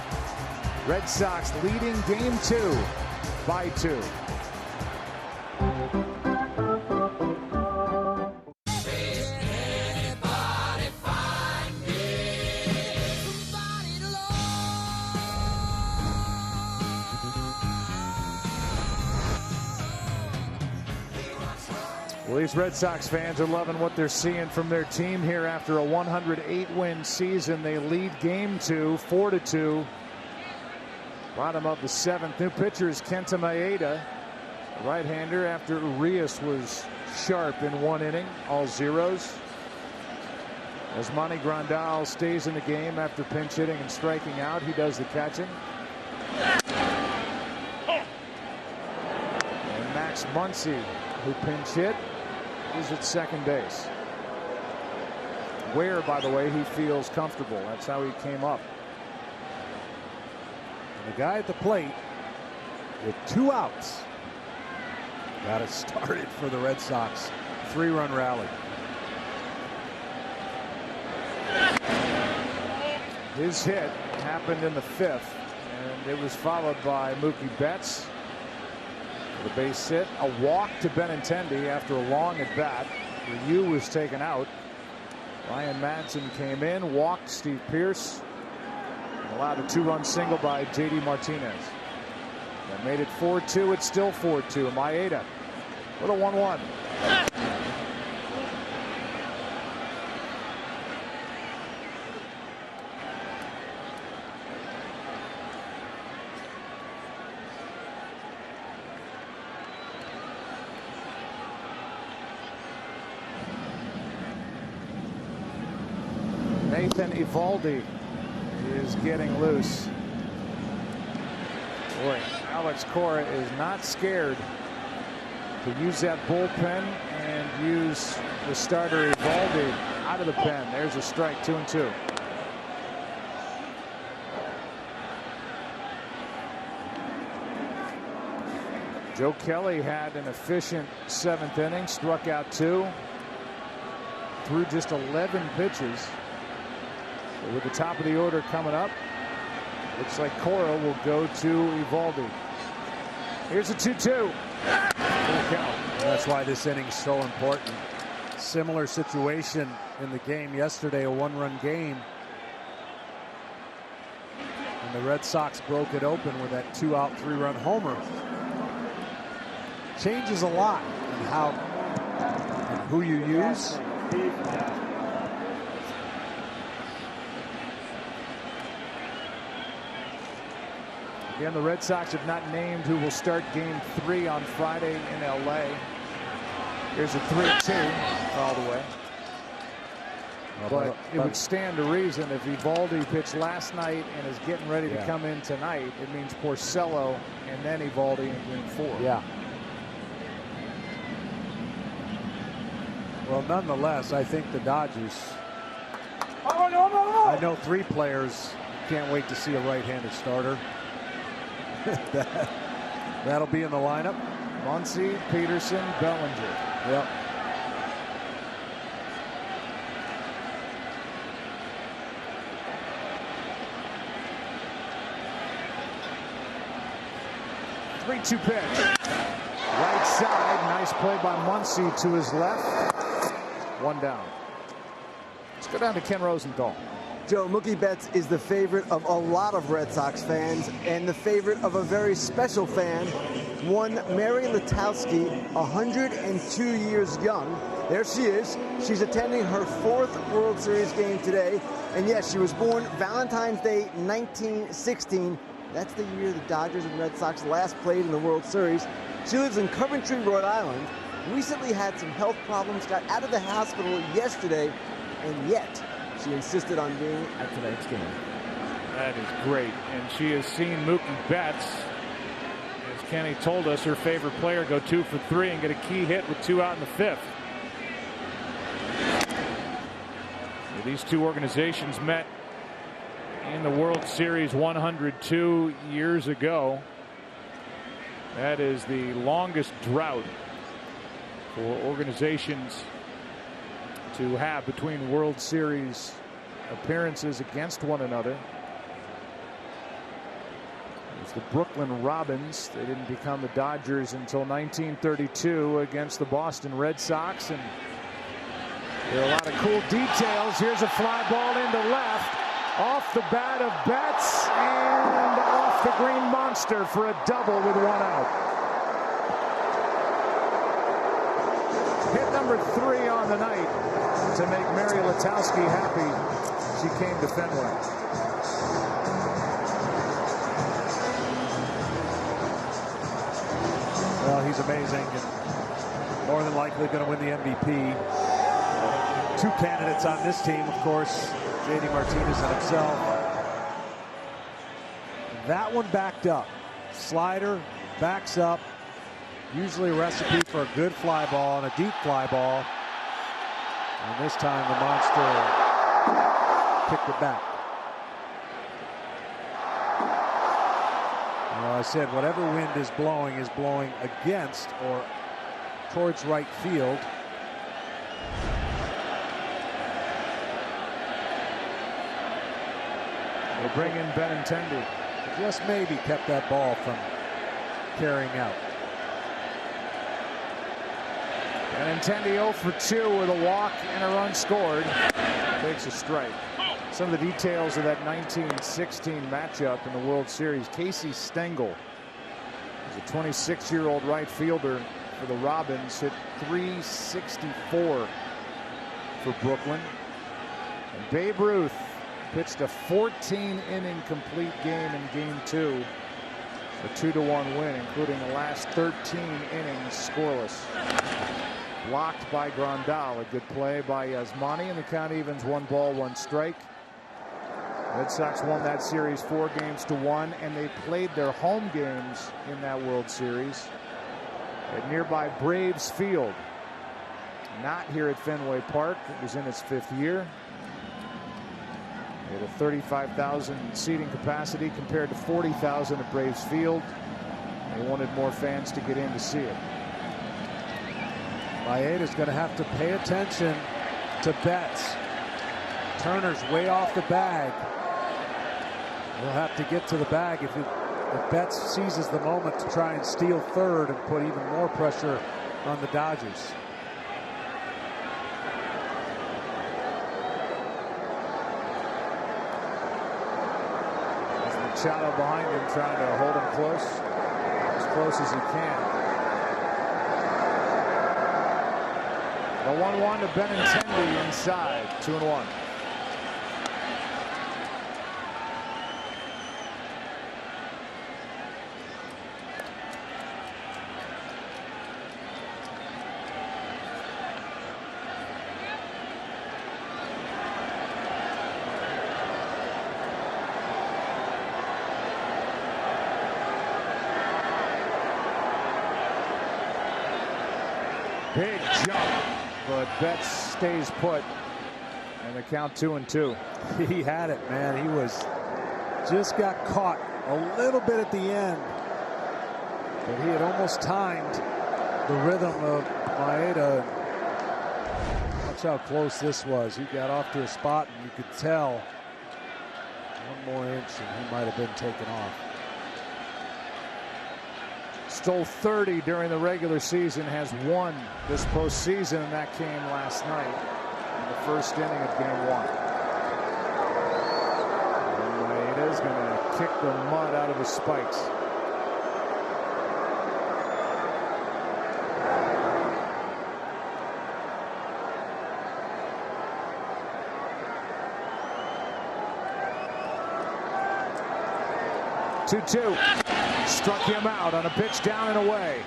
Red Sox leading game 2 by 2. Well, these Red Sox fans are loving what they're seeing from their team here after a 108-win season. They lead game 2, 4-2. Bottom of the 7th. New pitcher is Kenta Maeda, right-hander, after Urias was sharp in 1 inning, all zeros. Yasmani Grandal stays in the game after pinch hitting and striking out. He does the catching. And Max Muncy, who pinch hit, is at second base. where, by the way, he feels comfortable. That's how he came up. And the guy at the plate with 2 outs got it started for the Red Sox. 3-run rally. His hit happened in the 5th, and it was followed by Mookie Betts. The base hit, a walk to Benintendi after a long at bat. Ryu was taken out. Ryan Madsen came in, walked Steve Pearce, and allowed a 2-run single by J.D. Martinez. That made it 4-2. It's still 4-2. Maeda with a 1-1. Nathan Eovaldi is getting loose. Boy, Alex Cora is not scared to use that bullpen and use the starter Eovaldi out of the pen. There's a strike, 2-2. Joe Kelly had an efficient 7th inning, struck out 2, threw just 11 pitches. So with the top of the order coming up, looks like Cora will go to Eovaldi. Here's a 2-2. That's why this inning's so important. Similar situation in the game yesterday, a 1-run game. And the Red Sox broke it open with that 2-out, 3-run homer. Changes a lot in how and who you use. Again, the Red Sox have not named who will start game 3 on Friday in LA. Here's a 3-2 all the way. But it would stand to reason if Eovaldi pitched last night and is getting ready to come in tonight, it means Porcello and then Eovaldi in game 4. Yeah. Well, nonetheless, I think the Dodgers, I know 3 players can't wait to see a right-handed starter. That'll be in the lineup. Muncy, Peterson, Bellinger. Yep. Three-two pitch. Right side. Nice play by Muncy to his left. 1 down. Let's go down to Ken Rosenthal. Joe, Mookie Betts is the favorite of a lot of Red Sox fans and the favorite of a very special fan, one Mary Letowski, 102 years young. There she is. She's attending her 4th World Series game today. And yes, she was born Valentine's Day, 1916. That's the year the Dodgers and Red Sox last played in the World Series. She lives in Coventry, Rhode Island. Recently had some health problems, got out of the hospital yesterday, and yet she insisted on being at tonight's game. That is great. And she has seen Mookie Betts, as Kenny told us, her favorite player, go 2 for 3 and get a key hit with 2 out in the 5th. These two organizations met in the World Series 102 years ago. That is the longest drought for organizations to have between World Series appearances against one another. It was the Brooklyn Robins. They didn't become the Dodgers until 1932 against the Boston Red Sox. And there are a lot of cool details. Here's a fly ball into left, off the bat of Betts and off the Green Monster for a double with 1 out. Hit number 3 on the night to make Mary Letowski happy. She came to Fenway. Well, he's amazing and more than likely going to win the MVP. 2 candidates on this team, of course, J.D. Martinez and himself. That one backed up. Slider backs up. Usually a recipe for a good fly ball and a deep fly ball. And this time the Monster kicked it back. Well, I said whatever wind is blowing against or towards right field. They bring in Benintendi. Just maybe kept that ball from carrying out. Benintendi 0 for 2 with a walk and a run scored. Takes a strike. Some of the details of that 1916 matchup in the World Series. Casey Stengel is a 26-year-old right fielder for the Robins. Hit .364 for Brooklyn. And Babe Ruth pitched a 14-inning complete game in Game 2. A 2-1 win, including the last 13 innings scoreless. Blocked by Grandal. A good play by Yasmani, and the count evens 1 ball, 1 strike. Red Sox won that series 4-1, and they played their home games in that World Series at nearby Braves Field. Not here at Fenway Park. It was in its 5th year. It had a 35,000 seating capacity compared to 40,000 at Braves Field. They wanted more fans to get in to see it. Maeda's going to have to pay attention to Betts. Turner's way off the bag. He'll have to get to the bag if Betts seizes the moment to try and steal third and put even more pressure on the Dodgers. Machado behind him, trying to hold him close as he can. The 1-1 to Benintendi inside, 2-1. Big jump, but Betts stays put, and the count 2-2. He had it, man. He just got caught a little bit at the end, but he had almost timed the rhythm of Maeda. Watch how close this was. He got off to a spot, and you could tell 1 more inch, and he might have been taken off. Stole 30 during the regular season, has 1 this postseason, and that came last night in the 1st inning of Game 1. And Maeda's going to kick the mud out of his spikes. Two. Struck him out on a pitch down and away.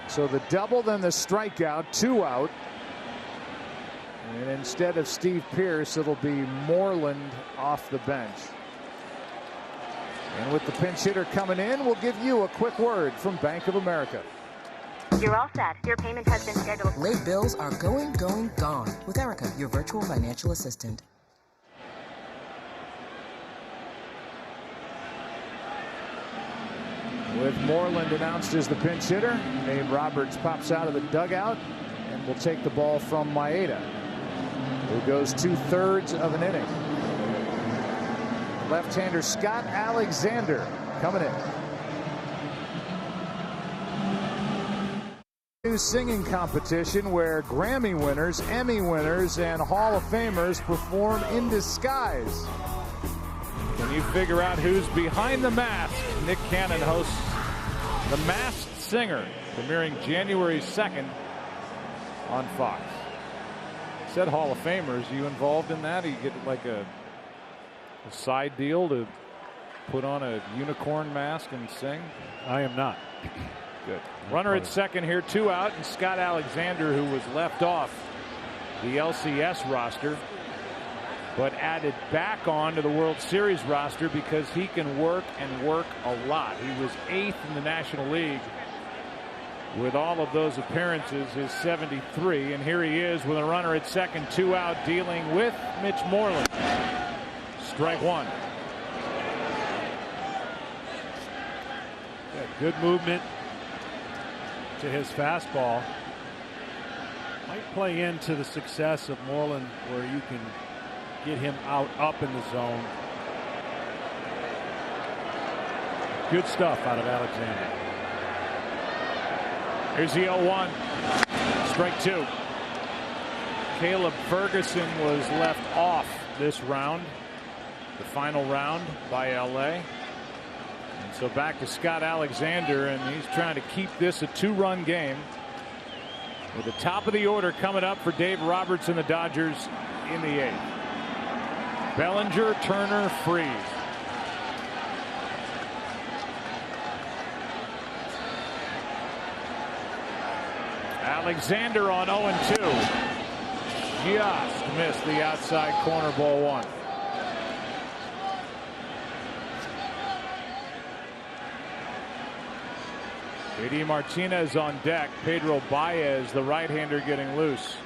So the double, then the strikeout, 2 out. And instead of Steve Pearce, it'll be Moreland off the bench. And with the pinch hitter coming in, we'll give you a quick word from Bank of America. You're all set. Your payment has been scheduled. Late bills are going, gone. With Erica, your virtual financial assistant. With Moreland announced as the pinch hitter, Dave Roberts pops out of the dugout and will take the ball from Maeda, who goes 2/3 of an inning. Left-hander Scott Alexander coming in. New singing competition where Grammy winners, Emmy winners, and Hall of Famers perform in disguise. Can you figure out who's behind the mask? Nick Cannon hosts The Masked Singer, premiering January 2nd on Fox. Said Hall of Famers. Are you involved in that? Or you get like a side deal to put on a unicorn mask and sing? I am not. Good. Runner at second here, 2 out, and Scott Alexander, who was left off the LCS roster, but added back on to the World Series roster because he can work and work a lot. He was 8th in the National League with all of those appearances is 73. And here he is with a runner at second, 2 out, dealing with Mitch Moreland. Strike one. Yeah, good movement to his fastball. Might play into the success of Moreland, where you can get him out up in the zone. Good stuff out of Alexander. Here's the 0-1. Strike two. Caleb Ferguson was left off this round, the final round by LA. And so back to Scott Alexander, and he's trying to keep this a 2-run game. With the top of the order coming up for Dave Roberts and the Dodgers in the 8th. Bellinger, Turner, Freese. Alexander on 0-2. Just missed the outside corner, ball one. JD Martinez on deck. Pedro Baez, the right-hander, getting loose.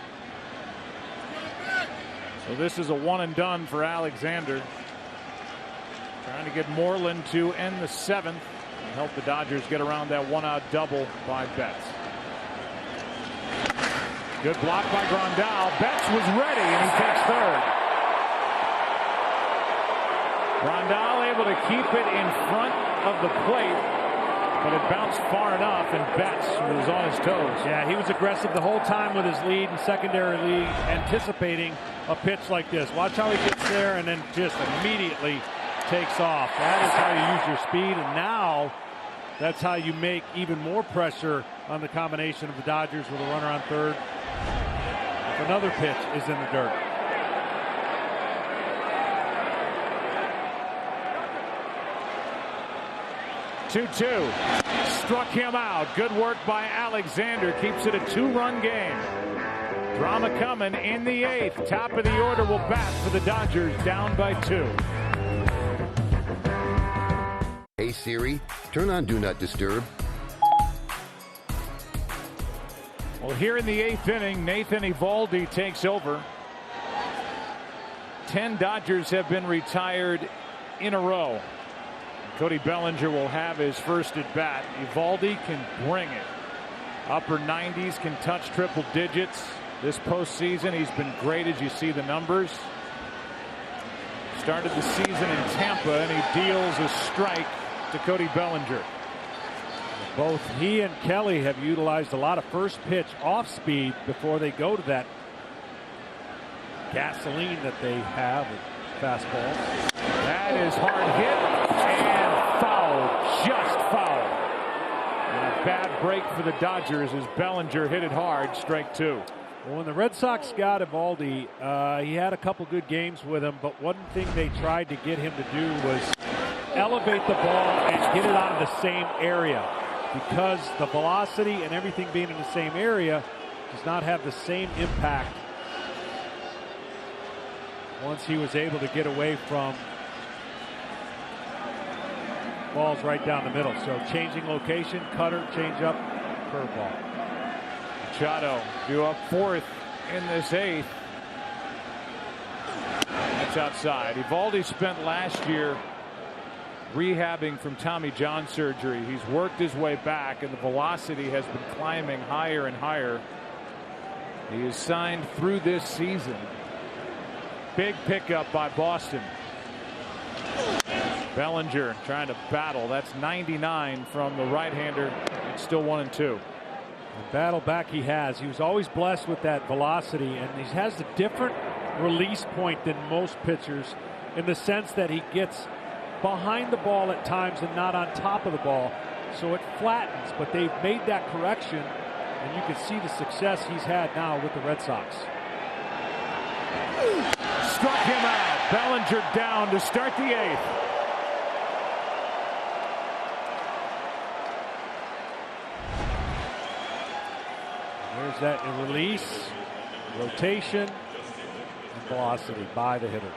So this is a one and done for Alexander. Trying to get Moreland to end the 7th and help the Dodgers get around that 1-out double by Betts. Good block by Grandal. Betts was ready, and he takes third. Grandal able to keep it in front of the plate, but it bounced far enough, and Betts was on his toes. Yeah, he was aggressive the whole time with his lead and secondary lead, anticipating a pitch like this. Watch how he gets there and then just immediately takes off. That is how you use your speed, and now that's how you make even more pressure on the combination of the Dodgers with a runner on third. If another pitch is in the dirt. Two. Struck him out. Good work by Alexander. Keeps it a 2-run game. Drama coming in the 8th. Top of the order will bat for the Dodgers, down by 2. Hey Siri, turn on Do Not Disturb. Well, here in the 8th inning, Nathan Eovaldi takes over. 10 Dodgers have been retired in a row. Cody Bellinger will have his first at bat. Eovaldi can bring it. Upper 90s, can touch triple digits. This postseason, he's been great, as you see the numbers. Started the season in Tampa, and he deals a strike to Cody Bellinger. Both he and Kelly have utilized a lot of first pitch off speed before they go to that gasoline that they have with fastballs. That is hard hit and foul, just foul. And a bad break for the Dodgers as Bellinger hit it hard, strike two. Well, when the Red Sox got Eovaldi, he had a couple good games with him, but one thing they tried to get him to do was elevate the ball and get it out of the same area, because the velocity and everything being in the same area does not have the same impact once he was able to get away from balls right down the middle. So changing location, cutter, change up, curveball. Machado due up 4th in this 8th. That's outside. Eovaldi spent last year rehabbing from Tommy John surgery. He's worked his way back, and the velocity has been climbing higher and higher. He is signed through this season. Big pickup by Boston. Bellinger trying to battle. That's 99 from the right-hander. It's still 1-2. The battle back he has. He was always blessed with that velocity, and he has a different release point than most pitchers, in the sense that he gets behind the ball at times and not on top of the ball, so it flattens. But they've made that correction, and you can see the success he's had now with the Red Sox. Struck him out. Bellinger down to start the 8th. There's that release, rotation, and velocity by the hitter.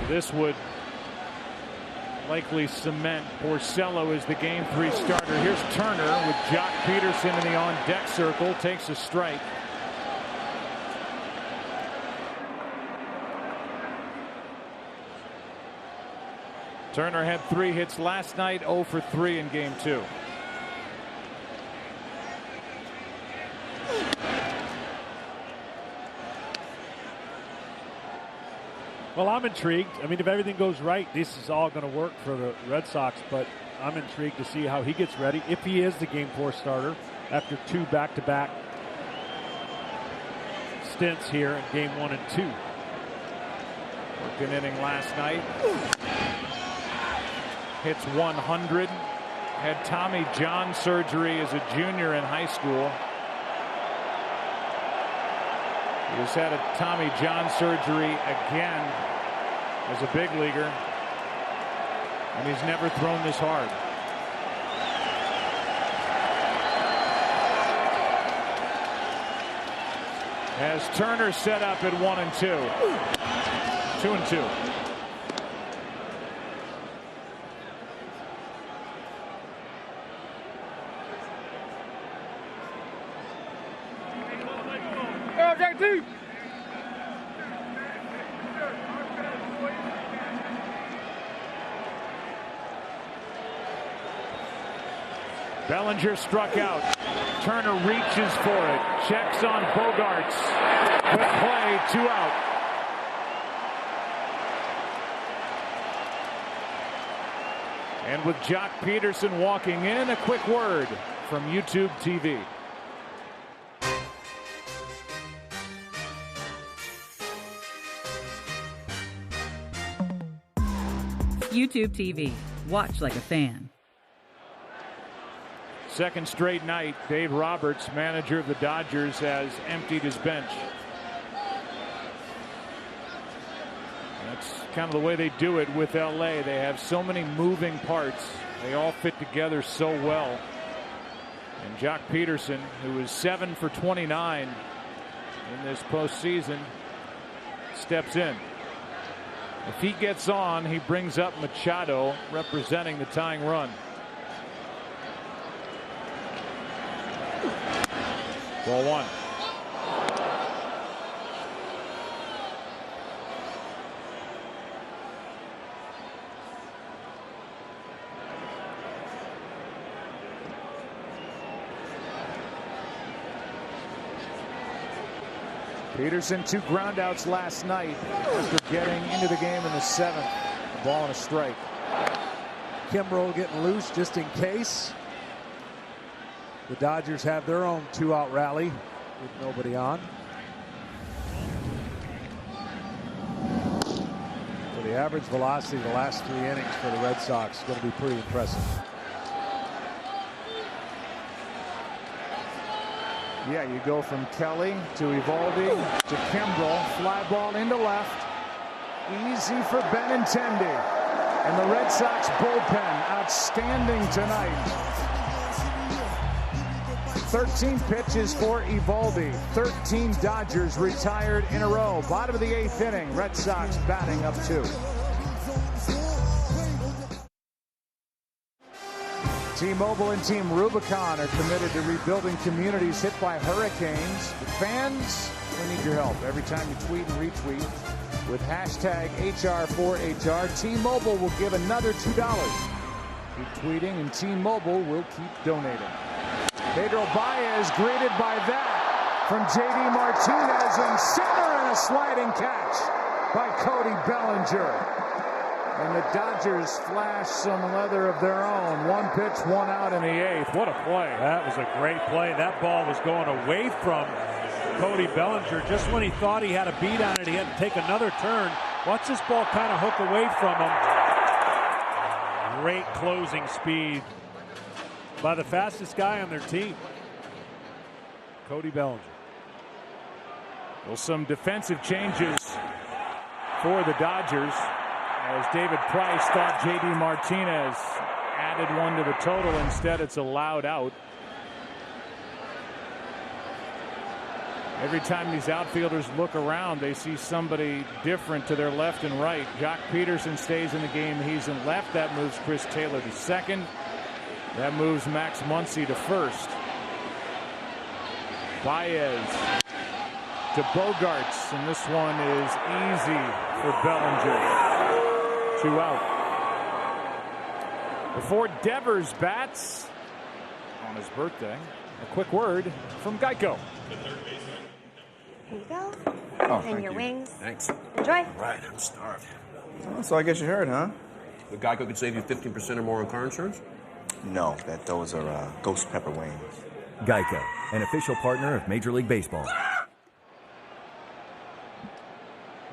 this would likely cement Porcello as the Game 3 starter. Here's Turner with Jock Peterson in the on-deck circle. Takes a strike. Turner had 3 hits last night, 0 for 3 in Game 2. Well, I'm intrigued. I mean, if everything goes right, this is all going to work for the Red Sox, but I'm intrigued to see how he gets ready, if he is the Game 4 starter after 2 back-to-back stints here in Game 1 and 2. Worked an inning last night. Hits 100. Had Tommy John surgery as a junior in high school. He has had a Tommy John surgery again as a big leaguer, and he's never thrown this hard. As Turner set up at 1 and 2. 2 and 2. Bellinger struck out. Turner reaches for it. Checks on Bogarts. Good play, 2 out. And with Jock Peterson walking in, a quick word from YouTube TV. YouTube TV. Watch like a fan. Second straight night, Dave Roberts, manager of the Dodgers, has emptied his bench. That's kind of the way they do it with LA. They have so many moving parts. They all fit together so well. And Jock Peterson, who is 7 for 29 in this postseason, steps in. If he gets on, he brings up Machado, representing the tying run. Ball 1. Peterson 2 groundouts last night after getting into the game in the 7th. A ball and a strike. Kimbrel getting loose just in case. The Dodgers have their own 2-out rally with nobody on. So the average velocity of the last 3 innings for the Red Sox is going to be pretty impressive. Yeah, you go from Kelly to Eovaldi to Kimbrel. Fly ball into left. Easy for Benintendi. And the Red Sox bullpen outstanding tonight. 13 pitches for Eovaldi. 13 Dodgers retired in a row. Bottom of the 8th inning. Red Sox batting up 2. T-Mobile and Team Rubicon are committed to rebuilding communities hit by hurricanes. The fans, we need your help. Every time you tweet and retweet with hashtag HR4HR, T-Mobile will give another $2. Keep tweeting and T-Mobile will keep donating. Pedro Baez greeted by that from J.D. Martinez and center and a sliding catch by Cody Bellinger. And the Dodgers flash some leather of their own. 1 pitch, 1 out in the 8th. What a play. That was a great play. That ball was going away from Cody Bellinger. Just when he thought he had a beat on it, he had to take another turn. Watch this ball kind of hook away from him. Great closing speed by the fastest guy on their team, Cody Bellinger. Well, some defensive changes for the Dodgers, as David Price thought J.D. Martinez added 1 to the total. Instead, it's allowed out. Every time these outfielders look around, they see somebody different to their left and right. Jock Peterson stays in the game. He's in left. That moves Chris Taylor to second. That moves Max Muncy to first. Baez to Bogarts, and this one is easy for Bellinger. 2 out. Before Devers bats on his birthday, a quick word from Geico. Here you go. Oh, and your you. wings. Thanks. Enjoy. All right, I'm starved. Oh, so I guess you heard, huh? The Geico could save you 15% or more on car insurance? No, those are ghost pepper wings. Geico, an official partner of Major League Baseball.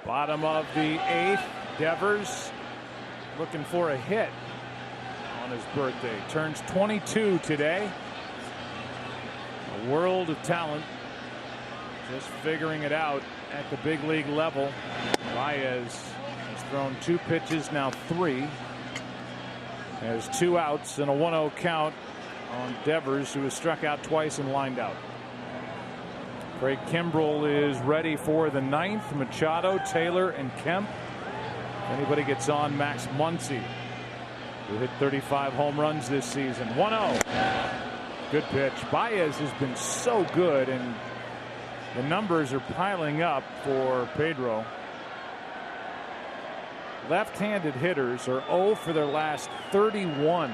Bottom of the 8th, Devers looking for a hit on his birthday. Turns 22 today. A world of talent. Just figuring it out at the big league level. Baez has thrown 2 pitches, now 3. Has 2 outs and a 1-0 count on Devers, who has struck out twice and lined out. Craig Kimbrell is ready for the 9th. Machado, Taylor, and Kemp. If anybody gets on, Max Muncy, who hit 35 home runs this season. 1-0. Good pitch. Baez has been so good, and the numbers are piling up for Pedro. Left-handed hitters are 0 for their last 31,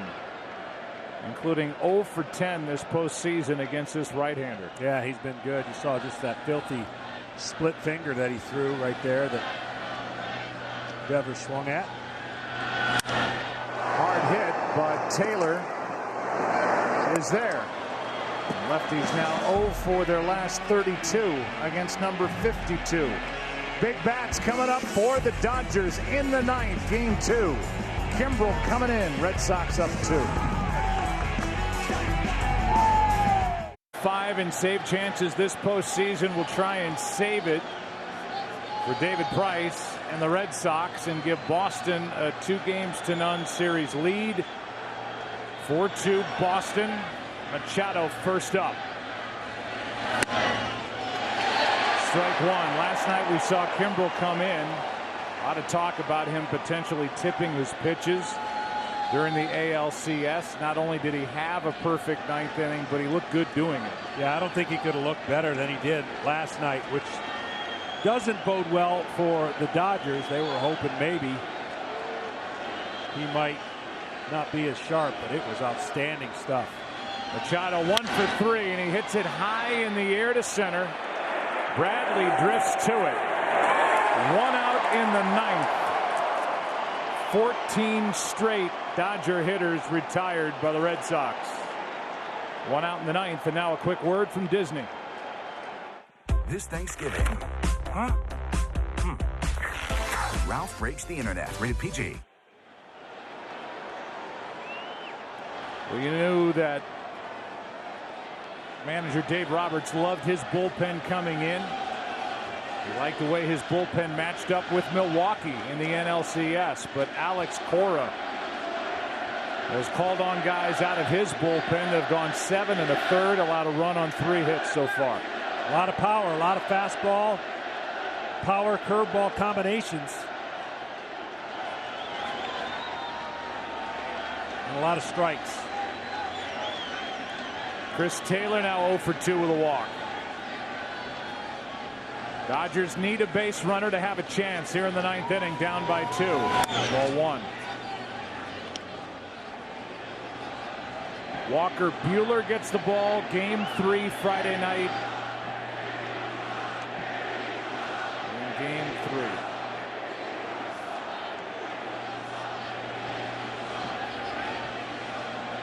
including 0 for 10 this postseason against this right-hander. Yeah, he's been good. You saw just that filthy split finger that he threw right there that Devers swung at. Hard hit, but Taylor is there. Lefties now 0 for their last 32 against number 52. Big bats coming up for the Dodgers in the 9th, game 2. Kimbrell coming in, Red Sox up 2. 5 in save chances this postseason. Will try and save it for David Price and the Red Sox and give Boston a 2-0 series lead. 4-2 Boston. Machado first up. Strike 1. Last night we saw Kimbrell come in. A lot of talk about him potentially tipping his pitches during the ALCS. Not only did he have a perfect 9th inning, but he looked good doing it. Yeah, I don't think he could have looked better than he did last night, which doesn't bode well for the Dodgers. They were hoping maybe he might not be as sharp, but it was outstanding stuff. Machado 1 for 3, and he hits it high in the air to center. Bradley drifts to it. 1 out in the 9th. 14 straight Dodger hitters retired by the Red Sox. 1 out in the 9th, and now a quick word from Disney. This Thanksgiving. Huh? Ralph Breaks the Internet. Rated PG. Well, you knew that manager Dave Roberts loved his bullpen coming in. He liked the way his bullpen matched up with Milwaukee in the NLCS, but Alex Cora has called on guys out of his bullpen that have gone 7 1/3, allowed a run on 3 hits so far. A lot of power, a lot of fastball, power, curveball combinations. And a lot of strikes. Chris Taylor now 0 for 2 with a walk. Dodgers need a base runner to have a chance here in the 9th inning, down by 2. Ball 1. Walker Buehler gets the ball. Game 3 Friday night. In game 3.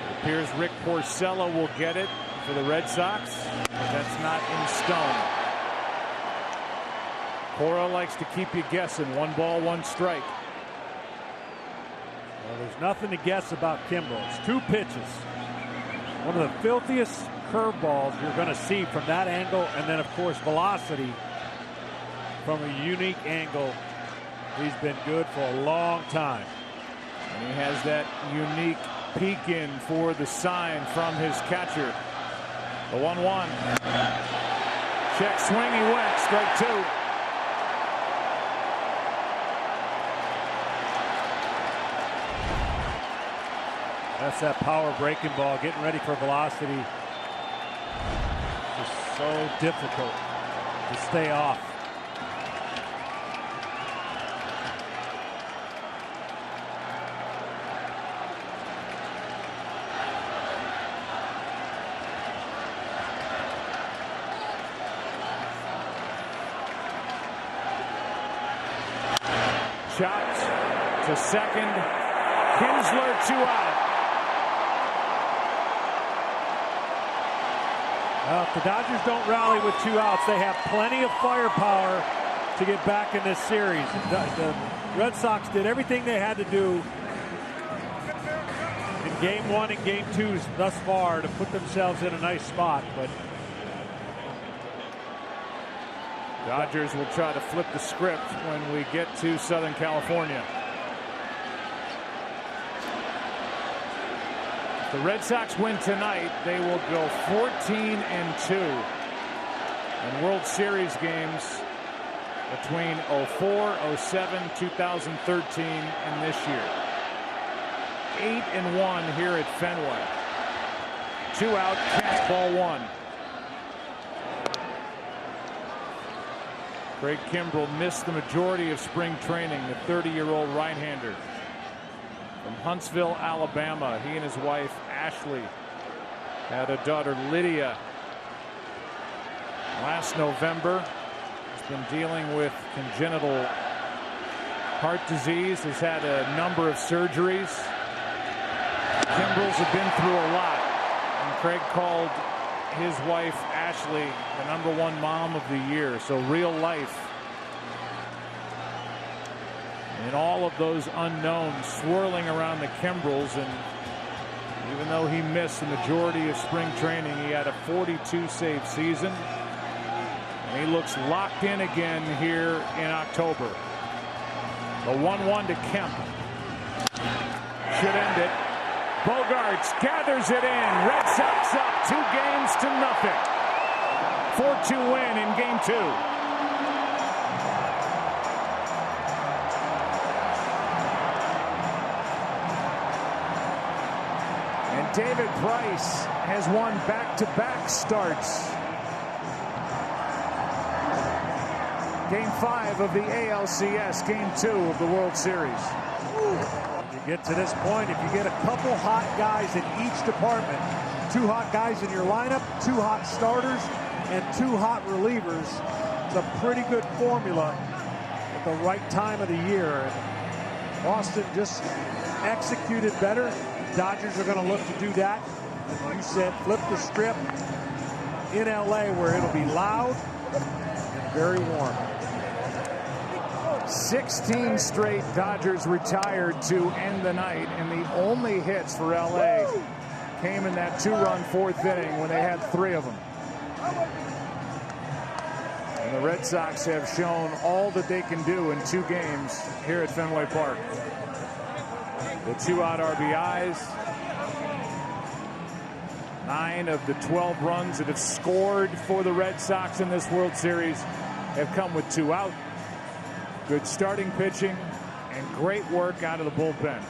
It appears Rick Porcello will get it for the Red Sox, but that's not in stone. Cora likes to keep you guessing. 1 ball, 1 strike. Well, there's nothing to guess about Kimbrell. It's 2 pitches. One of the filthiest curveballs you're going to see from that angle, and then, of course, velocity from a unique angle. He's been good for a long time. And he has that unique peek in for the sign from his catcher. The 1-1. Check swing, he went. Strike 2. That's that power breaking ball, getting ready for velocity. It's so difficult to stay off. Chopped to second. Kinsler 2 out. Well, if the Dodgers don't rally with 2 outs, they have plenty of firepower to get back in this series. The Red Sox did everything they had to do in Game 1 and Game 2 thus far to put themselves in a nice spot. But Dodgers will try to flip the script when we get to Southern California. If the Red Sox win tonight, they will go 14-2 in World Series games between 04, 07, 2013, and this year. 8-1 here at Fenway. 2 out, catch ball 1. Craig Kimbrell missed the majority of spring training, the 30-year-old right-hander from Huntsville, Alabama. He and his wife, Ashley, had a daughter, Lydia. Last November, he's been dealing with congenital heart disease, has had a number of surgeries. Kimbrells have been through a lot, and Craig called his wife, Ashley, the #1 mom of the year. So real life. And all of those unknowns swirling around the Kimbrells, and even though he missed the majority of spring training, he had a 42-save season, and he looks locked in again here in October. The 1-1 to Kemp should end it. Bogarts gathers it in. Red Sox up 2-0. 4-2 win in Game 2. David Price has won back-to-back starts. Game 5 of the ALCS, Game 2 of the World Series. You get to this point, if you get a couple hot guys in each department, 2 hot guys in your lineup, 2 hot starters, and 2 hot relievers, it's a pretty good formula at the right time of the year. And Boston just executed better. Dodgers are going to look to do that. You said flip the script in LA, where it'll be loud and very warm. 16 straight Dodgers retired to end the night, and the only hits for LA came in that 2-run 4th inning when they had 3 of them. And the Red Sox have shown all that they can do in 2 games here at Fenway Park. The 2-out RBIs. 9 of the 12 runs that have scored for the Red Sox in this World Series have come with 2 out. Good starting pitching and great work out of the bullpen.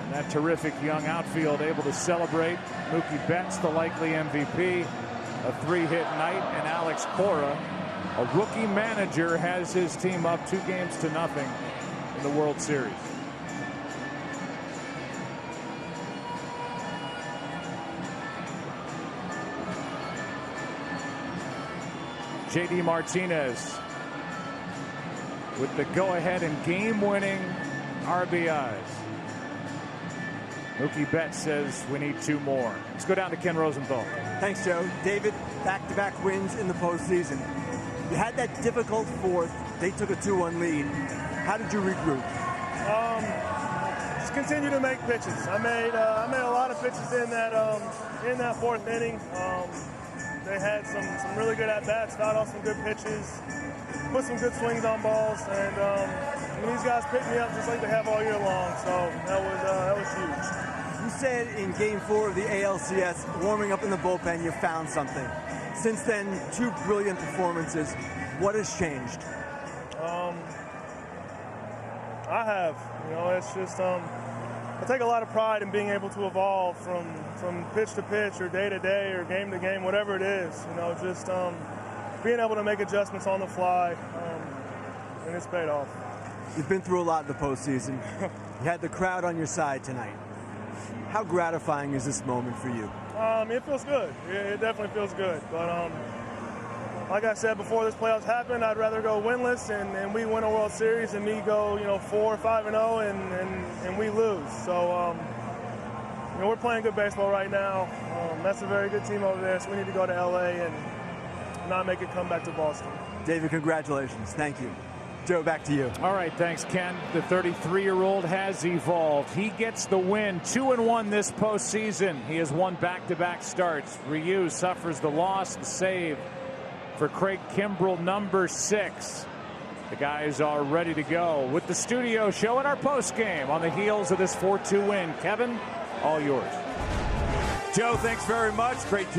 And that terrific young outfield able to celebrate. Mookie Betts, the likely MVP, a 3-hit night, and Alex Cora, a rookie manager, has his team up 2-0 in the World Series. J.D. Martinez with the go-ahead and game-winning RBIs. Mookie Betts says we need 2 more. Let's go down to Ken Rosenthal. Thanks, Joe. David, back-to-back wins in the postseason. You had that difficult 4th. They took a 2-1 lead. How did you regroup? Just continue to make pitches. I made a lot of pitches in that 4th inning. They had some really good at-bats, got off some good pitches, put some good swings on balls, and these guys picked me up just like they have all year long, so that was huge. You said in Game 4 of the ALCS, warming up in the bullpen, you found something. Since then, 2 brilliant performances. What has changed? I have. You know, it's just I take a lot of pride in being able to evolve from pitch to pitch or day to day or game to game, whatever it is. You know, just being able to make adjustments on the fly, and it's paid off. You've been through a lot in the postseason. You had the crowd on your side tonight. How gratifying is this moment for you? It feels good. It definitely feels good. But like I said before this playoffs happened, I'd rather go winless and we win a World Series than me go 4-5-0 and we lose. So we're playing good baseball right now. That's a very good team over there. So we need to go to LA and not make it come back to Boston. David, congratulations. Thank you. Joe, back to you. All right, thanks, Ken. The 33-year-old has evolved. He gets the win, 2-1 this postseason. He has won back-to-back starts. Ryu suffers the loss and save for Craig Kimbrell, number 6. The guys are ready to go with the studio show in our postgame on the heels of this 4-2 win. Kevin, all yours. Joe, thanks very much. Great job.